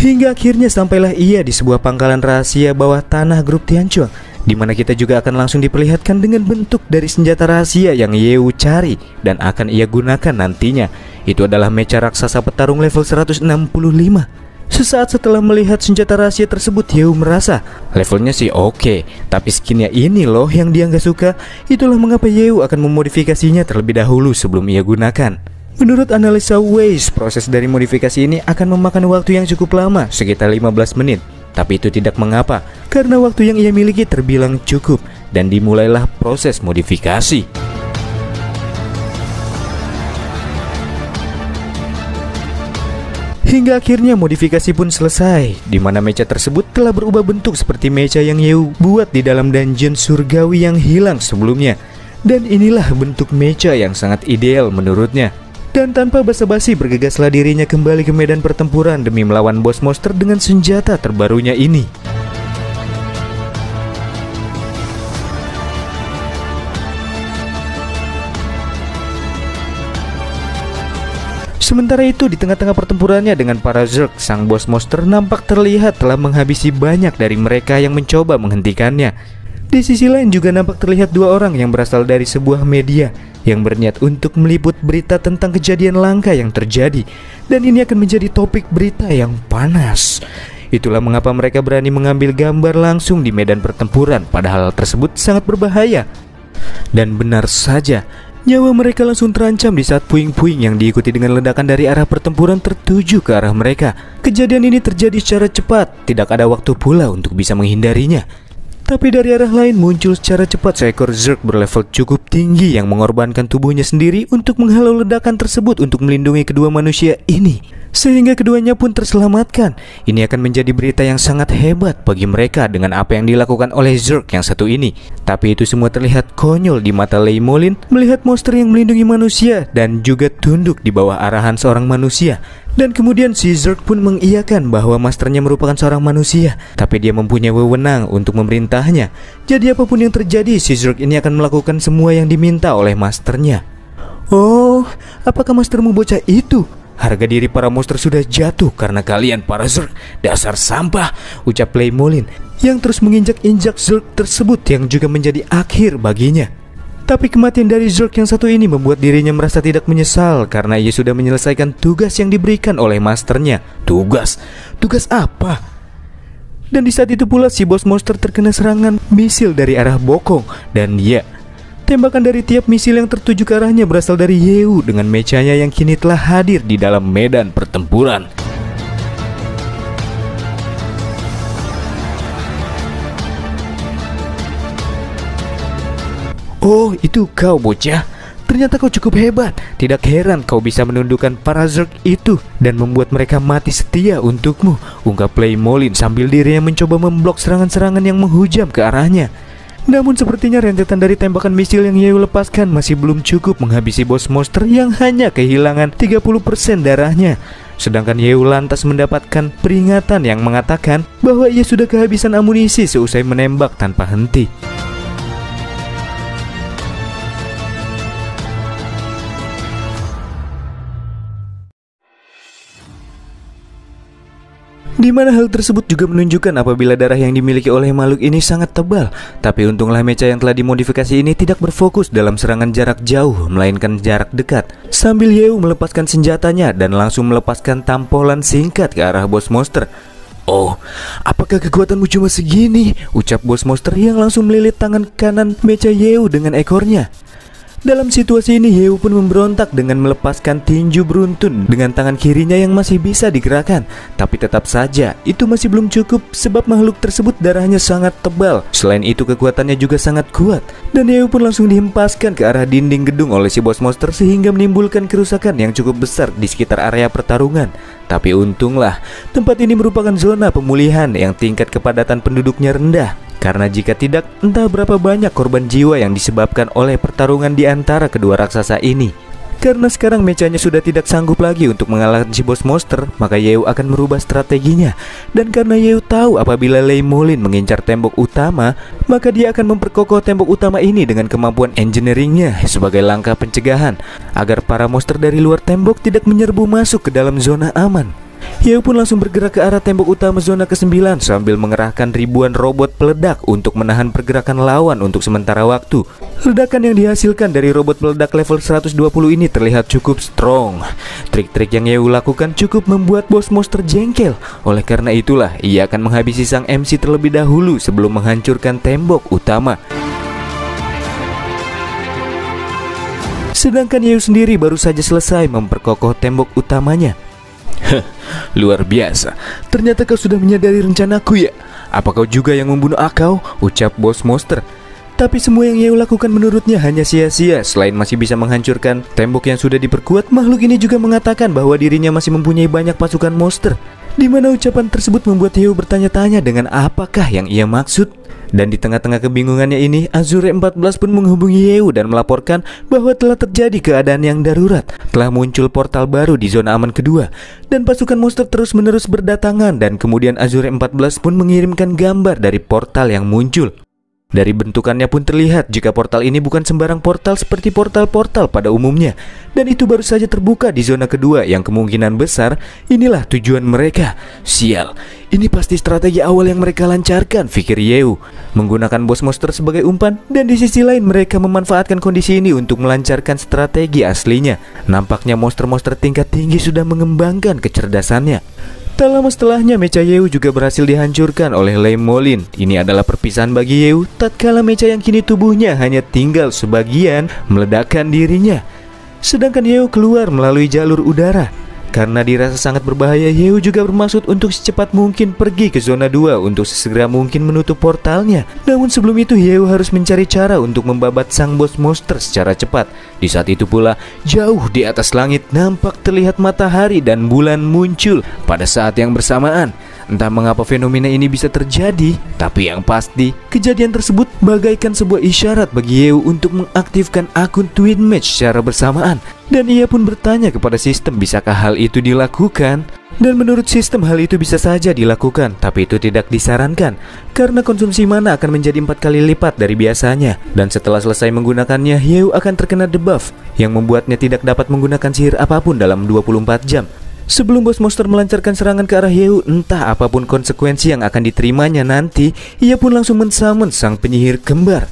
Hingga akhirnya sampailah ia di sebuah pangkalan rahasia bawah tanah grup Tian Chuang, di mana kita juga akan langsung diperlihatkan dengan bentuk dari senjata rahasia yang Yeo cari dan akan ia gunakan nantinya. Itu adalah mecha raksasa petarung level 165. Sesaat setelah melihat senjata rahasia tersebut, Yeo merasa levelnya sih oke, tapi skinnya ini loh yang dia nggak suka. Itulah mengapa Yeo akan memodifikasinya terlebih dahulu sebelum ia gunakan. Menurut analisa Waze, proses dari modifikasi ini akan memakan waktu yang cukup lama, sekitar 15 menit. Tapi itu tidak mengapa, karena waktu yang ia miliki terbilang cukup, dan dimulailah proses modifikasi. Hingga akhirnya modifikasi pun selesai, di mana mecha tersebut telah berubah bentuk seperti mecha yang Yeu buat di dalam dungeon surgawi yang hilang sebelumnya. Dan inilah bentuk mecha yang sangat ideal menurutnya. Dan tanpa basa-basi bergegaslah dirinya kembali ke medan pertempuran demi melawan bos monster dengan senjata terbarunya ini. Sementara itu di tengah-tengah pertempurannya dengan para Zerg, sang bos monster nampak terlihat telah menghabisi banyak dari mereka yang mencoba menghentikannya. Di sisi lain juga nampak terlihat dua orang yang berasal dari sebuah media yang berniat untuk meliput berita tentang kejadian langka yang terjadi. Dan ini akan menjadi topik berita yang panas. Itulah mengapa mereka berani mengambil gambar langsung di medan pertempuran, padahal hal tersebut sangat berbahaya. Dan benar saja, nyawa mereka langsung terancam di saat puing-puing yang diikuti dengan ledakan dari arah pertempuran tertuju ke arah mereka. Kejadian ini terjadi secara cepat, tidak ada waktu pula untuk bisa menghindarinya. Tapi dari arah lain muncul secara cepat seekor Zerg berlevel cukup tinggi yang mengorbankan tubuhnya sendiri untuk menghalau ledakan tersebut untuk melindungi kedua manusia ini. Sehingga keduanya pun terselamatkan. Ini akan menjadi berita yang sangat hebat bagi mereka dengan apa yang dilakukan oleh Zerg yang satu ini. Tapi itu semua terlihat konyol di mata Lei Molin melihat monster yang melindungi manusia dan juga tunduk di bawah arahan seorang manusia. Dan kemudian si Zerg pun mengiyakan bahwa masternya merupakan seorang manusia, tapi dia mempunyai wewenang untuk memerintahnya. Jadi apapun yang terjadi, si Zerg ini akan melakukan semua yang diminta oleh masternya. Oh, apakah mastermu bocah itu? Harga diri para monster sudah jatuh karena kalian para Zerg, dasar sampah, ucap Lei Molin yang terus menginjak-injak Zerg tersebut yang juga menjadi akhir baginya. Tapi kematian dari Zerg yang satu ini membuat dirinya merasa tidak menyesal karena ia sudah menyelesaikan tugas yang diberikan oleh masternya. Tugas apa? Dan di saat itu pula si bos monster terkena serangan misil dari arah bokong. Dan ya, tembakan dari tiap misil yang tertuju ke arahnya berasal dari Yeu dengan mechanya yang kini telah hadir di dalam medan pertempuran. Oh, itu kau bocah. Ternyata kau cukup hebat. Tidak heran kau bisa menundukkan para Zerg itu dan membuat mereka mati setia untukmu, ungkap Lei Molin sambil dirinya mencoba memblok serangan-serangan yang menghujam ke arahnya. Namun sepertinya rentetan dari tembakan misil yang Yeu lepaskan masih belum cukup menghabisi bos monster yang hanya kehilangan 30% darahnya. Sedangkan Yeu lantas mendapatkan peringatan yang mengatakan bahwa ia sudah kehabisan amunisi seusai menembak tanpa henti. Di mana hal tersebut juga menunjukkan apabila darah yang dimiliki oleh makhluk ini sangat tebal. Tapi untunglah mecha yang telah dimodifikasi ini tidak berfokus dalam serangan jarak jauh, melainkan jarak dekat. Sambil Yeu melepaskan senjatanya dan langsung melepaskan tampolan singkat ke arah bos monster. Oh, apakah kekuatanmu cuma segini? Ucap bos monster yang langsung melilit tangan kanan mecha Yeu dengan ekornya. Dalam situasi ini Yeu pun memberontak dengan melepaskan tinju beruntun dengan tangan kirinya yang masih bisa digerakkan. Tapi tetap saja itu masih belum cukup sebab makhluk tersebut darahnya sangat tebal. Selain itu kekuatannya juga sangat kuat. Dan Yeu pun langsung dihempaskan ke arah dinding gedung oleh si bos monster sehingga menimbulkan kerusakan yang cukup besar di sekitar area pertarungan. Tapi untunglah tempat ini merupakan zona pemulihan yang tingkat kepadatan penduduknya rendah. Karena jika tidak, entah berapa banyak korban jiwa yang disebabkan oleh pertarungan di antara kedua raksasa ini. Karena sekarang mechanya sudah tidak sanggup lagi untuk mengalahkan si bos monster, maka Yeu akan merubah strateginya. Dan karena Yeu tahu apabila Lei Molin mengincar tembok utama, maka dia akan memperkokoh tembok utama ini dengan kemampuan engineeringnya sebagai langkah pencegahan, agar para monster dari luar tembok tidak menyerbu masuk ke dalam zona aman. Yeu pun langsung bergerak ke arah tembok utama zona ke-9 sambil mengerahkan ribuan robot peledak untuk menahan pergerakan lawan untuk sementara waktu. Ledakan yang dihasilkan dari robot peledak level 120 ini terlihat cukup strong. Trik-trik yang Yeu lakukan cukup membuat bos monster jengkel. Oleh karena itulah ia akan menghabisi sang MC terlebih dahulu sebelum menghancurkan tembok utama. Sedangkan Yeu sendiri baru saja selesai memperkokoh tembok utamanya. Luar biasa. Ternyata kau sudah menyadari rencanaku ya? Apa kau juga yang membunuh Akau? Ucap bos monster. Tapi semua yang Yeo lakukan menurutnya hanya sia-sia. Selain masih bisa menghancurkan tembok yang sudah diperkuat, makhluk ini juga mengatakan bahwa dirinya masih mempunyai banyak pasukan monster. Di mana ucapan tersebut membuat Yeo bertanya-tanya dengan apakah yang ia maksud. Dan di tengah-tengah kebingungannya ini, Azure 14 pun menghubungi Yeo dan melaporkan bahwa telah terjadi keadaan yang darurat. Telah muncul portal baru di zona aman kedua, dan pasukan monster terus-menerus berdatangan. Dan kemudian Azure 14 pun mengirimkan gambar dari portal yang muncul. Dari bentukannya pun terlihat jika portal ini bukan sembarang portal seperti portal-portal pada umumnya. Dan itu baru saja terbuka di zona kedua yang kemungkinan besar inilah tujuan mereka. Sial, ini pasti strategi awal yang mereka lancarkan, pikir Yeo. Menggunakan bos monster sebagai umpan, dan di sisi lain mereka memanfaatkan kondisi ini untuk melancarkan strategi aslinya. Nampaknya monster-monster tingkat tinggi sudah mengembangkan kecerdasannya. Tak lama setelahnya, mecha Yeo juga berhasil dihancurkan oleh Lei Molin. Ini adalah perpisahan bagi Yeo, tatkala mecha yang kini tubuhnya hanya tinggal sebagian meledakkan dirinya. Sedangkan Yeo keluar melalui jalur udara. Karena dirasa sangat berbahaya, Yeo juga bermaksud untuk secepat mungkin pergi ke zona 2 untuk sesegera mungkin menutup portalnya. Namun sebelum itu Yeo harus mencari cara untuk membabat sang bos monster secara cepat. Di saat itu pula, jauh di atas langit nampak terlihat matahari dan bulan muncul pada saat yang bersamaan. Entah mengapa fenomena ini bisa terjadi, tapi yang pasti kejadian tersebut bagaikan sebuah isyarat bagi Yeo untuk mengaktifkan akun Twin Match secara bersamaan. Dan ia pun bertanya kepada sistem bisakah hal itu dilakukan. Dan menurut sistem hal itu bisa saja dilakukan, tapi itu tidak disarankan karena konsumsi mana akan menjadi 4 kali lipat dari biasanya. Dan setelah selesai menggunakannya, Yeo akan terkena debuff yang membuatnya tidak dapat menggunakan sihir apapun dalam 24 jam. Sebelum bos monster melancarkan serangan ke arah Yeo, entah apapun konsekuensi yang akan diterimanya nanti, ia pun langsung mensummon sang penyihir kembar.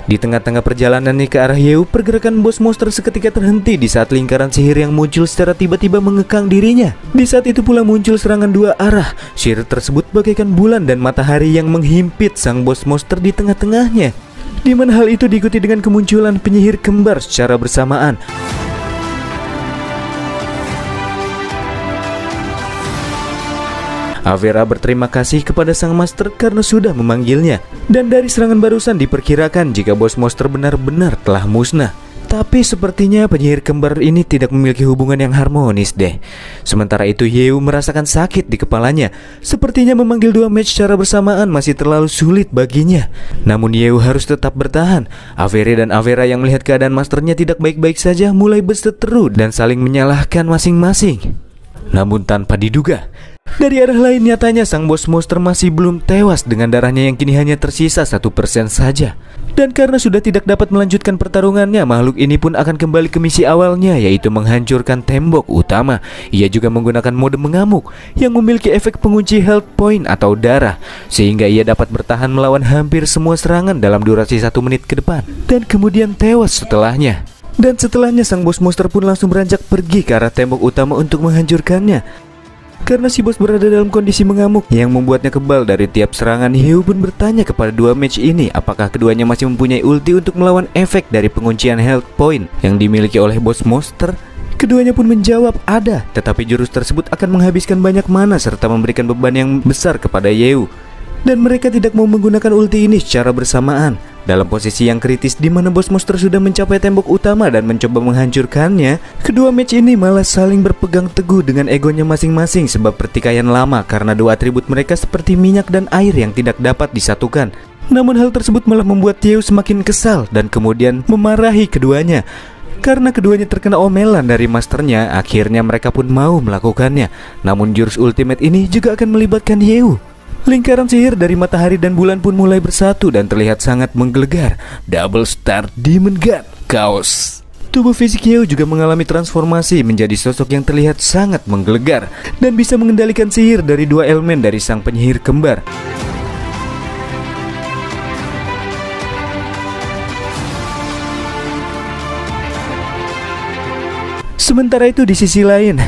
Di tengah-tengah perjalanan ke arah Yeo, pergerakan bos monster seketika terhenti di saat lingkaran sihir yang muncul secara tiba-tiba mengekang dirinya. Di saat itu pula muncul serangan dua arah. Sihir tersebut bagaikan bulan dan matahari yang menghimpit sang bos monster di tengah-tengahnya. Di mana hal itu diikuti dengan kemunculan penyihir kembar secara bersamaan. Avera berterima kasih kepada sang master karena sudah memanggilnya. Dan dari serangan barusan diperkirakan jika bos monster benar-benar telah musnah. Tapi sepertinya penyihir kembar ini tidak memiliki hubungan yang harmonis deh. Sementara itu Yeo merasakan sakit di kepalanya. Sepertinya memanggil dua match secara bersamaan masih terlalu sulit baginya. Namun Yeo harus tetap bertahan. Avera dan Avera yang melihat keadaan masternya tidak baik-baik saja mulai berseteru dan saling menyalahkan masing-masing. Namun tanpa diduga, dari arah lain nyatanya sang bos monster masih belum tewas dengan darahnya yang kini hanya tersisa 1% saja. Dan karena sudah tidak dapat melanjutkan pertarungannya, makhluk ini pun akan kembali ke misi awalnya, yaitu menghancurkan tembok utama. Ia juga menggunakan mode mengamuk yang memiliki efek pengunci health point atau darah, sehingga ia dapat bertahan melawan hampir semua serangan dalam durasi 1 menit ke depan, dan kemudian tewas setelahnya. Dan setelahnya sang bos monster pun langsung beranjak pergi ke arah tembok utama untuk menghancurkannya. Karena si bos berada dalam kondisi mengamuk yang membuatnya kebal dari tiap serangan, Yeo pun bertanya kepada dua match ini apakah keduanya masih mempunyai ulti untuk melawan efek dari penguncian health point yang dimiliki oleh bos monster. Keduanya pun menjawab ada, tetapi jurus tersebut akan menghabiskan banyak mana serta memberikan beban yang besar kepada Yeo. Dan mereka tidak mau menggunakan ulti ini secara bersamaan. Dalam posisi yang kritis di mana bos monster sudah mencapai tembok utama dan mencoba menghancurkannya, kedua match ini malah saling berpegang teguh dengan egonya masing-masing sebab pertikaian lama karena dua atribut mereka seperti minyak dan air yang tidak dapat disatukan. Namun hal tersebut malah membuat Yeo semakin kesal dan kemudian memarahi keduanya. Karena keduanya terkena omelan dari masternya, akhirnya mereka pun mau melakukannya. Namun jurus ultimate ini juga akan melibatkan Yeo. Lingkaran sihir dari matahari dan bulan pun mulai bersatu dan terlihat sangat menggelegar. Double Star Demon God Chaos. Tubuh fisik Yeo juga mengalami transformasi menjadi sosok yang terlihat sangat menggelegar dan bisa mengendalikan sihir dari dua elemen dari sang penyihir kembar. Sementara itu di sisi lain,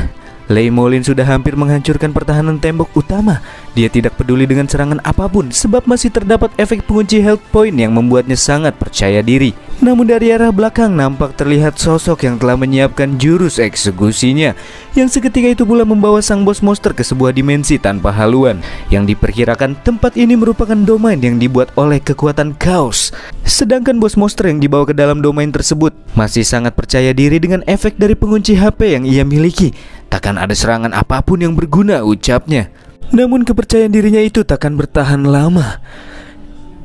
Lei Molin sudah hampir menghancurkan pertahanan tembok utama. Dia tidak peduli dengan serangan apapun sebab masih terdapat efek pengunci health point yang membuatnya sangat percaya diri. Namun dari arah belakang nampak terlihat sosok yang telah menyiapkan jurus eksekusinya, yang seketika itu pula membawa sang bos monster ke sebuah dimensi tanpa haluan, yang diperkirakan tempat ini merupakan domain yang dibuat oleh kekuatan kaos. Sedangkan bos monster yang dibawa ke dalam domain tersebut masih sangat percaya diri dengan efek dari pengunci HP yang ia miliki. Takkan ada serangan apapun yang berguna, ucapnya. Namun kepercayaan dirinya itu takkan bertahan lama.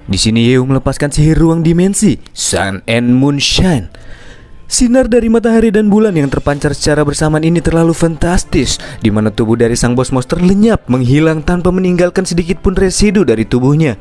Di sini Yeo melepaskan sihir ruang dimensi, Sun and Moonshine. Sinar dari matahari dan bulan yang terpancar secara bersamaan ini terlalu fantastis, di mana tubuh dari sang bos monster lenyap menghilang tanpa meninggalkan sedikit pun residu dari tubuhnya.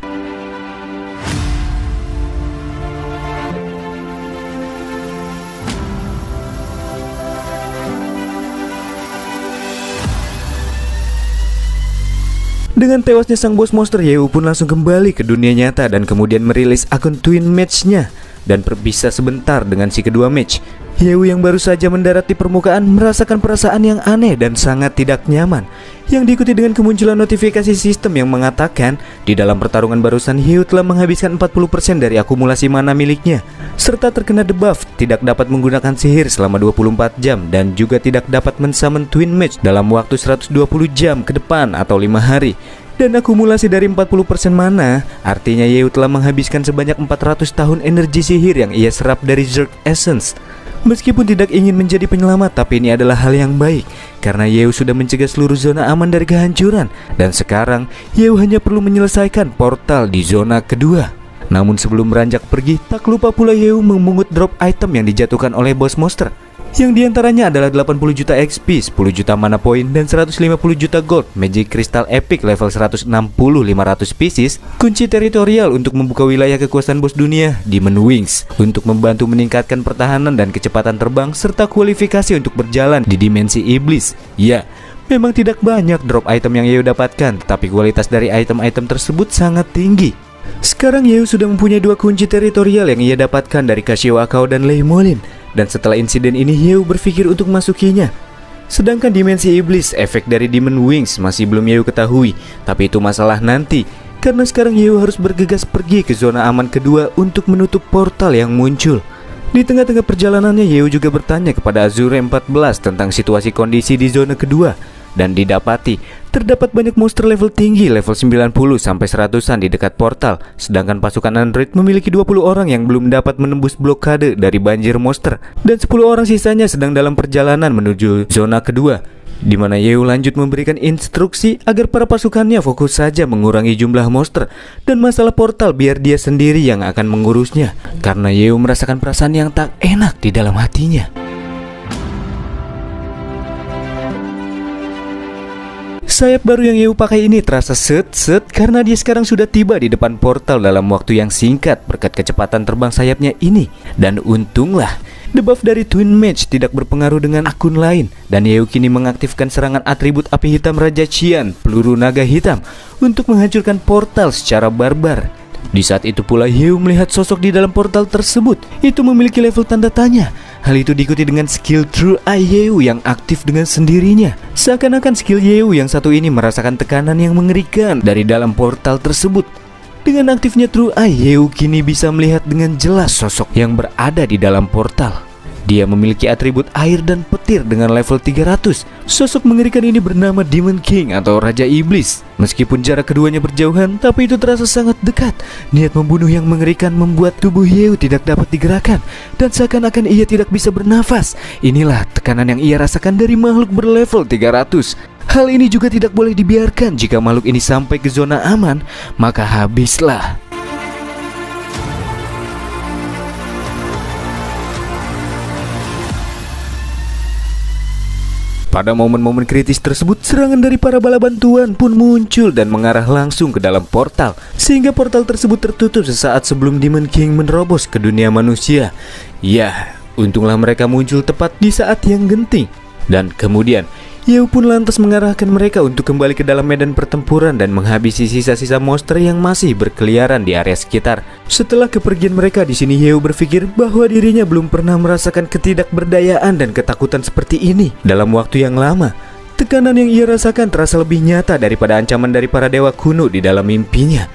Dengan tewasnya sang bos monster, Yeo pun langsung kembali ke dunia nyata dan kemudian merilis akun Twin Match-nya dan berpisah sebentar dengan si kedua match. Yeo yang baru saja mendarat di permukaan merasakan perasaan yang aneh dan sangat tidak nyaman, yang diikuti dengan kemunculan notifikasi sistem yang mengatakan di dalam pertarungan barusan Yeo telah menghabiskan 40% dari akumulasi mana miliknya, serta terkena debuff tidak dapat menggunakan sihir selama 24 jam dan juga tidak dapat mensummon Twin Match dalam waktu 120 jam ke depan atau 5 hari. Dan akumulasi dari 40% mana artinya Yeo telah menghabiskan sebanyak 400 tahun energi sihir yang ia serap dari Zerg Essence. Meskipun tidak ingin menjadi penyelamat, tapi ini adalah hal yang baik karena Yeo sudah mencegah seluruh zona aman dari kehancuran. Dan sekarang Yeo hanya perlu menyelesaikan portal di zona kedua. Namun sebelum beranjak pergi, tak lupa pula Yeo memungut drop item yang dijatuhkan oleh bos monster, yang diantaranya adalah 80 juta XP, 10 juta mana point, dan 150 juta gold, magic crystal epic level 160 500 pieces, kunci teritorial untuk membuka wilayah kekuasaan bos dunia, Demon Wings untuk membantu meningkatkan pertahanan dan kecepatan terbang, serta kualifikasi untuk berjalan di dimensi iblis. Ya, memang tidak banyak drop item yang Yeo dapatkan, tetapi kualitas dari item-item tersebut sangat tinggi. Sekarang Yeo sudah mempunyai 2 kunci teritorial yang ia dapatkan dari Kashiwakao dan Lei Molin. Dan setelah insiden ini Yeo berpikir untuk masukinya. Sedangkan dimensi iblis, efek dari Demon Wings masih belum Yeo ketahui, tapi itu masalah nanti. Karena sekarang Yeo harus bergegas pergi ke zona aman kedua untuk menutup portal yang muncul. Di tengah-tengah perjalanannya Yeo juga bertanya kepada Azure 14 tentang situasi kondisi di zona kedua. Dan didapati terdapat banyak monster level tinggi, level 90 sampai 100-an di dekat portal. Sedangkan pasukan Android memiliki 20 orang yang belum dapat menembus blokade dari banjir monster, dan 10 orang sisanya sedang dalam perjalanan menuju zona kedua, di mana Yeo lanjut memberikan instruksi agar para pasukannya fokus saja mengurangi jumlah monster, dan masalah portal biar dia sendiri yang akan mengurusnya. Karena Yeo merasakan perasaan yang tak enak di dalam hatinya. Sayap baru yang Yeo pakai ini terasa set-set karena dia sekarang sudah tiba di depan portal dalam waktu yang singkat berkat kecepatan terbang sayapnya ini. Dan untunglah debuff dari Twin Match tidak berpengaruh dengan akun lain, dan Yeo kini mengaktifkan serangan atribut api hitam Raja Qian, peluru naga hitam, untuk menghancurkan portal secara barbar. Di saat itu pula Yeo melihat sosok di dalam portal tersebut itu memiliki level tanda tanya. Hal itu diikuti dengan skill True Eye Yeo yang aktif dengan sendirinya. Seakan-akan skill Yeo yang satu ini merasakan tekanan yang mengerikan dari dalam portal tersebut. Dengan aktifnya True Eye, Yeo kini bisa melihat dengan jelas sosok yang berada di dalam portal. Dia memiliki atribut air dan petir dengan level 300. Sosok mengerikan ini bernama Demon King atau Raja Iblis. Meskipun jarak keduanya berjauhan, tapi itu terasa sangat dekat. Niat membunuh yang mengerikan membuat tubuh Yeo tidak dapat digerakkan, dan seakan-akan ia tidak bisa bernafas. Inilah tekanan yang ia rasakan dari makhluk berlevel 300. Hal ini juga tidak boleh dibiarkan. Jika makhluk ini sampai ke zona aman, maka habislah. Pada momen-momen kritis tersebut, serangan dari para bala bantuan pun muncul dan mengarah langsung ke dalam portal, sehingga portal tersebut tertutup sesaat sebelum Demon King menerobos ke dunia manusia. Ya, untunglah mereka muncul tepat di saat yang genting. Dan kemudian Yeo pun lantas mengarahkan mereka untuk kembali ke dalam medan pertempuran dan menghabisi sisa-sisa monster yang masih berkeliaran di area sekitar. Setelah kepergian mereka di sini, Yeo berpikir bahwa dirinya belum pernah merasakan ketidakberdayaan dan ketakutan seperti ini dalam waktu yang lama. Tekanan yang ia rasakan terasa lebih nyata daripada ancaman dari para dewa kuno di dalam mimpinya.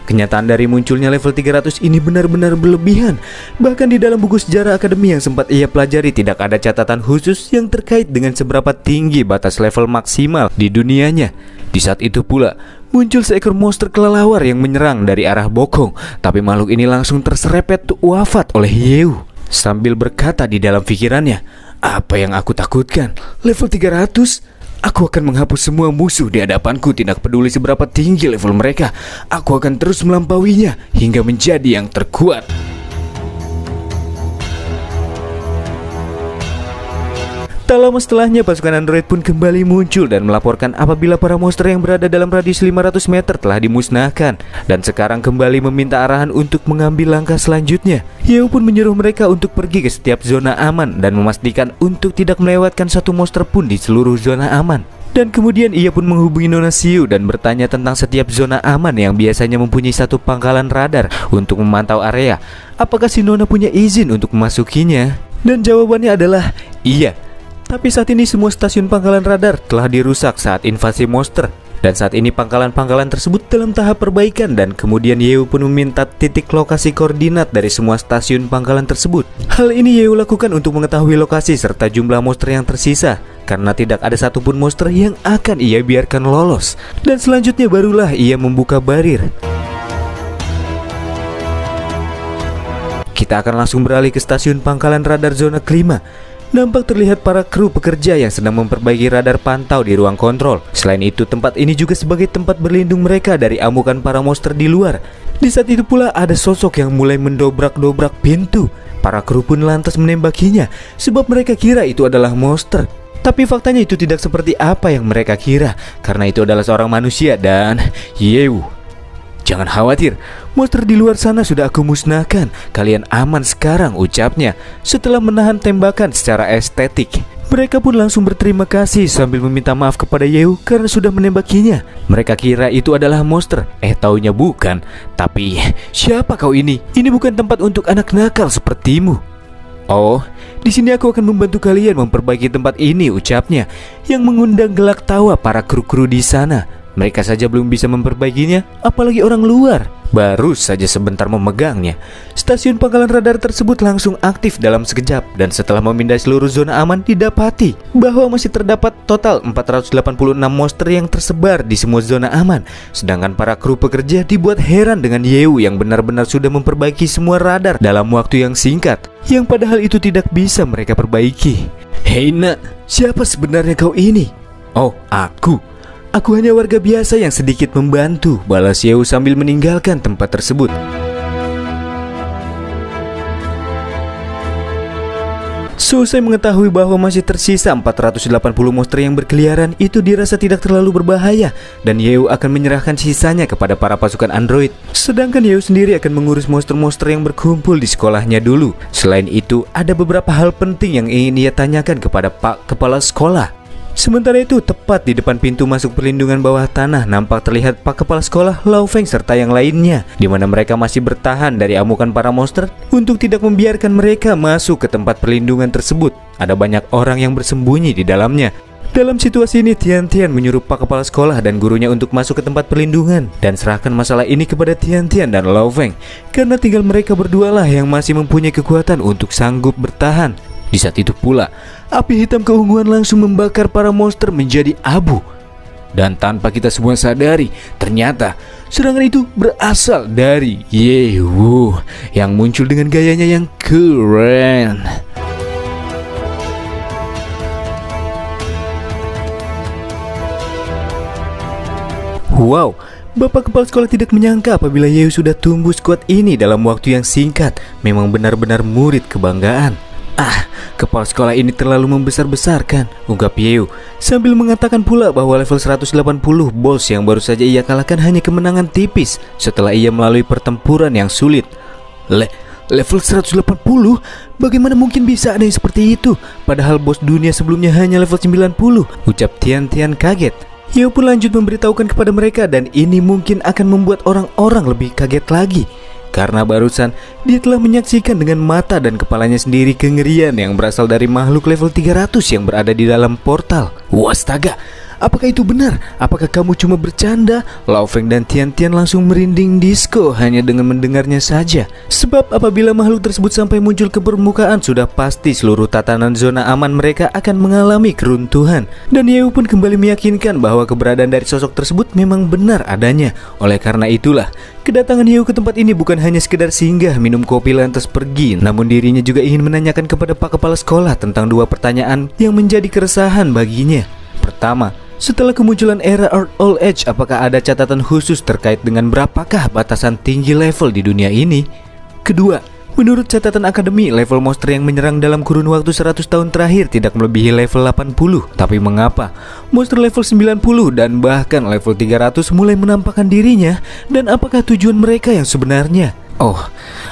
Kenyataan dari munculnya level 300 ini benar-benar berlebihan. Bahkan di dalam buku sejarah akademi yang sempat ia pelajari tidak ada catatan khusus yang terkait dengan seberapa tinggi batas level maksimal di dunianya. Di saat itu pula muncul seekor monster kelelawar yang menyerang dari arah bokong. Tapi makhluk ini langsung terserepet wafat oleh Yeu. Sambil berkata di dalam pikirannya, apa yang aku takutkan? Level 300? Aku akan menghapus semua musuh di hadapanku, tidak peduli seberapa tinggi level mereka. Aku akan terus melampauinya hingga menjadi yang terkuat. Tak lama setelahnya pasukan android pun kembali muncul dan melaporkan apabila para monster yang berada dalam radius 500 meter telah dimusnahkan. Dan sekarang kembali meminta arahan untuk mengambil langkah selanjutnya. Yeo pun menyuruh mereka untuk pergi ke setiap zona aman dan memastikan untuk tidak melewatkan satu monster pun di seluruh zona aman. Dan kemudian ia pun menghubungi Nona Xiu dan bertanya tentang setiap zona aman yang biasanya mempunyai satu pangkalan radar untuk memantau area. Apakah si Nona punya izin untuk memasukinya? Dan jawabannya adalah iya. Tapi saat ini semua stasiun pangkalan radar telah dirusak saat invasi monster. Dan saat ini pangkalan-pangkalan tersebut dalam tahap perbaikan. Dan kemudian Yeo pun meminta titik lokasi koordinat dari semua stasiun pangkalan tersebut. Hal ini Yeo lakukan untuk mengetahui lokasi serta jumlah monster yang tersisa, karena tidak ada satupun monster yang akan ia biarkan lolos. Dan selanjutnya barulah ia membuka barir. Kita akan langsung beralih ke stasiun pangkalan radar zona kelima. Nampak terlihat para kru pekerja yang sedang memperbaiki radar pantau di ruang kontrol. Selain itu, tempat ini juga sebagai tempat berlindung mereka dari amukan para monster di luar. Di saat itu pula ada sosok yang mulai mendobrak-dobrak pintu. Para kru pun lantas menembakinya sebab mereka kira itu adalah monster. Tapi faktanya itu tidak seperti apa yang mereka kira, karena itu adalah seorang manusia dan Yeu. Jangan khawatir, monster di luar sana sudah aku musnahkan. Kalian aman sekarang, ucapnya setelah menahan tembakan secara estetik. Mereka pun langsung berterima kasih sambil meminta maaf kepada Yeu karena sudah menembakinya. Mereka kira itu adalah monster, taunya bukan. Tapi siapa kau ini? Ini bukan tempat untuk anak nakal sepertimu. Oh, di sini aku akan membantu kalian memperbaiki tempat ini, ucapnya, yang mengundang gelak tawa para kru-kru di sana. Mereka saja belum bisa memperbaikinya, apalagi orang luar. Baru saja sebentar memegangnya. Stasiun pangkalan radar tersebut langsung aktif dalam sekejap. Dan setelah memindai seluruh zona aman, didapati bahwa masih terdapat total 486 monster yang tersebar di semua zona aman. Sedangkan para kru pekerja dibuat heran dengan Yeu yang benar-benar sudah memperbaiki semua radar dalam waktu yang singkat, yang padahal itu tidak bisa mereka perbaiki. Hei nak, siapa sebenarnya kau ini? Oh, Aku hanya warga biasa yang sedikit membantu, balas Yeu sambil meninggalkan tempat tersebut. Selesai mengetahui bahwa masih tersisa 480 monster yang berkeliaran, itu dirasa tidak terlalu berbahaya, dan Yeu akan menyerahkan sisanya kepada para pasukan android. Sedangkan Yeu sendiri akan mengurus monster-monster yang berkumpul di sekolahnya dulu. Selain itu, ada beberapa hal penting yang ingin ia tanyakan kepada Pak Kepala Sekolah. Sementara itu, tepat di depan pintu masuk perlindungan bawah tanah nampak terlihat Pak Kepala Sekolah, Lao Feng serta yang lainnya, di mana mereka masih bertahan dari amukan para monster untuk tidak membiarkan mereka masuk ke tempat perlindungan tersebut. Ada banyak orang yang bersembunyi di dalamnya. Dalam situasi ini, Tian Tian menyuruh Pak Kepala Sekolah dan gurunya untuk masuk ke tempat perlindungan dan serahkan masalah ini kepada Tian Tian dan Lao Feng, karena tinggal mereka berdua lah yang masih mempunyai kekuatan untuk sanggup bertahan. Di saat itu pula, api hitam keunguan langsung membakar para monster menjadi abu. Dan tanpa kita semua sadari, ternyata serangan itu berasal dari Yeu yang muncul dengan gayanya yang keren. Wow, Bapak Kepala Sekolah tidak menyangka apabila Yeu sudah tumbuh sekuat ini dalam waktu yang singkat. Memang benar-benar murid kebanggaan. Kepala sekolah ini terlalu membesar-besarkan, ungkap Yeu, sambil mengatakan pula bahwa level 180 bos yang baru saja ia kalahkan hanya kemenangan tipis setelah ia melalui pertempuran yang sulit. Level 180? Bagaimana mungkin bisa ada yang seperti itu? Padahal bos dunia sebelumnya hanya level 90, ucap Tian Tian kaget. Yeu pun lanjut memberitahukan kepada mereka dan ini mungkin akan membuat orang-orang lebih kaget lagi. karena barusan dia telah menyaksikan dengan mata dan kepalanya sendiri kengerian yang berasal dari makhluk level 300 yang berada di dalam portal. Wastaga, apakah itu benar? Apakah kamu cuma bercanda? Lao Feng dan Tian Tian langsung merinding disco hanya dengan mendengarnya saja. Sebab apabila makhluk tersebut sampai muncul ke permukaan, sudah pasti seluruh tatanan zona aman mereka akan mengalami keruntuhan. Dan Yeo pun kembali meyakinkan bahwa keberadaan dari sosok tersebut memang benar adanya. Oleh karena itulah, kedatangan Yeo ke tempat ini bukan hanya sekedar singgah minum kopi lantas pergi, namun dirinya juga ingin menanyakan kepada Pak Kepala Sekolah tentang dua pertanyaan yang menjadi keresahan baginya. Pertama, setelah kemunculan era Earth Old Age, apakah ada catatan khusus terkait dengan berapakah batasan tinggi level di dunia ini? Kedua, menurut catatan akademi, level monster yang menyerang dalam kurun waktu 100 tahun terakhir tidak melebihi level 80. Tapi mengapa monster level 90 dan bahkan level 300 mulai menampakkan dirinya? Dan apakah tujuan mereka yang sebenarnya? Oh,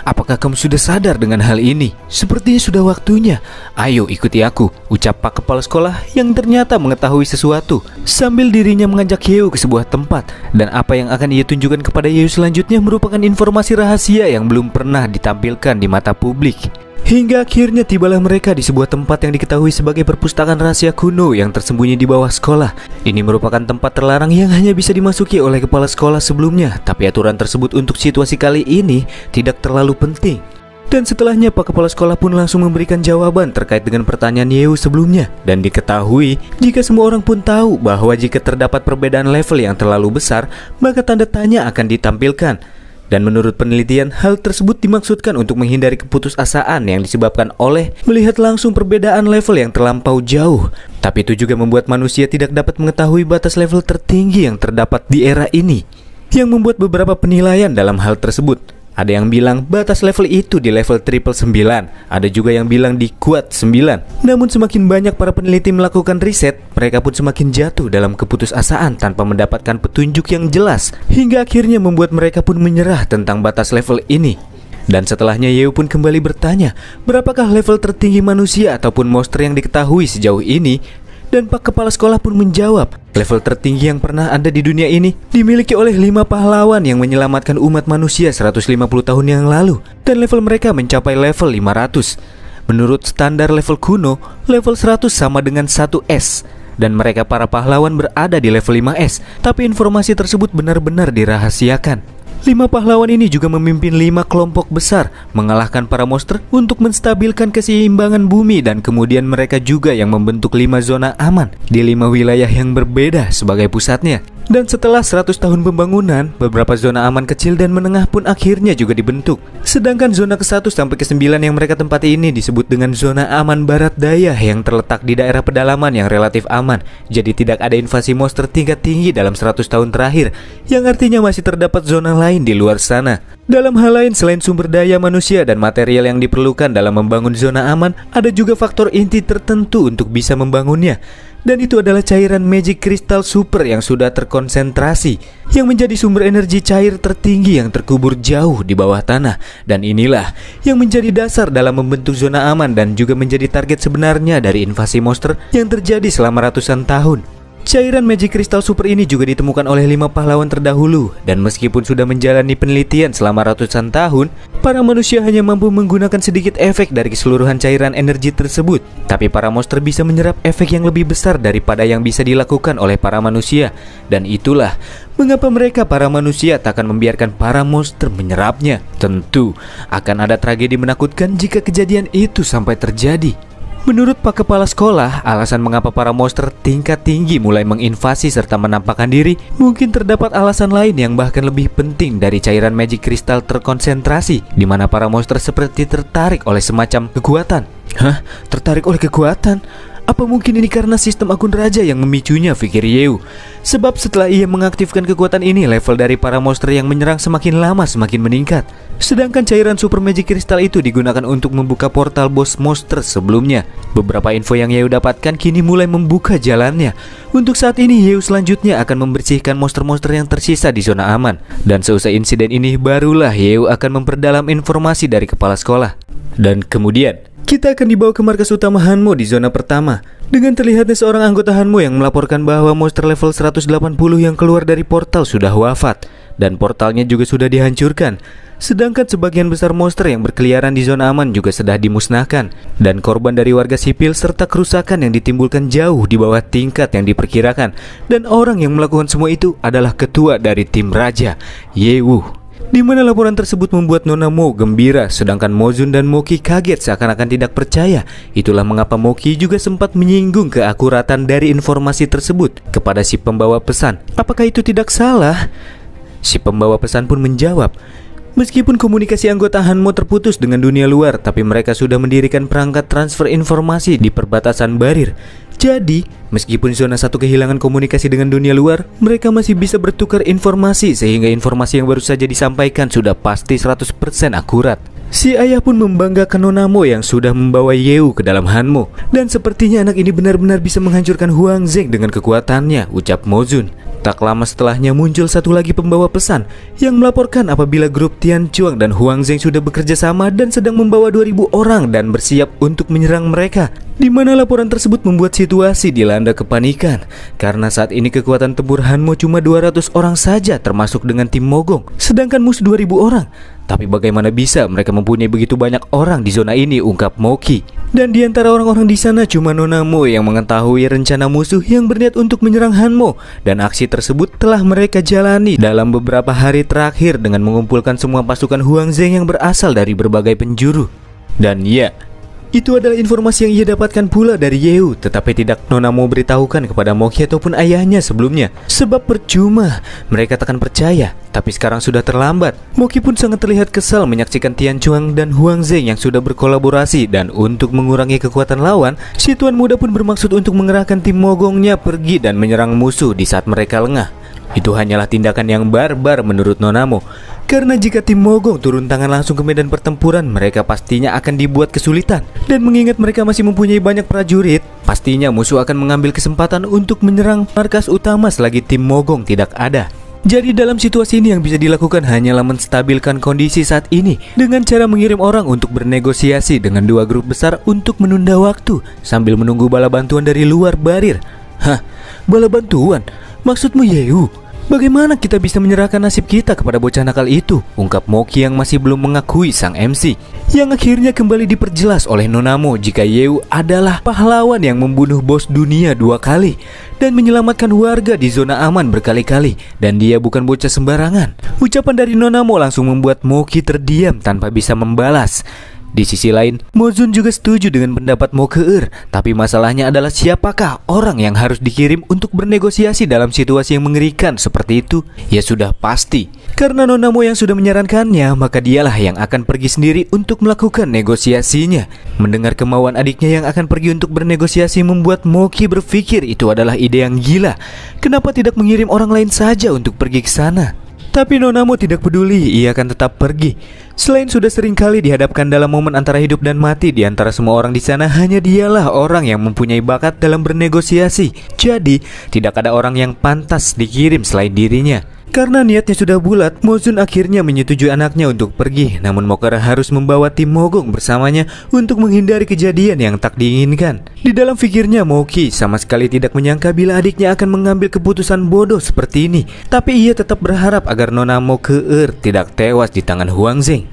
apakah kamu sudah sadar dengan hal ini? Sepertinya sudah waktunya. Ayo ikuti aku, ucap Pak Kepala Sekolah yang ternyata mengetahui sesuatu. Sambil dirinya mengajak Yeo ke sebuah tempat. Dan apa yang akan ia tunjukkan kepada Yeo selanjutnya merupakan informasi rahasia yang belum pernah ditampilkan di mata publik. Hingga akhirnya tibalah mereka di sebuah tempat yang diketahui sebagai perpustakaan rahasia kuno yang tersembunyi di bawah sekolah. Ini merupakan tempat terlarang yang hanya bisa dimasuki oleh kepala sekolah sebelumnya. Tapi aturan tersebut untuk situasi kali ini tidak terlalu penting. Dan setelahnya Pak Kepala Sekolah pun langsung memberikan jawaban terkait dengan pertanyaan Yeo sebelumnya. Dan diketahui jika semua orang pun tahu bahwa jika terdapat perbedaan level yang terlalu besar, maka tanda tanya akan ditampilkan. Dan menurut penelitian, hal tersebut dimaksudkan untuk menghindari keputusasaan yang disebabkan oleh melihat langsung perbedaan level yang terlampau jauh. Tapi itu juga membuat manusia tidak dapat mengetahui batas level tertinggi yang terdapat di era ini, yang membuat beberapa penilaian dalam hal tersebut. Ada yang bilang batas level itu di level 999, ada juga yang bilang di kuat 9. Namun semakin banyak para peneliti melakukan riset, mereka pun semakin jatuh dalam keputusasaan tanpa mendapatkan petunjuk yang jelas, hingga akhirnya membuat mereka pun menyerah tentang batas level ini. Dan setelahnya Yeo pun kembali bertanya, berapakah level tertinggi manusia ataupun monster yang diketahui sejauh ini? Dan Pak Kepala Sekolah pun menjawab, level tertinggi yang pernah ada di dunia ini dimiliki oleh 5 pahlawan yang menyelamatkan umat manusia 150 tahun yang lalu. Dan level mereka mencapai level 500. Menurut standar level kuno, level 100 sama dengan 1S. Dan mereka para pahlawan berada di level 5S. Tapi informasi tersebut benar-benar dirahasiakan. 5 pahlawan ini juga memimpin 5 kelompok besar, mengalahkan para monster untuk menstabilkan keseimbangan bumi. Dan kemudian mereka juga yang membentuk 5 zona aman di 5 wilayah yang berbeda sebagai pusatnya. Dan setelah 100 tahun pembangunan, beberapa zona aman kecil dan menengah pun akhirnya juga dibentuk. Sedangkan zona ke-1 sampai ke-9 yang mereka tempati ini disebut dengan zona aman barat daya yang terletak di daerah pedalaman yang relatif aman. Jadi tidak ada invasi monster tingkat tinggi dalam 100 tahun terakhir, yang artinya masih terdapat zona lain di luar sana. Dalam hal lain, selain sumber daya manusia dan material yang diperlukan dalam membangun zona aman, ada juga faktor inti tertentu untuk bisa membangunnya. Dan itu adalah cairan Magic Crystal Super yang sudah terkonsentrasi, yang menjadi sumber energi cair tertinggi yang terkubur jauh di bawah tanah. Dan inilah yang menjadi dasar dalam membentuk zona aman dan juga menjadi target sebenarnya dari invasi monster yang terjadi selama ratusan tahun. Cairan Magic Crystal Super ini juga ditemukan oleh 5 pahlawan terdahulu. Dan meskipun sudah menjalani penelitian selama ratusan tahun, para manusia hanya mampu menggunakan sedikit efek dari keseluruhan cairan energi tersebut. Tapi para monster bisa menyerap efek yang lebih besar daripada yang bisa dilakukan oleh para manusia. Dan itulah mengapa mereka para manusia tak akan membiarkan para monster menyerapnya. Tentu akan ada tragedi menakutkan jika kejadian itu sampai terjadi. Menurut Pak Kepala Sekolah, alasan mengapa para monster tingkat tinggi mulai menginvasi serta menampakkan diri, mungkin terdapat alasan lain yang bahkan lebih penting dari cairan Magic Crystal terkonsentrasi, di mana para monster seperti tertarik oleh semacam kekuatan. Hah? Tertarik oleh kekuatan? Apa mungkin ini karena sistem akun raja yang memicunya, pikir Yeo. Sebab setelah ia mengaktifkan kekuatan ini, level dari para monster yang menyerang semakin lama semakin meningkat. Sedangkan cairan Super Magic Crystal itu digunakan untuk membuka portal boss monster sebelumnya. Beberapa info yang Yeo dapatkan kini mulai membuka jalannya. Untuk saat ini Yeo selanjutnya akan membersihkan monster-monster yang tersisa di zona aman. Dan seusai insiden ini barulah Yeo akan memperdalam informasi dari kepala sekolah. Dan kemudian kita akan dibawa ke markas utama Hanmo di zona pertama. Dengan terlihatnya seorang anggota Hanmo yang melaporkan bahwa monster level 180 yang keluar dari portal sudah wafat. Dan portalnya juga sudah dihancurkan. Sedangkan sebagian besar monster yang berkeliaran di zona aman juga sudah dimusnahkan, dan korban dari warga sipil serta kerusakan yang ditimbulkan jauh di bawah tingkat yang diperkirakan. Dan orang yang melakukan semua itu adalah ketua dari tim Raja, Yewu. Di mana laporan tersebut membuat Nona Mo gembira, sedangkan Mozun dan Moki kaget seakan-akan tidak percaya. Itulah mengapa Moki juga sempat menyinggung keakuratan dari informasi tersebut kepada si pembawa pesan. Apakah itu tidak salah? Si pembawa pesan pun menjawab, meskipun komunikasi anggota Hanmo terputus dengan dunia luar, tapi mereka sudah mendirikan perangkat transfer informasi di perbatasan Barir. Jadi, meskipun zona 1 kehilangan komunikasi dengan dunia luar, mereka masih bisa bertukar informasi, sehingga informasi yang baru saja disampaikan sudah pasti 100% akurat. Si ayah pun membanggakan Nona Mo yang sudah membawa Yew ke dalam Hanmo. Dan sepertinya anak ini benar-benar bisa menghancurkan Huang Zheng dengan kekuatannya, ucap Mozun. Tak lama setelahnya muncul satu lagi pembawa pesan yang melaporkan apabila grup Tian Chuang dan Huang Zheng sudah bekerja sama dan sedang membawa 2000 orang dan bersiap untuk menyerang mereka. Di mana laporan tersebut membuat situasi dilanda kepanikan karena saat ini kekuatan tempur Hanmo cuma 200 orang saja termasuk dengan tim Mogong, sedangkan musuh 2000 orang. Tapi bagaimana bisa mereka mempunyai begitu banyak orang di zona ini, ungkap Moki. Dan di antara orang-orang di sana cuma Nona Mo yang mengetahui rencana musuh yang berniat untuk menyerang Hanmo, dan aksi tersebut telah mereka jalani dalam beberapa hari terakhir dengan mengumpulkan semua pasukan Huang Zheng yang berasal dari berbagai penjuru. Dan ya, itu adalah informasi yang ia dapatkan pula dari Yew, tetapi tidak Nona Mo beritahukan kepada Moki ataupun ayahnya sebelumnya. Sebab percuma, mereka takkan percaya. Tapi sekarang sudah terlambat. Moki pun sangat terlihat kesal menyaksikan Tian Chuang dan Huang Zheng yang sudah berkolaborasi, dan untuk mengurangi kekuatan lawan, si tuan muda pun bermaksud untuk mengerahkan tim Mogongnya pergi dan menyerang musuh di saat mereka lengah. Itu hanyalah tindakan yang barbar menurut Nona Mo. Karena jika tim Mogong turun tangan langsung ke medan pertempuran, mereka pastinya akan dibuat kesulitan. Dan mengingat mereka masih mempunyai banyak prajurit, pastinya musuh akan mengambil kesempatan untuk menyerang markas utama selagi tim Mogong tidak ada. Jadi dalam situasi ini yang bisa dilakukan hanyalah menstabilkan kondisi saat ini dengan cara mengirim orang untuk bernegosiasi dengan dua grup besar untuk menunda waktu sambil menunggu bala bantuan dari luar Barir. Hah, bala bantuan? Maksudmu Yew? Bagaimana kita bisa menyerahkan nasib kita kepada bocah nakal itu? Ungkap Moki yang masih belum mengakui sang MC. Yang akhirnya kembali diperjelas oleh Nona Mo jika Yew adalah pahlawan yang membunuh bos dunia 2 kali dan menyelamatkan warga di zona aman berkali-kali, dan dia bukan bocah sembarangan. Ucapan dari Nona Mo langsung membuat Moki terdiam tanpa bisa membalas. Di sisi lain, Mozun juga setuju dengan pendapat Mokeer, tapi masalahnya adalah siapakah orang yang harus dikirim untuk bernegosiasi dalam situasi yang mengerikan seperti itu? Ya sudah pasti, karena Nona Mo yang sudah menyarankannya, maka dialah yang akan pergi sendiri untuk melakukan negosiasinya. Mendengar kemauan adiknya yang akan pergi untuk bernegosiasi membuat Moki berpikir itu adalah ide yang gila. Kenapa tidak mengirim orang lain saja untuk pergi ke sana? Tapi Nona Mo tidak peduli, ia akan tetap pergi. Selain sudah sering kali dihadapkan dalam momen antara hidup dan mati di antara semua orang di sana, hanya dialah orang yang mempunyai bakat dalam bernegosiasi. Jadi, tidak ada orang yang pantas dikirim selain dirinya. Karena niatnya sudah bulat, Mozun akhirnya menyetujui anaknya untuk pergi. Namun Mokara harus membawa tim Mogong bersamanya untuk menghindari kejadian yang tak diinginkan. Di dalam pikirnya, Moki sama sekali tidak menyangka bila adiknya akan mengambil keputusan bodoh seperti ini. Tapi ia tetap berharap agar Nona Mokeer tidak tewas di tangan Huang Zheng.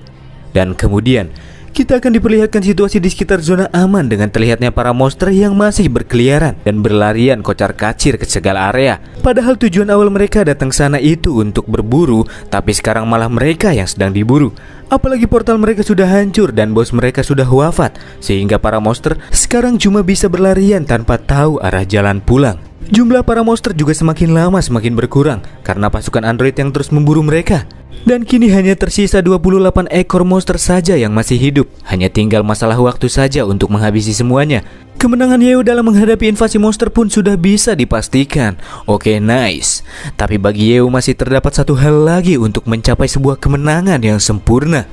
Dan kemudian kita akan diperlihatkan situasi di sekitar zona aman dengan terlihatnya para monster yang masih berkeliaran dan berlarian kocar-kacir ke segala area. Padahal tujuan awal mereka datang sana itu untuk berburu, tapi sekarang malah mereka yang sedang diburu. Apalagi portal mereka sudah hancur dan bos mereka sudah wafat, sehingga para monster sekarang cuma bisa berlarian tanpa tahu arah jalan pulang. Jumlah para monster juga semakin lama semakin berkurang karena pasukan android yang terus memburu mereka. Dan kini hanya tersisa 28 ekor monster saja yang masih hidup. Hanya tinggal masalah waktu saja untuk menghabisi semuanya. Kemenangan Yew dalam menghadapi invasi monster pun sudah bisa dipastikan. Oke, nice. Tapi bagi Yew masih terdapat satu hal lagi untuk mencapai sebuah kemenangan yang sempurna.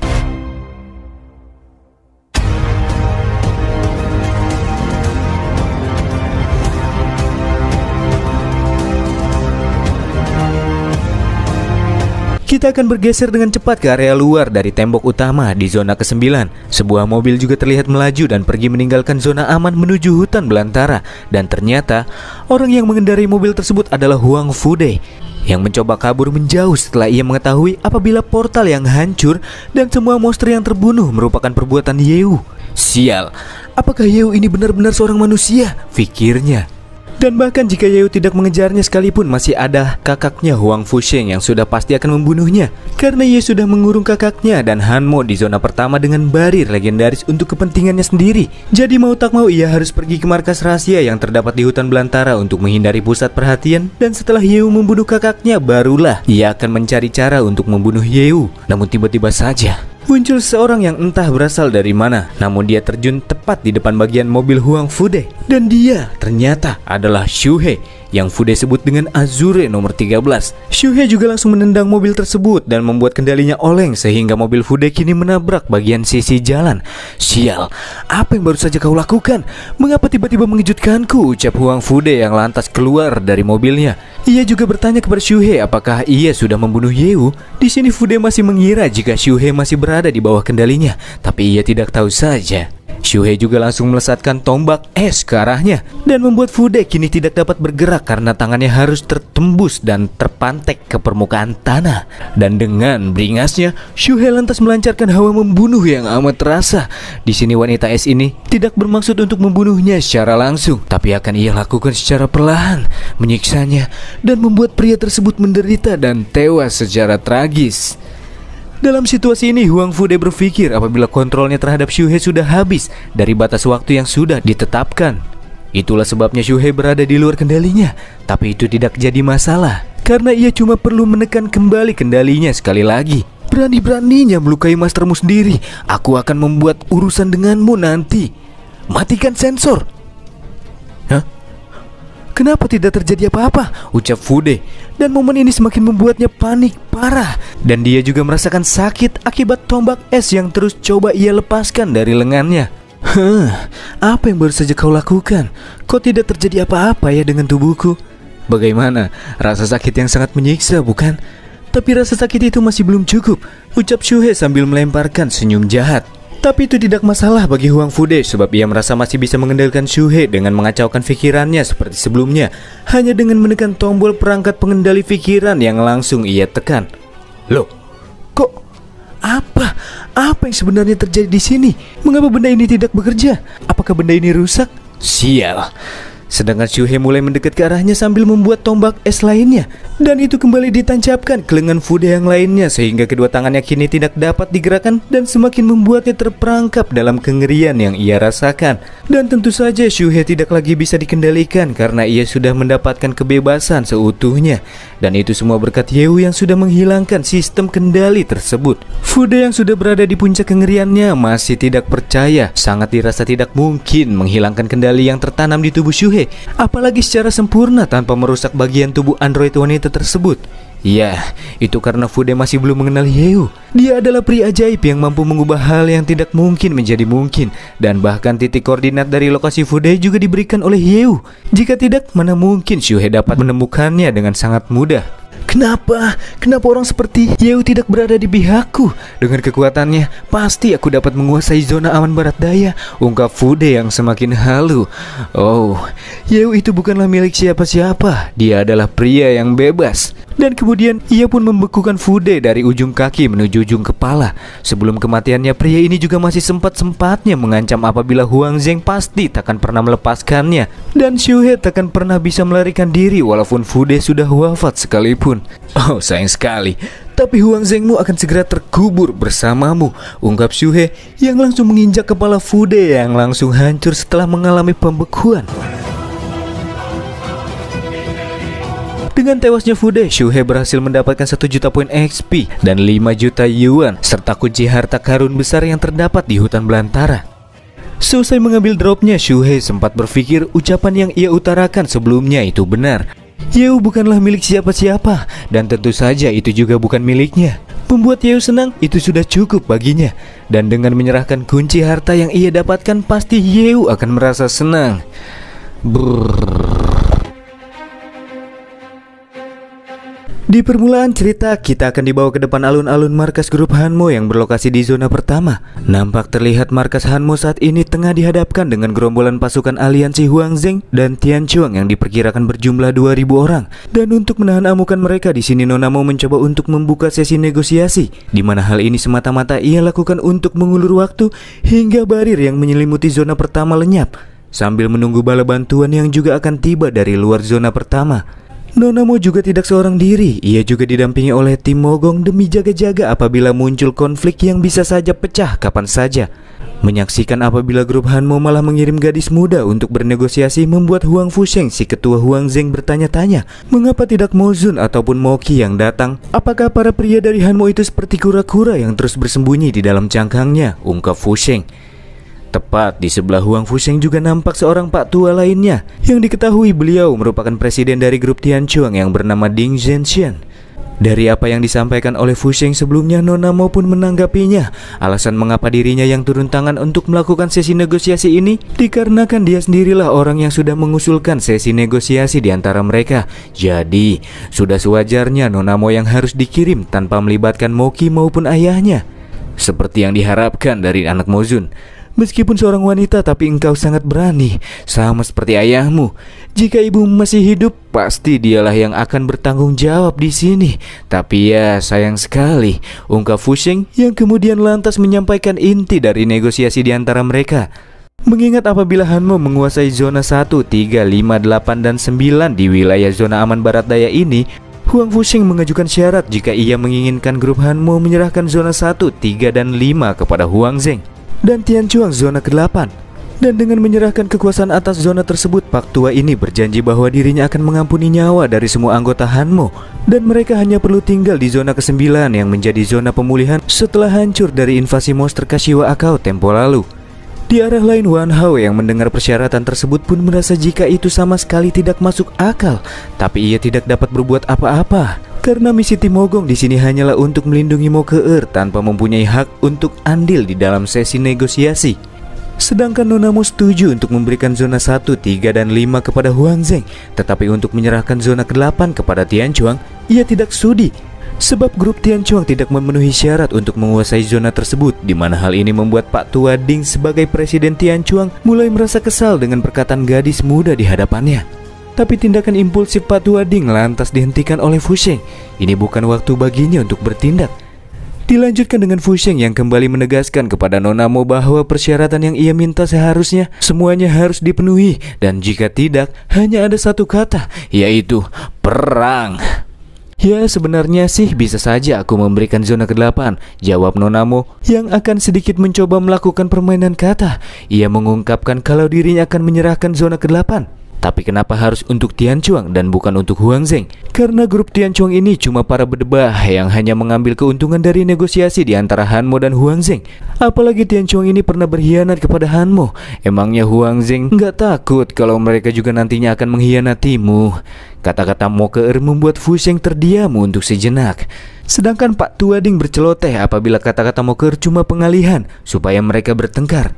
Kita akan bergeser dengan cepat ke area luar dari tembok utama di zona ke-9. Sebuah mobil juga terlihat melaju dan pergi meninggalkan zona aman menuju hutan belantara. Dan ternyata orang yang mengendarai mobil tersebut adalah Huang Fude. yang mencoba kabur menjauh setelah ia mengetahui apabila portal yang hancur dan semua monster yang terbunuh merupakan perbuatan Yeu. Sial, apakah Yeu ini benar-benar seorang manusia? Pikirnya. Dan bahkan jika Yeu tidak mengejarnya sekalipun, masih ada kakaknya Huang Fusheng yang sudah pasti akan membunuhnya, karena ia sudah mengurung kakaknya dan Hanmo di zona pertama dengan barir legendaris untuk kepentingannya sendiri. Jadi mau tak mau ia harus pergi ke markas rahasia yang terdapat di hutan belantara untuk menghindari pusat perhatian. Dan setelah Yeu membunuh kakaknya, barulah ia akan mencari cara untuk membunuh Yeu. Namun tiba-tiba saja muncul seorang yang entah berasal dari mana, namun dia terjun tepat di depan bagian mobil Huang Fude. Dan dia ternyata adalah Shuhei yang Fude sebut dengan Azure nomor 13. Shuhei juga langsung menendang mobil tersebut dan membuat kendalinya oleng sehingga mobil Fude kini menabrak bagian sisi jalan. Sial, apa yang baru saja kau lakukan? Mengapa tiba-tiba mengejutkanku? Ucap Huang Fude yang lantas keluar dari mobilnya. Ia juga bertanya kepada Shuhei apakah ia sudah membunuh Yeu. Di sini Fude masih mengira jika Shuhei masih berada di bawah kendalinya, tapi ia tidak tahu saja. Shuhei juga langsung melesatkan tombak es ke arahnya dan membuat Fude kini tidak dapat bergerak karena tangannya harus tertembus dan terpantek ke permukaan tanah. Dan dengan beringasnya, Shuhei lantas melancarkan hawa membunuh yang amat terasa. Di sini wanita es ini tidak bermaksud untuk membunuhnya secara langsung, tapi akan ia lakukan secara perlahan, menyiksanya dan membuat pria tersebut menderita dan tewas secara tragis. Dalam situasi ini, Huang Fude berpikir apabila kontrolnya terhadap Shuhei sudah habis dari batas waktu yang sudah ditetapkan. Itulah sebabnya Shuhei berada di luar kendalinya. Tapi itu tidak jadi masalah, karena ia cuma perlu menekan kembali kendalinya sekali lagi. Berani-beraninya melukai mastermu sendiri. Aku akan membuat urusan denganmu nanti. Matikan sensor. Hah? Kenapa tidak terjadi apa-apa? Ucap Fude. Dan momen ini semakin membuatnya panik parah. Dan dia juga merasakan sakit akibat tombak es yang terus coba ia lepaskan dari lengannya. Apa yang baru saja kau lakukan? Kok tidak terjadi apa-apa ya dengan tubuhku? Bagaimana? Rasa sakit yang sangat menyiksa, bukan? Tapi rasa sakit itu masih belum cukup, ucap Shuhei sambil melemparkan senyum jahat. Tapi itu tidak masalah bagi Huang Fude sebab ia merasa masih bisa mengendalikan Shuhei dengan mengacaukan pikirannya seperti sebelumnya, hanya dengan menekan tombol perangkat pengendali pikiran yang langsung ia tekan. Loh, kok? Apa yang sebenarnya terjadi di sini? Mengapa benda ini tidak bekerja? Apakah benda ini rusak? Sial. Sedangkan Shuhei mulai mendekat ke arahnya sambil membuat tombak es lainnya. Dan itu kembali ditancapkan ke lengan Fude yang lainnya sehingga kedua tangannya kini tidak dapat digerakkan dan semakin membuatnya terperangkap dalam kengerian yang ia rasakan. Dan tentu saja Shuhei tidak lagi bisa dikendalikan karena ia sudah mendapatkan kebebasan seutuhnya. Dan itu semua berkat Yeu yang sudah menghilangkan sistem kendali tersebut. Fude yang sudah berada di puncak kengeriannya masih tidak percaya. Sangat dirasa tidak mungkin menghilangkan kendali yang tertanam di tubuh Shuhei, apalagi secara sempurna tanpa merusak bagian tubuh android wanita tersebut. Ya, itu karena Fude masih belum mengenal Yeu. Dia adalah pria ajaib yang mampu mengubah hal yang tidak mungkin menjadi mungkin. Dan bahkan titik koordinat dari lokasi Fude juga diberikan oleh Yeu. Jika tidak, mana mungkin Shuhei dapat menemukannya dengan sangat mudah. Kenapa orang seperti Yeu tidak berada di pihakku? Dengan kekuatannya, pasti aku dapat menguasai zona aman barat daya, ungkap Fude yang semakin halu. Oh, Yeu itu bukanlah milik siapa-siapa. Dia adalah pria yang bebas. Dan kemudian ia pun membekukan Fude dari ujung kaki menuju ujung kepala. Sebelum kematiannya, pria ini juga masih sempat-sempatnya mengancam apabila Huang Zheng pasti takkan pernah melepaskannya. Dan Shuhei takkan pernah bisa melarikan diri walaupun Fude sudah wafat sekalipun. Oh, sayang sekali. Tapi Huang Zhengmu akan segera terkubur bersamamu, ungkap Shuhei yang langsung menginjak kepala Fude yang langsung hancur setelah mengalami pembekuan. Dengan tewasnya Fude, Shuhei berhasil mendapatkan 1 juta poin XP dan 5 juta yuan serta kunci harta karun besar yang terdapat di hutan belantara. Selesai mengambil dropnya, Shuhei sempat berpikir ucapan yang ia utarakan sebelumnya itu benar. Yeu bukanlah milik siapa-siapa dan tentu saja itu juga bukan miliknya. Membuat Yeu senang itu sudah cukup baginya. Dan dengan menyerahkan kunci harta yang ia dapatkan, pasti Yeu akan merasa senang. Di Di permulaan cerita, kita akan dibawa ke depan alun-alun markas grup Hanmo yang berlokasi di zona pertama. Nampak terlihat markas Hanmo saat ini tengah dihadapkan dengan gerombolan pasukan aliansi Huang Zheng dan Tian Chuang yang diperkirakan berjumlah 2.000 orang. Dan untuk menahan amukan mereka, di sini Nona Mo mencoba untuk membuka sesi negosiasi, di mana hal ini semata-mata ia lakukan untuk mengulur waktu hingga barir yang menyelimuti zona pertama lenyap, sambil menunggu bala bantuan yang juga akan tiba dari luar zona pertama. Nona Mo juga tidak seorang diri, ia juga didampingi oleh tim Mogong demi jaga-jaga apabila muncul konflik yang bisa saja pecah kapan saja. Menyaksikan apabila grup Hanmo malah mengirim gadis muda untuk bernegosiasi membuat Huang Fusheng, si ketua Huang Zheng, bertanya-tanya mengapa tidak Mo Zun ataupun Mo Qi yang datang. Apakah para pria dari Hanmo itu seperti kura-kura yang terus bersembunyi di dalam cangkangnya, ungkap Fusheng. Tepat di sebelah Huang Fusheng juga nampak seorang pak tua lainnya yang diketahui beliau merupakan presiden dari grup Tian Chuang yang bernama Ding Zhenxian. Dari apa yang disampaikan oleh Fusheng sebelumnya, Nona Mo pun menanggapinya. Alasan mengapa dirinya yang turun tangan untuk melakukan sesi negosiasi ini dikarenakan dia sendirilah orang yang sudah mengusulkan sesi negosiasi di antara mereka. Jadi, sudah sewajarnya Nona Mo yang harus dikirim tanpa melibatkan Mo Qi maupun ayahnya. Seperti yang diharapkan dari anak Mo Zun. Meskipun seorang wanita, tapi engkau sangat berani, sama seperti ayahmu. Jika ibu masih hidup, pasti dialah yang akan bertanggung jawab di sini. Tapi ya, sayang sekali, ungkap Fusheng yang kemudian lantas menyampaikan inti dari negosiasi di antara mereka. Mengingat apabila Hanmo menguasai zona 1, 3, 5, 8, dan 9 di wilayah zona aman barat daya ini, Huang Fusheng mengajukan syarat jika ia menginginkan grup Hanmo menyerahkan zona 1, 3, dan 5 kepada Huang Zheng dan Tian Chuang zona ke-8. Dan dengan menyerahkan kekuasaan atas zona tersebut, pak tua ini berjanji bahwa dirinya akan mengampuni nyawa dari semua anggota Hanmo, dan mereka hanya perlu tinggal di zona ke-9 yang menjadi zona pemulihan setelah hancur dari invasi monster Kashiwa Akao tempo lalu. Di arah lain, Wan Hao yang mendengar persyaratan tersebut pun merasa jika itu sama sekali tidak masuk akal, tapi ia tidak dapat berbuat apa-apa. Karena misi tim Mogong di sini hanyalah untuk melindungi Mo Ke-er tanpa mempunyai hak untuk andil di dalam sesi negosiasi. Sedangkan Nona Mo setuju untuk memberikan zona 1, 3, dan 5 kepada Huang Zheng, tetapi untuk menyerahkan zona ke-8 kepada Tian Chuang, ia tidak sudi. Sebab grup Tian Chuang tidak memenuhi syarat untuk menguasai zona tersebut, di mana hal ini membuat Pak Tua Ding sebagai presiden Tian Chuang mulai merasa kesal dengan perkataan gadis muda di hadapannya. Tapi tindakan impulsif Pak Tua Ding lantas dihentikan oleh Fusheng. Ini bukan waktu baginya untuk bertindak. Dilanjutkan dengan Fusheng yang kembali menegaskan kepada Nona Mo bahwa persyaratan yang ia minta seharusnya semuanya harus dipenuhi, dan jika tidak, hanya ada satu kata, yaitu perang. Ya, sebenarnya sih bisa saja aku memberikan zona ke-8, jawab Nona Mo yang akan sedikit mencoba melakukan permainan kata. Ia mengungkapkan kalau dirinya akan menyerahkan zona ke-8. Tapi kenapa harus untuk Tian Chuang dan bukan untuk Huang Zheng? Karena grup Tian Chuang ini cuma para berdebah yang hanya mengambil keuntungan dari negosiasi di antara Hanmo dan Huang Zheng. Apalagi Tian Chuang ini pernah berkhianat kepada Hanmo. Emangnya Huang Zheng nggak takut kalau mereka juga nantinya akan mengkhianatimu? Kata-kata Mo Ke-er membuat Fusheng terdiam untuk sejenak. Sedangkan Pak Tua Ding berceloteh apabila kata-kata Mo Ke-er cuma pengalihan supaya mereka bertengkar.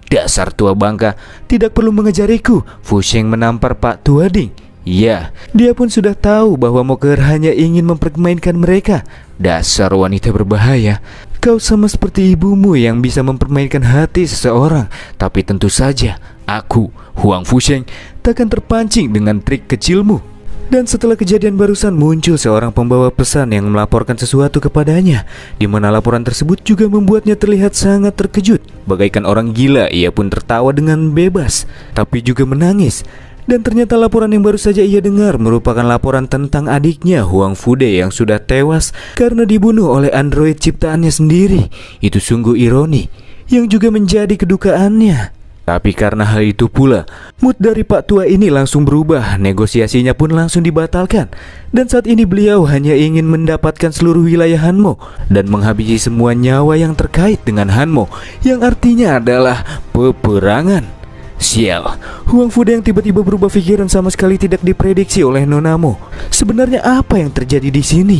Dasar tua bangka, tidak perlu mengajariku, Fusheng menampar Pak Tua Ding. Ya, dia pun sudah tahu bahwa Mo Ke-er hanya ingin mempermainkan mereka. Dasar wanita berbahaya. Kau sama seperti ibumu yang bisa mempermainkan hati seseorang. Tapi tentu saja, aku, Huang Fusheng, takkan terpancing dengan trik kecilmu. Dan setelah kejadian barusan muncul seorang pembawa pesan yang melaporkan sesuatu kepadanya, di mana laporan tersebut juga membuatnya terlihat sangat terkejut. Bagaikan orang gila, ia pun tertawa dengan bebas, tapi juga menangis. Dan ternyata laporan yang baru saja ia dengar merupakan laporan tentang adiknya Huang Fude yang sudah tewas karena dibunuh oleh android ciptaannya sendiri. Itu sungguh ironi, yang juga menjadi kedukaannya. Tapi karena hal itu pula, mood dari Pak Tua ini langsung berubah, negosiasinya pun langsung dibatalkan. Dan saat ini beliau hanya ingin mendapatkan seluruh wilayah Hanmo dan menghabisi semua nyawa yang terkait dengan Hanmo, yang artinya adalah peperangan. Sial, Huang Fude yang tiba-tiba berubah pikiran sama sekali tidak diprediksi oleh Nona Mo. Sebenarnya apa yang terjadi di sini?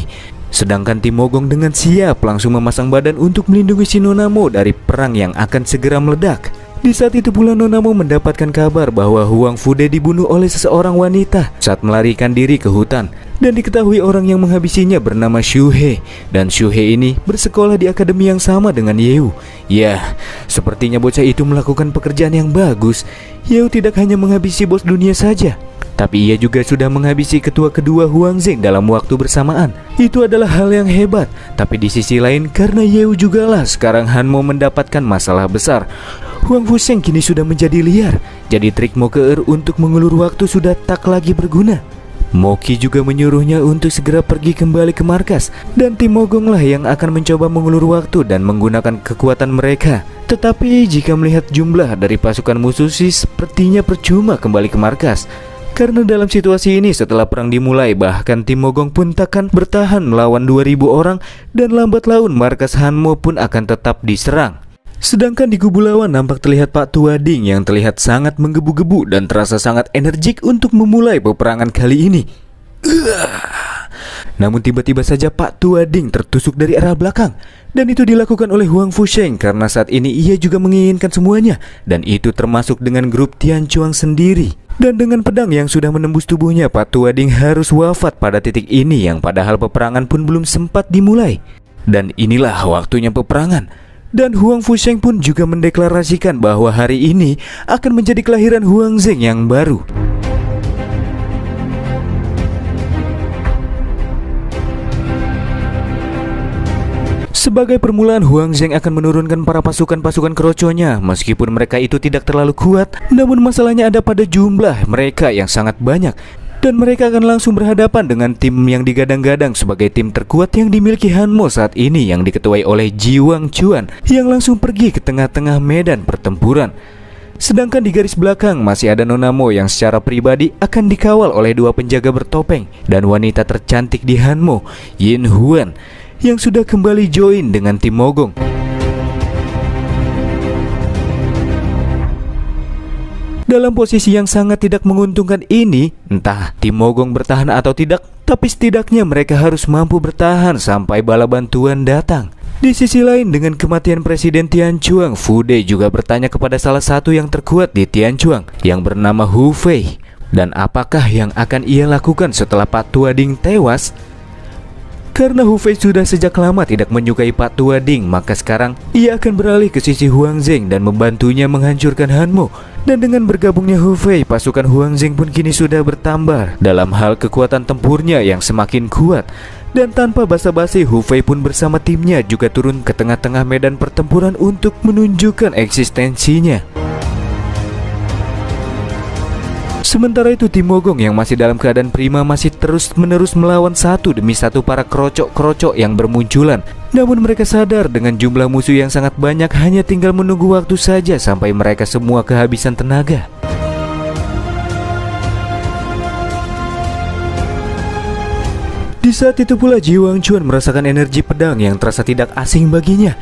Sedangkan tim Mogong dengan siap langsung memasang badan untuk melindungi si Nona Mo dari perang yang akan segera meledak. Di saat itu pula Nona Mo mendapatkan kabar bahwa Huang Fude dibunuh oleh seseorang wanita saat melarikan diri ke hutan. Dan diketahui orang yang menghabisinya bernama Shuhei. Dan Shuhei ini bersekolah di akademi yang sama dengan Yeu. Ya, sepertinya bocah itu melakukan pekerjaan yang bagus. Yeu tidak hanya menghabisi bos dunia saja, tapi ia juga sudah menghabisi ketua kedua Huang Zheng dalam waktu bersamaan. Itu adalah hal yang hebat. Tapi di sisi lain, karena Yeu jugalah sekarang Hanmo mendapatkan masalah besar. Huang Fusheng kini sudah menjadi liar. Jadi trik Mo Ke-er untuk mengulur waktu sudah tak lagi berguna. Moki juga menyuruhnya untuk segera pergi kembali ke markas, dan tim Mogonglah yang akan mencoba mengulur waktu dan menggunakan kekuatan mereka. Tetapi jika melihat jumlah dari pasukan musuh sih sepertinya percuma kembali ke markas. Karena dalam situasi ini setelah perang dimulai, bahkan tim Mogong pun takkan bertahan melawan 2000 orang, dan lambat laun markas Hanmo pun akan tetap diserang. Sedangkan di kubu lawan nampak terlihat Pak Tua Ding yang terlihat sangat menggebu-gebu dan terasa sangat energik untuk memulai peperangan kali ini. Namun tiba-tiba saja Pak Tua Ding tertusuk dari arah belakang. Dan itu dilakukan oleh Huang Fusheng karena saat ini ia juga menginginkan semuanya. Dan itu termasuk dengan grup Tian Chuang sendiri. Dan dengan pedang yang sudah menembus tubuhnya, Pak Tua Ding harus wafat pada titik ini yang padahal peperangan pun belum sempat dimulai. Dan inilah waktunya peperangan. Dan Huang Fusheng pun juga mendeklarasikan bahwa hari ini akan menjadi kelahiran Huang Zheng yang baru. Sebagai permulaan, Huang Zheng akan menurunkan para pasukan-pasukan keroconya. Meskipun mereka itu tidak terlalu kuat, namun masalahnya ada pada jumlah mereka yang sangat banyak. Dan mereka akan langsung berhadapan dengan tim yang digadang-gadang sebagai tim terkuat yang dimiliki Hanmo saat ini, yang diketuai oleh Ji Wangchuan yang langsung pergi ke tengah-tengah medan pertempuran. Sedangkan di garis belakang masih ada Nona Mo yang secara pribadi akan dikawal oleh dua penjaga bertopeng dan wanita tercantik di Hanmo, Yin Huan, yang sudah kembali join dengan tim Mogong. Dalam posisi yang sangat tidak menguntungkan ini, entah tim Mogong bertahan atau tidak, tapi setidaknya mereka harus mampu bertahan sampai bala bantuan datang. Di sisi lain, dengan kematian Presiden Tian Chuang, Fu Dei juga bertanya kepada salah satu yang terkuat di Tian Chuang yang bernama Hu Fei. Dan apakah yang akan ia lakukan setelah Pak Tua Ding tewas? Karena Hu Fei sudah sejak lama tidak menyukai Pak Tua Ding, maka sekarang ia akan beralih ke sisi Huang Zheng dan membantunya menghancurkan Hanmo. Dan dengan bergabungnya Hu Fei, pasukan Huang Zheng pun kini sudah bertambah dalam hal kekuatan tempurnya yang semakin kuat. Dan tanpa basa-basi, Hu Fei pun bersama timnya juga turun ke tengah-tengah medan pertempuran untuk menunjukkan eksistensinya. Sementara itu tim Mogong yang masih dalam keadaan prima masih terus-menerus melawan satu demi satu para kerocok-kerocok yang bermunculan. Namun mereka sadar dengan jumlah musuh yang sangat banyak, hanya tinggal menunggu waktu saja sampai mereka semua kehabisan tenaga. Di saat itu pula Ji Wangchuan merasakan energi pedang yang terasa tidak asing baginya.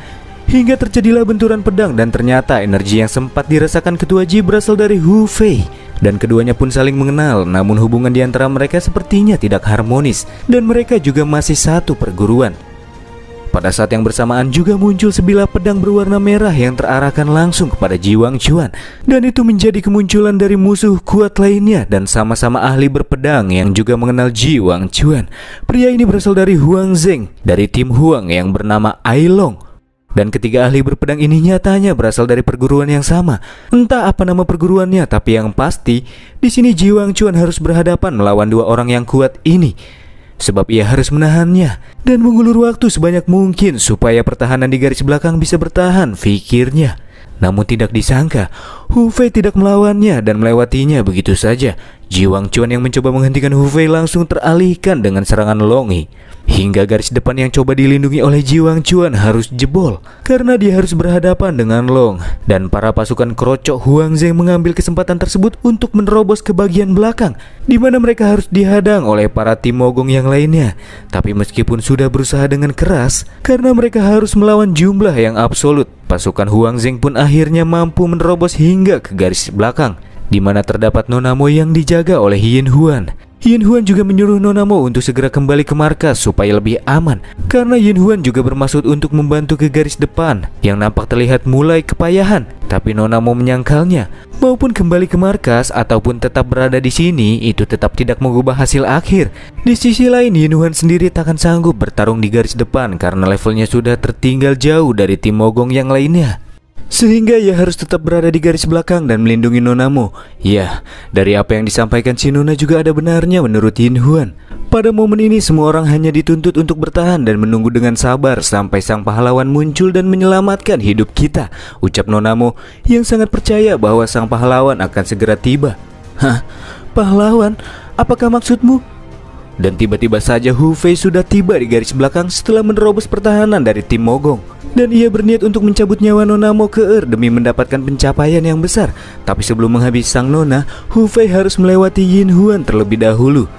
Hingga terjadilah benturan pedang dan ternyata energi yang sempat dirasakan ketua Ji berasal dari Hu Fei. Dan keduanya pun saling mengenal, namun hubungan di antara mereka sepertinya tidak harmonis. Dan mereka juga masih satu perguruan. Pada saat yang bersamaan juga muncul sebilah pedang berwarna merah yang terarahkan langsung kepada Ji Wangchuan. Dan itu menjadi kemunculan dari musuh kuat lainnya dan sama-sama ahli berpedang yang juga mengenal Ji Wangchuan. Pria ini berasal dari Huang Zheng, dari tim Huang yang bernama Ai Long. Dan ketiga ahli berpedang ini nyatanya berasal dari perguruan yang sama. Entah apa nama perguruannya, tapi yang pasti di sini Ji Wangchuan harus berhadapan melawan dua orang yang kuat ini. Sebab ia harus menahannya dan mengulur waktu sebanyak mungkin supaya pertahanan di garis belakang bisa bertahan, pikirnya. Namun tidak disangka, Hu Fei tidak melawannya dan melewatinya begitu saja. Ji Wangchuan yang mencoba menghentikan Hu Fei langsung teralihkan dengan serangan Longi. Hingga garis depan yang coba dilindungi oleh Ji Wangchuan harus jebol karena dia harus berhadapan dengan Long. Dan para pasukan kerocok Huang Zheng mengambil kesempatan tersebut untuk menerobos ke bagian belakang, di mana mereka harus dihadang oleh para tim Mogong yang lainnya. Tapi meskipun sudah berusaha dengan keras, karena mereka harus melawan jumlah yang absolut, pasukan Huang Zheng pun akhirnya mampu menerobos hingga ke garis belakang, di mana terdapat Nona Mo yang dijaga oleh Yin Huan. Yin Huan juga menyuruh Nona Mo untuk segera kembali ke markas supaya lebih aman, karena Yin Huan juga bermaksud untuk membantu ke garis depan yang nampak terlihat mulai kepayahan. Tapi Nona Mo menyangkalnya, maupun kembali ke markas ataupun tetap berada di sini, itu tetap tidak mengubah hasil akhir. Di sisi lain, Yin Huan sendiri takkan sanggup bertarung di garis depan karena levelnya sudah tertinggal jauh dari tim Mogong yang lainnya. Sehingga ia harus tetap berada di garis belakang dan melindungi Nona Mo. Ya, dari apa yang disampaikan si Nona juga ada benarnya menurut Yin Huan. Pada momen ini semua orang hanya dituntut untuk bertahan dan menunggu dengan sabar sampai sang pahlawan muncul dan menyelamatkan hidup kita, ucap Nona Mo yang sangat percaya bahwa sang pahlawan akan segera tiba. Hah? Pahlawan? Apakah maksudmu? Dan tiba-tiba saja Hu Fei sudah tiba di garis belakang setelah menerobos pertahanan dari tim Mogong. Dan ia berniat untuk mencabut nyawa Nona Mo ke demi mendapatkan pencapaian yang besar. Tapi sebelum menghabisi sang Nona, Hu Fei harus melewati Yin Huan terlebih dahulu.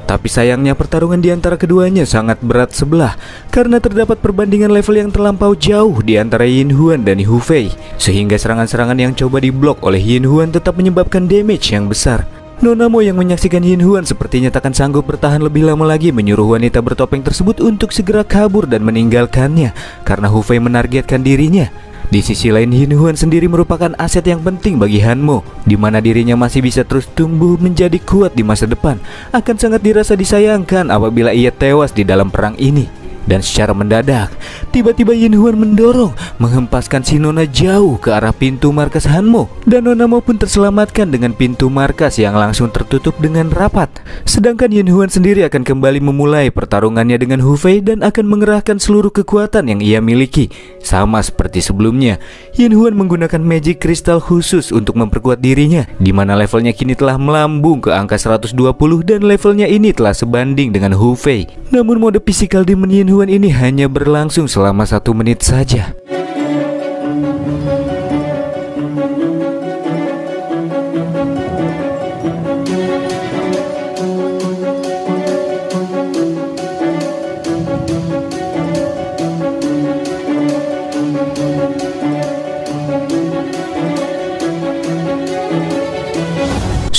Tapi sayangnya pertarungan di antara keduanya sangat berat sebelah karena terdapat perbandingan level yang terlampau jauh di antara Yin Huan dan Hu Fei, sehingga serangan-serangan yang coba diblok oleh Yin Huan tetap menyebabkan damage yang besar. Nona Mo yang menyaksikan Yin Huan sepertinya takkan sanggup bertahan lebih lama lagi menyuruh wanita bertopeng tersebut untuk segera kabur dan meninggalkannya karena Hu Fei menargetkan dirinya. Di sisi lain, Yin Huan sendiri merupakan aset yang penting bagi Han Mo, di mana dirinya masih bisa terus tumbuh menjadi kuat di masa depan. Akan sangat dirasa disayangkan apabila ia tewas di dalam perang ini. Dan secara mendadak, tiba-tiba Yin Huan mendorong, menghempaskan si Nona jauh ke arah pintu markas Han Mo. Dan Nona Mo pun terselamatkan dengan pintu markas yang langsung tertutup dengan rapat. Sedangkan Yin Huan sendiri akan kembali memulai pertarungannya dengan Hu Fei dan akan mengerahkan seluruh kekuatan yang ia miliki. Sama seperti sebelumnya, Yin Huan menggunakan magic kristal khusus untuk memperkuat dirinya, di mana levelnya kini telah melambung ke angka 120 dan levelnya ini telah sebanding dengan Hu Fei. Namun mode physical demon Yin Huan ini hanya berlangsung selama 1 menit saja.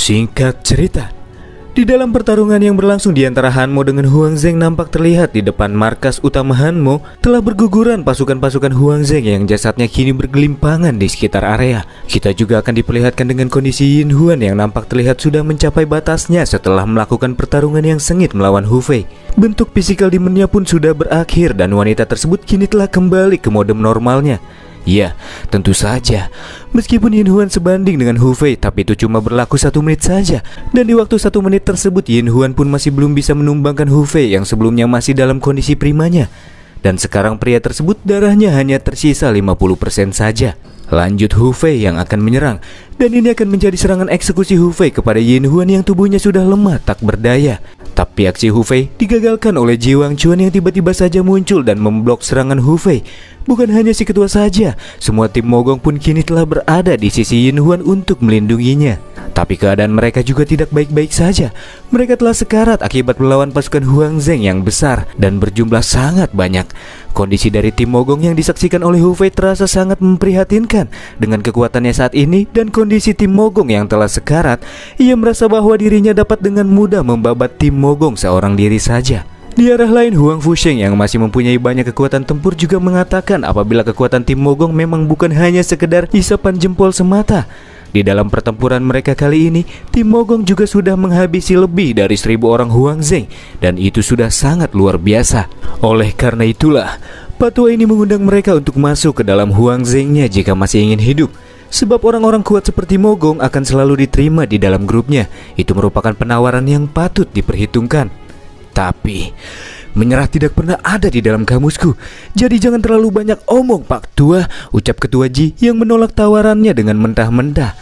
Singkat cerita, di dalam pertarungan yang berlangsung di antara Han Mo dengan Huang Zheng, nampak terlihat di depan markas utama Han Mo telah berguguran pasukan-pasukan Huang Zheng yang jasadnya kini bergelimpangan di sekitar area. Kita juga akan diperlihatkan dengan kondisi Yin Huan yang nampak terlihat sudah mencapai batasnya setelah melakukan pertarungan yang sengit melawan Hu Fei. Bentuk fisikal demonnya pun sudah berakhir dan wanita tersebut kini telah kembali ke mode normalnya. Ya, tentu saja. Meskipun Yin Huan sebanding dengan Hu Fei, tapi itu cuma berlaku 1 menit saja. Dan di waktu 1 menit tersebut, Yin Huan pun masih belum bisa menumbangkan Hu Fei yang sebelumnya masih dalam kondisi primanya. Dan sekarang pria tersebut darahnya hanya tersisa 50% saja. Lanjut Hu Fei yang akan menyerang. Dan ini akan menjadi serangan eksekusi Hu Fei kepada Yin Huan yang tubuhnya sudah lemah tak berdaya. Tapi aksi Hu Fei digagalkan oleh Ji Wangchuan yang tiba-tiba saja muncul dan memblok serangan Hu Fei. Bukan hanya si ketua saja, semua tim Mogong pun kini telah berada di sisi Yin Huan untuk melindunginya. Tapi keadaan mereka juga tidak baik-baik saja. Mereka telah sekarat akibat melawan pasukan Huang Zheng yang besar dan berjumlah sangat banyak. Kondisi dari tim Mogong yang disaksikan oleh Hu Fei terasa sangat memprihatinkan. Dengan kekuatannya saat ini dan kondisi tim Mogong yang telah sekarat, ia merasa bahwa dirinya dapat dengan mudah membabat tim Mogong seorang diri saja. Di arah lain, Huang Fusheng yang masih mempunyai banyak kekuatan tempur juga mengatakan apabila kekuatan tim Mogong memang bukan hanya sekedar isapan jempol semata. Di dalam pertempuran mereka kali ini, tim Mogong juga sudah menghabisi lebih dari 1000 orang Huang Zheng, dan itu sudah sangat luar biasa. Oleh karena itulah, Patua ini mengundang mereka untuk masuk ke dalam Huang Zheng-nya jika masih ingin hidup. Sebab orang-orang kuat seperti Mogong akan selalu diterima di dalam grupnya. Itu merupakan penawaran yang patut diperhitungkan. Tapi menyerah tidak pernah ada di dalam kamusku. Jadi jangan terlalu banyak omong, Pak Tua, ucap Ketua Ji yang menolak tawarannya dengan mentah-mentah.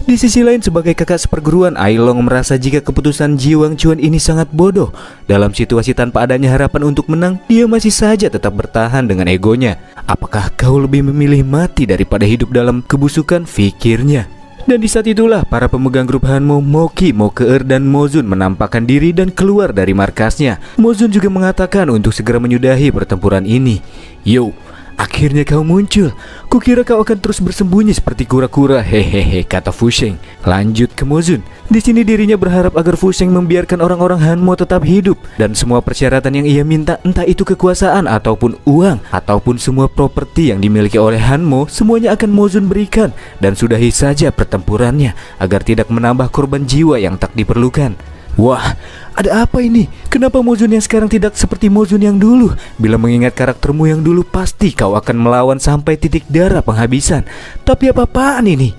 Di sisi lain, sebagai kakak seperguruan, Ai Long merasa jika keputusan Ji Wangchuan ini sangat bodoh. Dalam situasi tanpa adanya harapan untuk menang, dia masih saja tetap bertahan dengan egonya. Apakah kau lebih memilih mati daripada hidup dalam kebusukan, pikirnya. Dan di saat itulah para pemegang grup Hanmo, Moki, Mokeer, dan Mozun menampakkan diri dan keluar dari markasnya. Mozun juga mengatakan untuk segera menyudahi pertempuran ini. Yo, Akhirnya kau muncul. Kukira kau akan terus bersembunyi seperti kura-kura. Hehehe, kata Fu Sheng. Lanjut ke Mozun. Di sini dirinya berharap agar Fu Sheng membiarkan orang-orang Hanmo tetap hidup, dan semua persyaratan yang ia minta, entah itu kekuasaan ataupun uang ataupun semua properti yang dimiliki oleh Hanmo, semuanya akan Mozun berikan, dan sudahi saja pertempurannya agar tidak menambah korban jiwa yang tak diperlukan. Wah, ada apa ini? Kenapa Mozun yang sekarang tidak seperti Mozun yang dulu? Bila mengingat karaktermu yang dulu, pasti kau akan melawan sampai titik darah penghabisan. Tapi apa-apaan ini?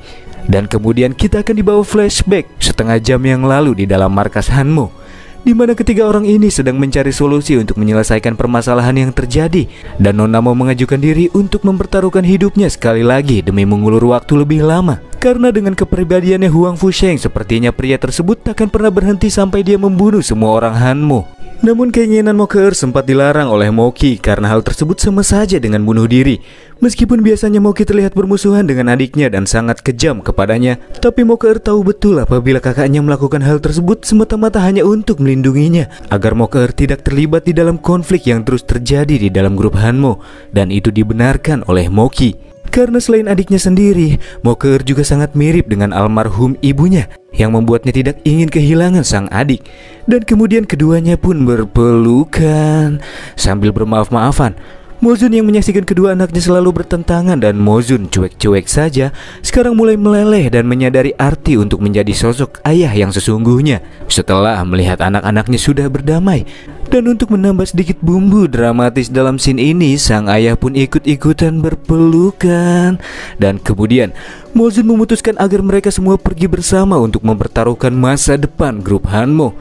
Dan kemudian kita akan dibawa flashback setengah jam yang lalu di dalam markas Hanmo, di mana ketiga orang ini sedang mencari solusi untuk menyelesaikan permasalahan yang terjadi, dan Nona mau mengajukan diri untuk mempertaruhkan hidupnya sekali lagi demi mengulur waktu lebih lama. Karena dengan kepribadiannya Huang Fu Sheng, sepertinya pria tersebut takkan pernah berhenti sampai dia membunuh semua orang Hanmo. Namun keinginan Mo Ke-er sempat dilarang oleh Moki karena hal tersebut sama saja dengan bunuh diri. Meskipun biasanya Moki terlihat bermusuhan dengan adiknya dan sangat kejam kepadanya, tapi Mo Ke-er tahu betul apabila kakaknya melakukan hal tersebut semata-mata hanya untuk melindunginya, agar Mo Ke-er tidak terlibat di dalam konflik yang terus terjadi di dalam grup Hanmo. Dan itu dibenarkan oleh Moki. Karena selain adiknya sendiri, Mo Ke-er juga sangat mirip dengan almarhum ibunya, yang membuatnya tidak ingin kehilangan sang adik. Dan kemudian keduanya pun berpelukan sambil bermaaf-maafan. Mozun yang menyaksikan kedua anaknya selalu bertentangan dan Mozun cuek-cuek saja, sekarang mulai meleleh dan menyadari arti untuk menjadi sosok ayah yang sesungguhnya setelah melihat anak-anaknya sudah berdamai. Dan untuk menambah sedikit bumbu dramatis dalam scene ini, sang ayah pun ikut-ikutan berpelukan. Dan kemudian Mozun memutuskan agar mereka semua pergi bersama untuk mempertaruhkan masa depan grup Hanmo.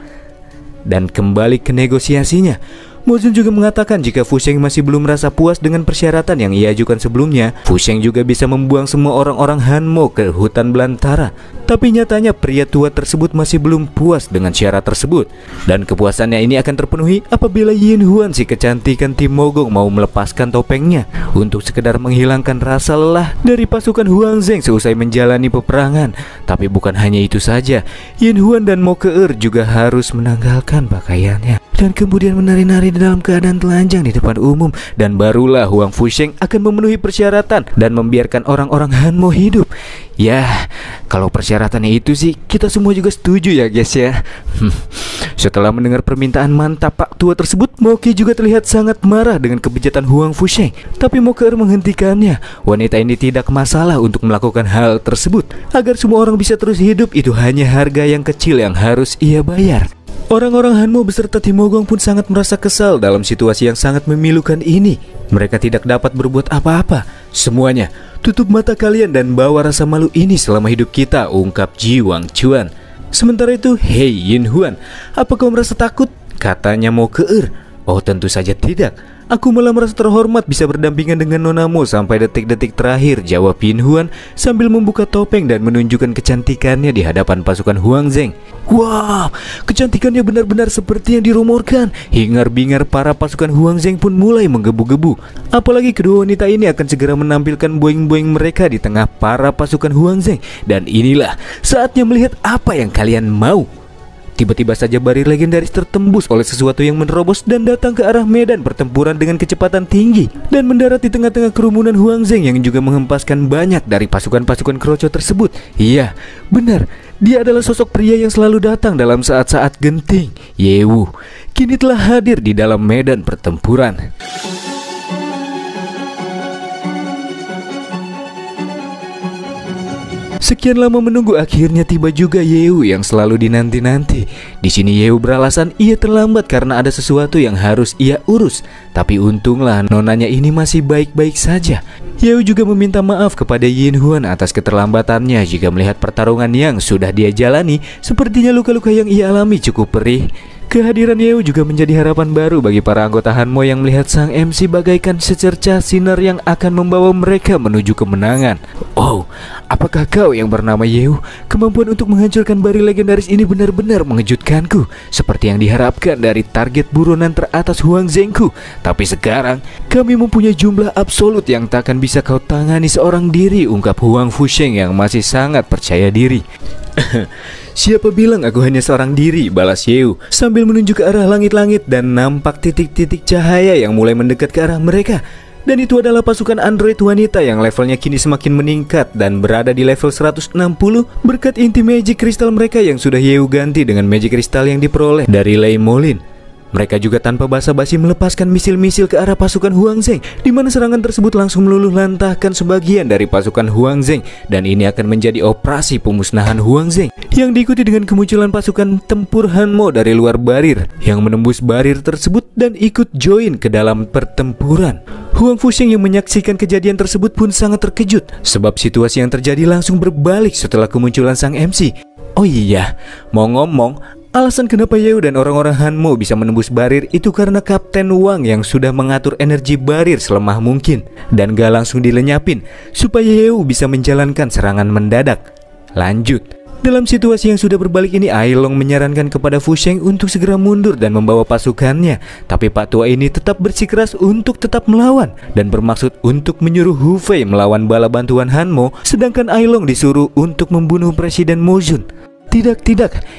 Dan kembali ke negosiasinya, Mozun juga mengatakan jika Fu Sheng masih belum merasa puas dengan persyaratan yang ia ajukan sebelumnya, Fu Sheng juga bisa membuang semua orang-orang Hanmo ke hutan belantara. Tapi nyatanya pria tua tersebut masih belum puas dengan syarat tersebut, dan kepuasannya ini akan terpenuhi apabila Yin Huan, si kecantikan Tim Mogong, mau melepaskan topengnya untuk sekedar menghilangkan rasa lelah dari pasukan Huang Zheng seusai menjalani peperangan. Tapi bukan hanya itu saja, Yin Huan dan Mo Ke-er juga harus menanggalkan pakaiannya dan kemudian menari-nari di dalam keadaan telanjang di depan umum. Dan barulah Huang Fu Sheng akan memenuhi persyaratan dan membiarkan orang-orang Hanmo hidup. Ya, kalau persyaratannya itu sih kita semua juga setuju ya guys ya. Setelah mendengar permintaan mantap Pak Tua tersebut, Moki juga terlihat sangat marah dengan kebejatan Huang Fu Sheng. Tapi Mo Ke-er menghentikannya. Wanita ini tidak masalah untuk melakukan hal tersebut. Agar semua orang bisa terus hidup, itu hanya harga yang kecil yang harus ia bayar. Orang-orang Hanmo beserta Tim Mogong pun sangat merasa kesal dalam situasi yang sangat memilukan ini. Mereka tidak dapat berbuat apa-apa. Semuanya, tutup mata kalian dan bawa rasa malu ini selama hidup kita, ungkap Ji Wang Chuan. Sementara itu, hei Yin Huan, apa kau merasa takut? Katanya Mo Ke-er. Oh tentu saja tidak. Aku malah merasa terhormat bisa berdampingan dengan Nonamu sampai detik-detik terakhir, jawab Yin Huan sambil membuka topeng dan menunjukkan kecantikannya di hadapan pasukan Huang Zheng. Wow, kecantikannya benar-benar seperti yang dirumorkan. Hingar-bingar para pasukan Huang Zheng pun mulai menggebu-gebu. Apalagi kedua wanita ini akan segera menampilkan boing-boing mereka di tengah para pasukan Huang Zheng. Dan inilah saatnya melihat apa yang kalian mau. Tiba-tiba saja barir legendaris tertembus oleh sesuatu yang menerobos dan datang ke arah medan pertempuran dengan kecepatan tinggi dan mendarat di tengah-tengah kerumunan Huang Zheng yang juga menghempaskan banyak dari pasukan-pasukan keroco tersebut. Iya, benar. Dia adalah sosok pria yang selalu datang dalam saat-saat genting. Ye Wu kini telah hadir di dalam medan pertempuran. Sekian lama menunggu, akhirnya tiba juga Ye Wu yang selalu dinanti-nanti. Di sini Ye Wu beralasan ia terlambat karena ada sesuatu yang harus ia urus. Tapi untunglah nonanya ini masih baik-baik saja. Ye Wu juga meminta maaf kepada Yin Huan atas keterlambatannya jika melihat pertarungan yang sudah dia jalani. Sepertinya luka-luka yang ia alami cukup perih. Kehadiran Ye Wu juga menjadi harapan baru bagi para anggota Hanmo yang melihat sang MC bagaikan secercah sinar yang akan membawa mereka menuju kemenangan. Oh, apakah kau yang bernama Ye Wu? Kemampuan untuk menghancurkan baril legendaris ini benar-benar mengejutkanku, seperti yang diharapkan dari target buronan teratas Huang Zhengku. Tapi sekarang kami mempunyai jumlah absolut yang tak akan bisa kau tangani seorang diri, ungkap Huang Fu Sheng yang masih sangat percaya diri. Siapa bilang aku hanya seorang diri, balas Ye Wu sambil menunjuk ke arah langit-langit dan nampak titik-titik cahaya yang mulai mendekat ke arah mereka. Dan itu adalah pasukan android wanita yang levelnya kini semakin meningkat dan berada di level 160 berkat inti magic kristal mereka yang sudah Yeu ganti dengan magic kristal yang diperoleh dari Lei Molin. Mereka juga tanpa basa-basi melepaskan misil-misil ke arah pasukan Huang Zheng, di mana serangan tersebut langsung meluluh lantahkan sebagian dari pasukan Huang Zheng, dan ini akan menjadi operasi pemusnahan Huang Zheng yang diikuti dengan kemunculan pasukan tempur Hanmo dari luar barir yang menembus barir tersebut dan ikut join ke dalam pertempuran. Huang Fusheng yang menyaksikan kejadian tersebut pun sangat terkejut sebab situasi yang terjadi langsung berbalik setelah kemunculan sang MC. Oh iya, mau ngomong, alasan kenapa Yeu dan orang-orang Hanmo bisa menembus barir itu karena Kapten Wang yang sudah mengatur energi barir selemah mungkin dan gak langsung dilenyapin supaya Yeu bisa menjalankan serangan mendadak. Lanjut, dalam situasi yang sudah berbalik ini, Ailong menyarankan kepada Fusheng untuk segera mundur dan membawa pasukannya. Tapi Pak Tua ini tetap bersikeras untuk tetap melawan dan bermaksud untuk menyuruh Hu Fei melawan bala bantuan Hanmo, sedangkan Ailong disuruh untuk membunuh Presiden Mojun. Tidak,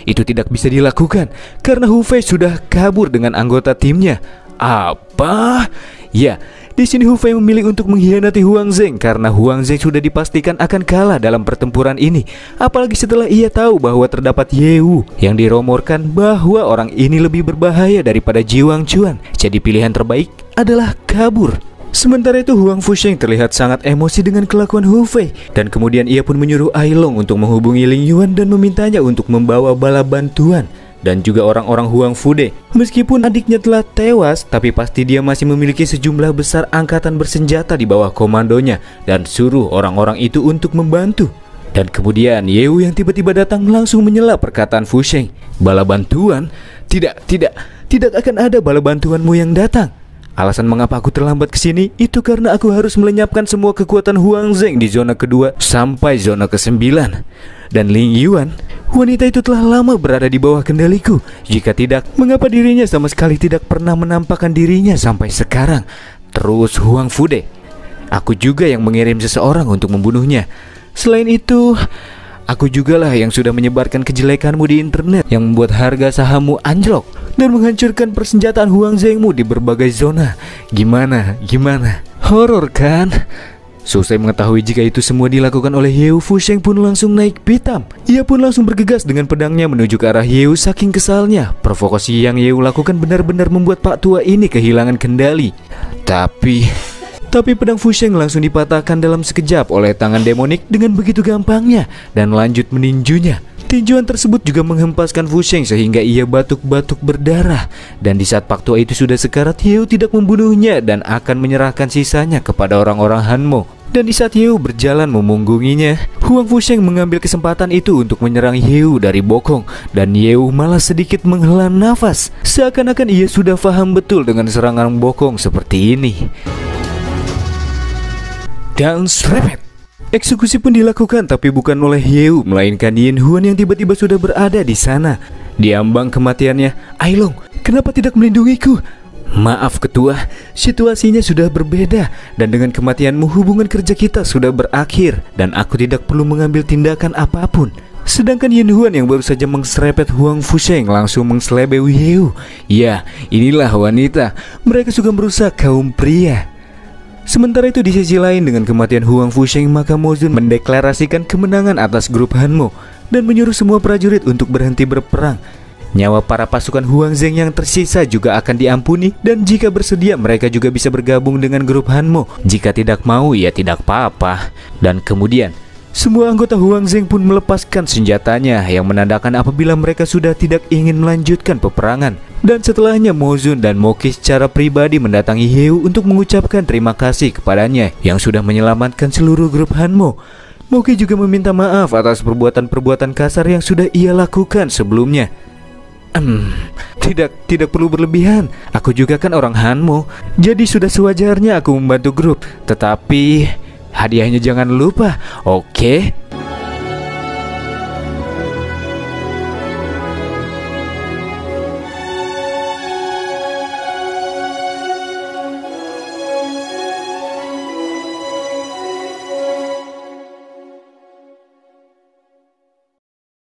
itu tidak bisa dilakukan karena Hu Fei sudah kabur dengan anggota timnya. Apa? Ya, di sini Hu Fei memilih untuk mengkhianati Huang Zheng karena Huang Zheng sudah dipastikan akan kalah dalam pertempuran ini. Apalagi setelah ia tahu bahwa terdapat Yeu yang diromorkan bahwa orang ini lebih berbahaya daripada Jiwang Chuan. Jadi pilihan terbaik adalah kabur. Sementara itu Huang Fusheng terlihat sangat emosi dengan kelakuan Hu Fei, dan kemudian ia pun menyuruh Ailong untuk menghubungi Ling Yuan dan memintanya untuk membawa bala bantuan dan juga orang-orang Huang Fude. Meskipun adiknya telah tewas, tapi pasti dia masih memiliki sejumlah besar angkatan bersenjata di bawah komandonya dan suruh orang-orang itu untuk membantu. Dan kemudian Yeu yang tiba-tiba datang langsung menyela perkataan Fusheng. Bala bantuan? Tidak akan ada bala bantuanmu yang datang. Alasan mengapa aku terlambat ke sini itu karena aku harus melenyapkan semua kekuatan Huang Zheng di zona kedua sampai zona ke-9. Dan Ling Yuan, wanita itu telah lama berada di bawah kendaliku. Jika tidak, mengapa dirinya sama sekali tidak pernah menampakkan dirinya sampai sekarang? Terus Huang Fude, aku juga yang mengirim seseorang untuk membunuhnya. Selain itu, aku jugalah yang sudah menyebarkan kejelekanmu di internet yang membuat harga sahammu anjlok dan menghancurkan persenjataan Huang Zhengmu di berbagai zona. Gimana? Horor kan? Selesai mengetahui jika itu semua dilakukan oleh Yeu, Fusheng pun langsung naik pitam. Ia pun langsung bergegas dengan pedangnya menuju ke arah Yeu saking kesalnya. Provokasi yang Yeu lakukan benar-benar membuat Pak Tua ini kehilangan kendali. Tapi pedang Fusheng langsung dipatahkan dalam sekejap oleh tangan demonik dengan begitu gampangnya dan lanjut meninjunya. Tinjuan tersebut juga menghempaskan Fusheng sehingga ia batuk-batuk berdarah. Dan di saat Pak Tua itu sudah sekarat, Yeu tidak membunuhnya dan akan menyerahkan sisanya kepada orang-orang Hanmo. Dan di saat Yeu berjalan memunggunginya, Huang Fusheng mengambil kesempatan itu untuk menyerang Yeu dari bokong. Dan Yeu malah sedikit menghela nafas, seakan-akan ia sudah paham betul dengan serangan bokong seperti ini. Dan serepet, eksekusi pun dilakukan, tapi bukan oleh Yeu, melainkan Yin Huan yang tiba-tiba sudah berada di sana. Di ambang kematiannya, Ailong, kenapa tidak melindungiku? Maaf ketua, situasinya sudah berbeda, dan dengan kematianmu hubungan kerja kita sudah berakhir, dan aku tidak perlu mengambil tindakan apapun. Sedangkan Yin Huan yang baru saja mengserepet Huang Fusheng langsung mengselebeu Yeu. Ya, inilah wanita, mereka juga merusak kaum pria. Sementara itu di sisi lain, dengan kematian Huang Fusheng, maka Mojun mendeklarasikan kemenangan atas grup Hanmo dan menyuruh semua prajurit untuk berhenti berperang. Nyawa para pasukan Huang Zheng yang tersisa juga akan diampuni, dan jika bersedia mereka juga bisa bergabung dengan grup Hanmo. Jika tidak mau, ya tidak apa-apa. Dan kemudian semua anggota Huang Zheng pun melepaskan senjatanya, yang menandakan apabila mereka sudah tidak ingin melanjutkan peperangan. Dan setelahnya Mojun dan Moki secara pribadi mendatangi Yeu untuk mengucapkan terima kasih kepadanya yang sudah menyelamatkan seluruh grup Hanmo. Moki juga meminta maaf atas perbuatan-perbuatan kasar yang sudah ia lakukan sebelumnya. Tidak perlu berlebihan. Aku juga kan orang Hanmo, jadi sudah sewajarnya aku membantu grup. Tetapi hadiahnya jangan lupa, oke?